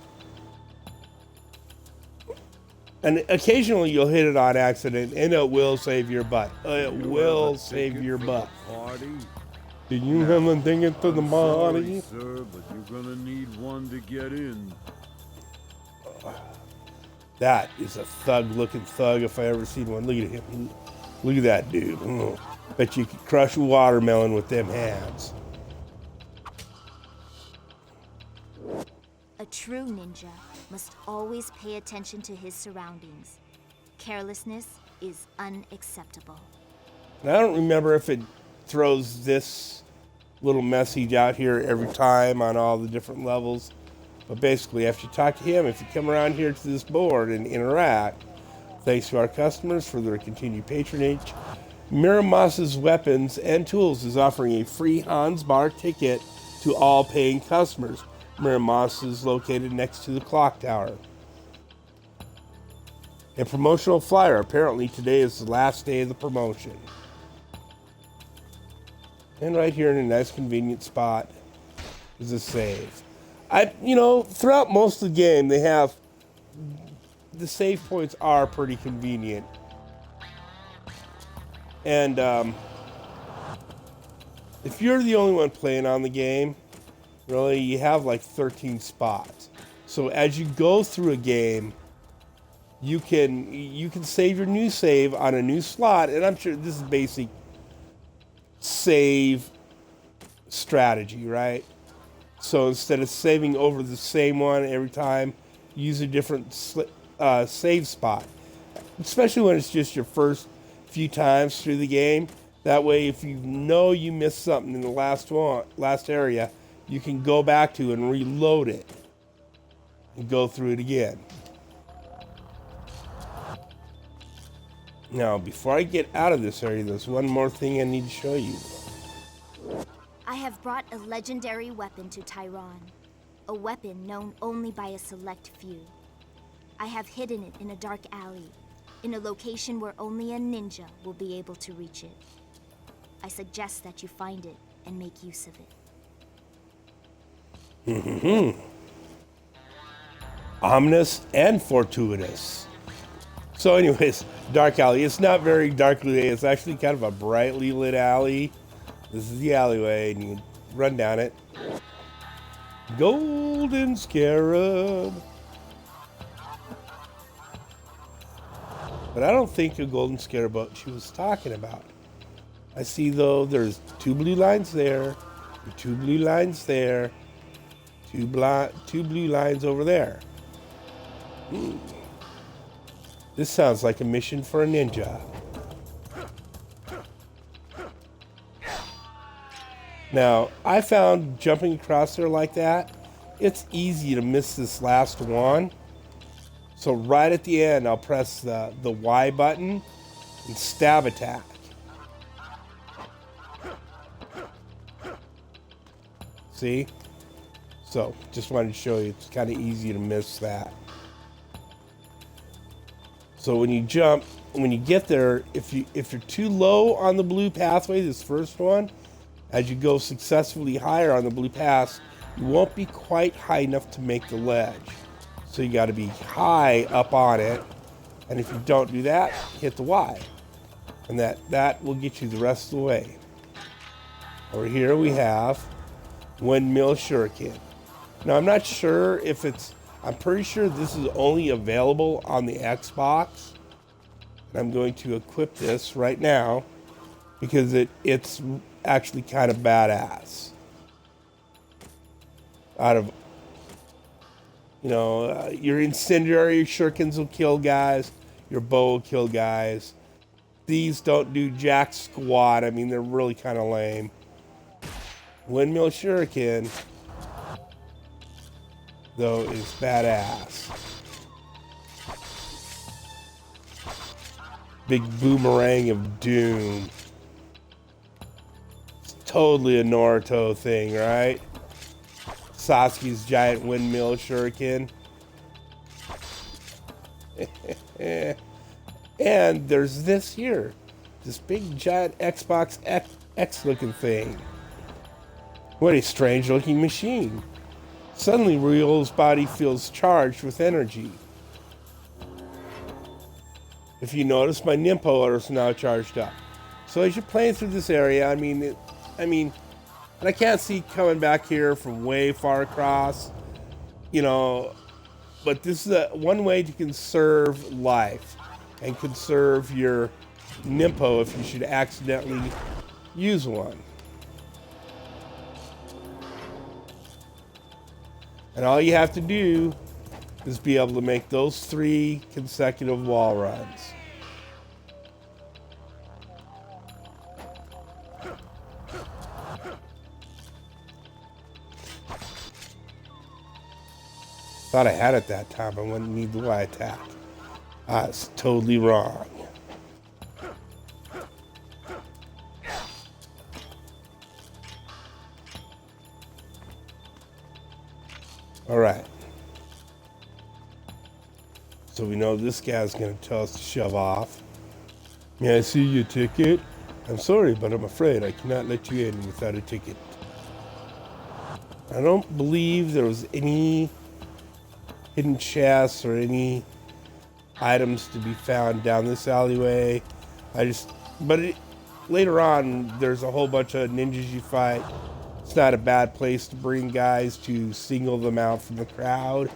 Speaker 1: And occasionally you'll hit it on accident, and it will save your butt. It will save your butt. Do you have a ticket to the party?
Speaker 7: Sir, but you're gonna need one to get in.
Speaker 1: That is a thug-looking thug if I ever seen one. Look at him. Look at that dude. Bet you could crush a watermelon with them hands.
Speaker 3: A true ninja must always pay attention to his surroundings. Carelessness is unacceptable.
Speaker 1: And I don't remember if it throws this little message out here every time on all the different levels. But basically, after you talk to him, if you come around here to this board and interact, thanks to our customers for their continued patronage, Miramaz's Weapons and Tools is offering a free Hans Bar ticket to all paying customers. Miramaz is located next to the clock tower. A promotional flyer. Apparently today is the last day of the promotion. And right here in a nice convenient spot is a save. Throughout most of the game, they have the save points are pretty convenient. And if you're the only one playing on the game, Really, you have like 13 spots. So as you go through a game, you can save your new save on a new slot, and I'm sure this is basic save strategy, right? So instead of saving over the same one every time, use a different save spot. Especially when it's just your first few times through the game. That way, if you know you missed something in the last area, you can go back to and reload it and go through it again. Now, before I get out of this area, there's one more thing I need to show you.
Speaker 3: I have brought a legendary weapon to Tyron. A weapon known only by a select few. I have hidden it in a dark alley, in a location where only a ninja will be able to reach it. I suggest that you find it and make use of it.
Speaker 1: Ominous and fortuitous. So anyways, dark alley. It's not very darkly lit. It's actually kind of a brightly lit alley. This is the alleyway, and you run down it. Golden Scarab. But I don't think a golden Scarab what she was talking about. I see, though, there's 2 blue lines there, 2 blue lines there, 2 blue lines over there. This sounds like a mission for a ninja. Now, I found jumping across there like that, it's easy to miss this last one. So right at the end, I'll press the Y button and stab attack. See? So, just wanted to show you, it's kind of easy to miss that. So when you jump, when you get there, if you're too low on the blue pathway, this first one, as you go successfully higher on the blue path, you won't be quite high enough to make the ledge. So you got to be high up on it, and if you don't do that, hit the Y, and that will get you the rest of the way. Over here we have Windmill Shuriken. Now I'm not sure if I'm pretty sure this is only available on the Xbox. And I'm going to equip this right now because it's actually kind of badass. Your incendiary shurikens will kill guys. Your bow will kill guys. These don't do jack squat. I mean, they're really kind of lame. Windmill Shuriken, though, is badass. Big boomerang of doom. It's totally a Naruto thing, right? Sasuke's giant windmill shuriken. And there's this here. This big giant Xbox X looking thing. What a strange looking machine. Suddenly Ryul's body feels charged with energy. If you notice, my Nimpo is now charged up. So as you're playing through this area, and I can't see coming back here from way far across, but this is one way to conserve life and conserve your Nimpo if you should accidentally use one. And all you have to do is be able to make those 3 consecutive wall runs. Thought I had it that time. I wouldn't need the Y attack. I was totally wrong. All right. So we know this guy's going to tell us to shove off. May I see your ticket? I'm sorry, but I'm afraid I cannot let you in without a ticket. I don't believe there was any hidden chests or any items to be found down this alleyway. Later on, there's a whole bunch of ninjas you fight. it's not a bad place to bring guys to single them out from the crowd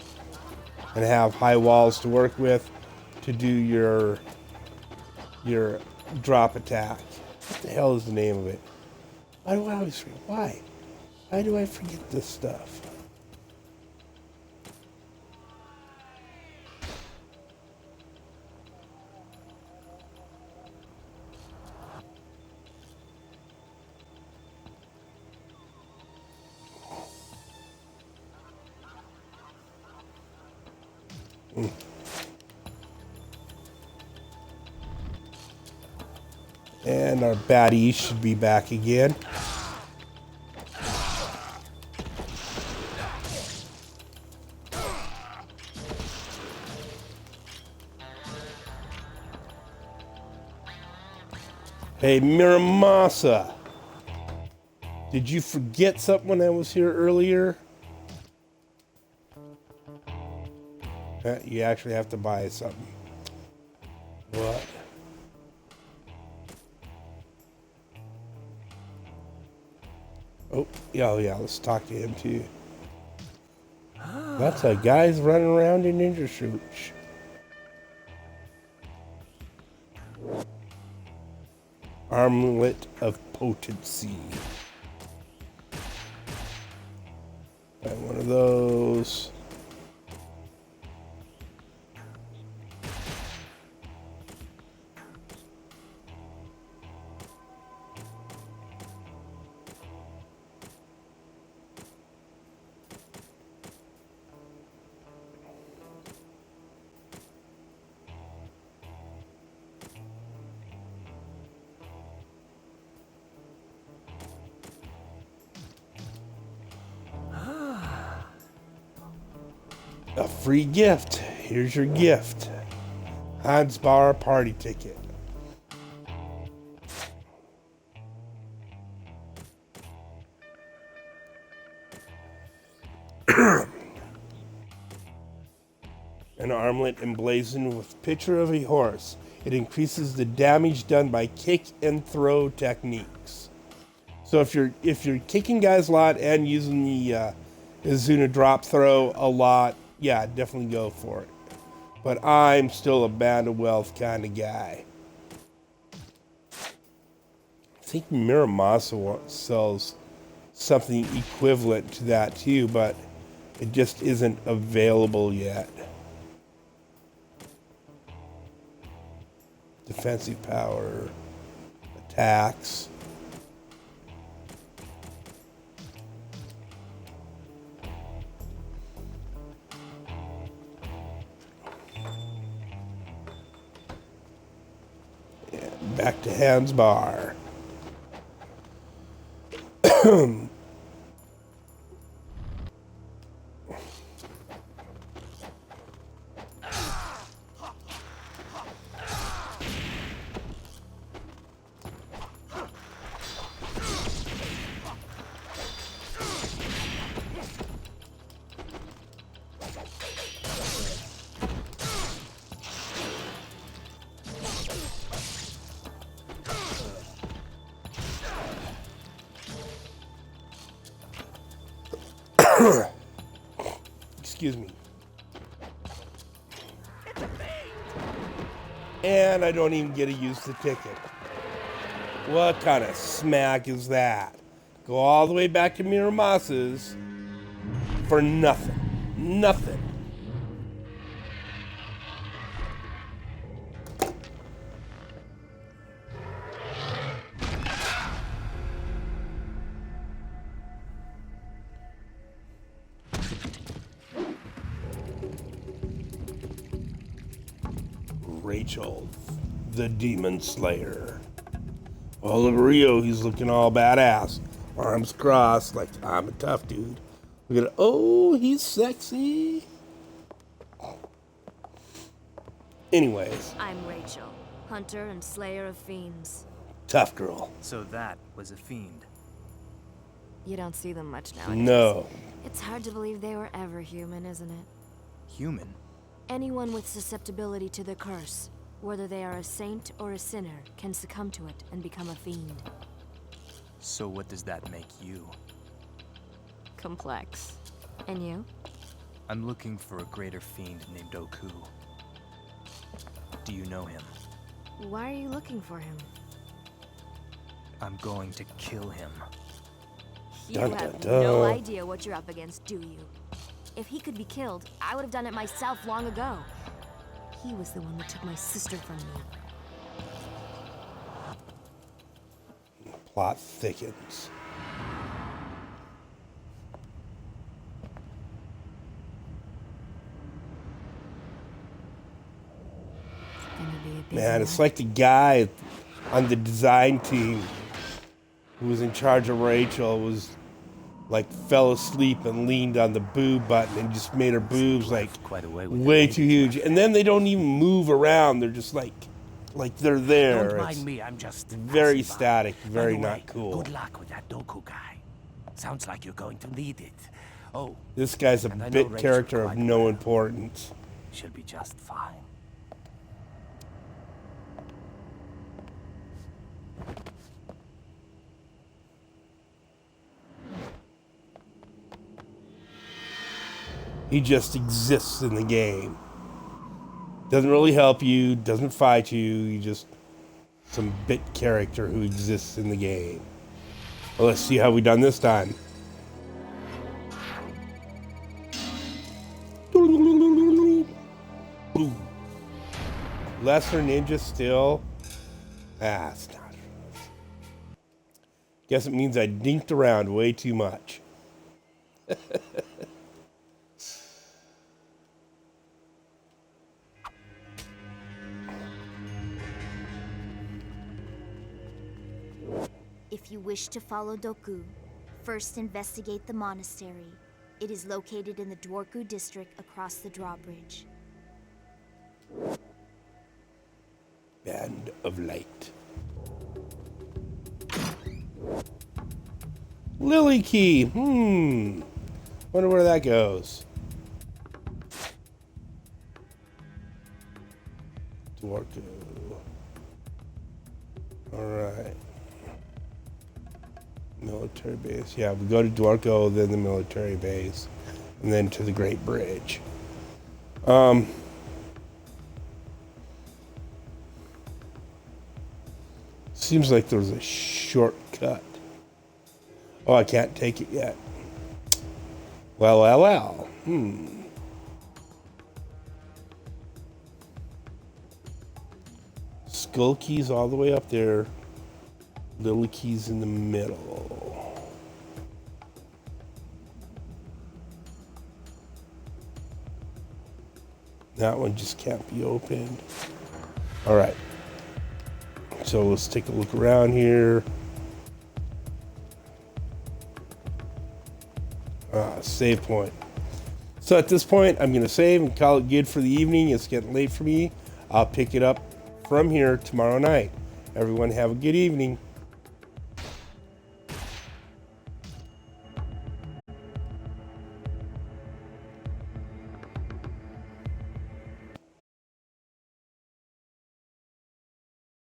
Speaker 1: and have high walls to work with to do your drop attack. What the hell is the name of it? Why do I always forget? Why? Why do I forget this stuff? And our baddies should be back again. Hey, Miramaz, did you forget something when I was here earlier? You actually have to buy something. What? Oh, yeah, let's talk to him too. That's a guy's running around in ninja suits. Armlet of Potency. And one of those. A free gift. Here's your gift. Hans Bar party ticket. An armlet emblazoned with picture of a horse. It increases the damage done by kick and throw techniques. So if you're kicking guys a lot and using the Izuna drop throw a lot, yeah, definitely go for it. But I'm still a Band of Wealth kind of guy. I think Miramaz sells something equivalent to that too, but it just isn't available yet. Defensive power, attacks. Back to Hans Bar. Excuse me. And I don't even get to use the ticket. What kind of smack is that? Go all the way back to Miramaz's for nothing. Nothing. Rachel, the Demon Slayer. Oh, look at Rio, he's looking all badass. Arms crossed, like I'm a tough dude. Look at it. Oh, he's sexy. Anyways.
Speaker 8: I'm Rachel, hunter and slayer of fiends.
Speaker 1: Tough girl.
Speaker 5: So that was a fiend.
Speaker 8: You don't see them much nowadays.
Speaker 1: No.
Speaker 8: It's hard to believe they were ever human, isn't it?
Speaker 5: Human?
Speaker 8: Anyone with susceptibility to the curse, whether they are a saint or a sinner, can succumb to it and become a fiend.
Speaker 5: So what does that make you?
Speaker 8: Complex. And you?
Speaker 5: I'm looking for a greater fiend named Doku. Do you know him?
Speaker 8: Why are you looking for him?
Speaker 5: I'm going to kill him.
Speaker 8: You
Speaker 1: Dun,
Speaker 8: have
Speaker 1: dun,
Speaker 8: no
Speaker 1: dun.
Speaker 8: idea what you're up against, do you? If he could be killed, I would have done it myself long ago. He was the one that took my sister from me.
Speaker 1: Plot thickens.
Speaker 8: Gonna be a busy
Speaker 1: Man, it's
Speaker 8: night.
Speaker 1: like the guy on the design team who was in charge of Rachel was like fell asleep and leaned on the boob button and just made her boobs like
Speaker 2: Quite a way with
Speaker 1: way
Speaker 2: the
Speaker 1: too
Speaker 2: ladies,
Speaker 1: huge. And then they don't even move around. They're just like they're there.
Speaker 2: Don't
Speaker 1: It's
Speaker 2: mind me, I'm just
Speaker 1: very
Speaker 2: passing by.
Speaker 1: static,
Speaker 2: By
Speaker 1: very
Speaker 2: the
Speaker 1: not
Speaker 2: way,
Speaker 1: cool.
Speaker 2: Good luck with that Doku guy. Sounds like you're going to need it. Oh,
Speaker 1: This guy's a
Speaker 2: and I know
Speaker 1: bit
Speaker 2: Rachel
Speaker 1: character of
Speaker 2: quite
Speaker 1: no
Speaker 2: well.
Speaker 1: importance.
Speaker 2: she'll be just fine.
Speaker 1: He just exists in the game. Doesn't really help you, doesn't fight you, he just some bit character who exists in the game. Well, let's see how we done this time. Boom. Lesser ninja still. It's not. Guess it means I dinked around way too much.
Speaker 3: If you wish to follow Doku, first investigate the monastery. It is located in the Dwarku district across the drawbridge.
Speaker 1: Band of Light. Lily Key. Wonder where that goes. Dwarku. Alright. Military base. Yeah, we go to Dwarko, then the military base, and then to the Great Bridge. Seems like there's a shortcut. Oh, I can't take it yet. Well. Skull Key's all the way up there. Little Key's in the middle. That one just can't be opened. All right. So let's take a look around here. Save point. So at this point, I'm going to save and call it good for the evening. It's getting late for me. I'll pick it up from here tomorrow night. Everyone have a good evening.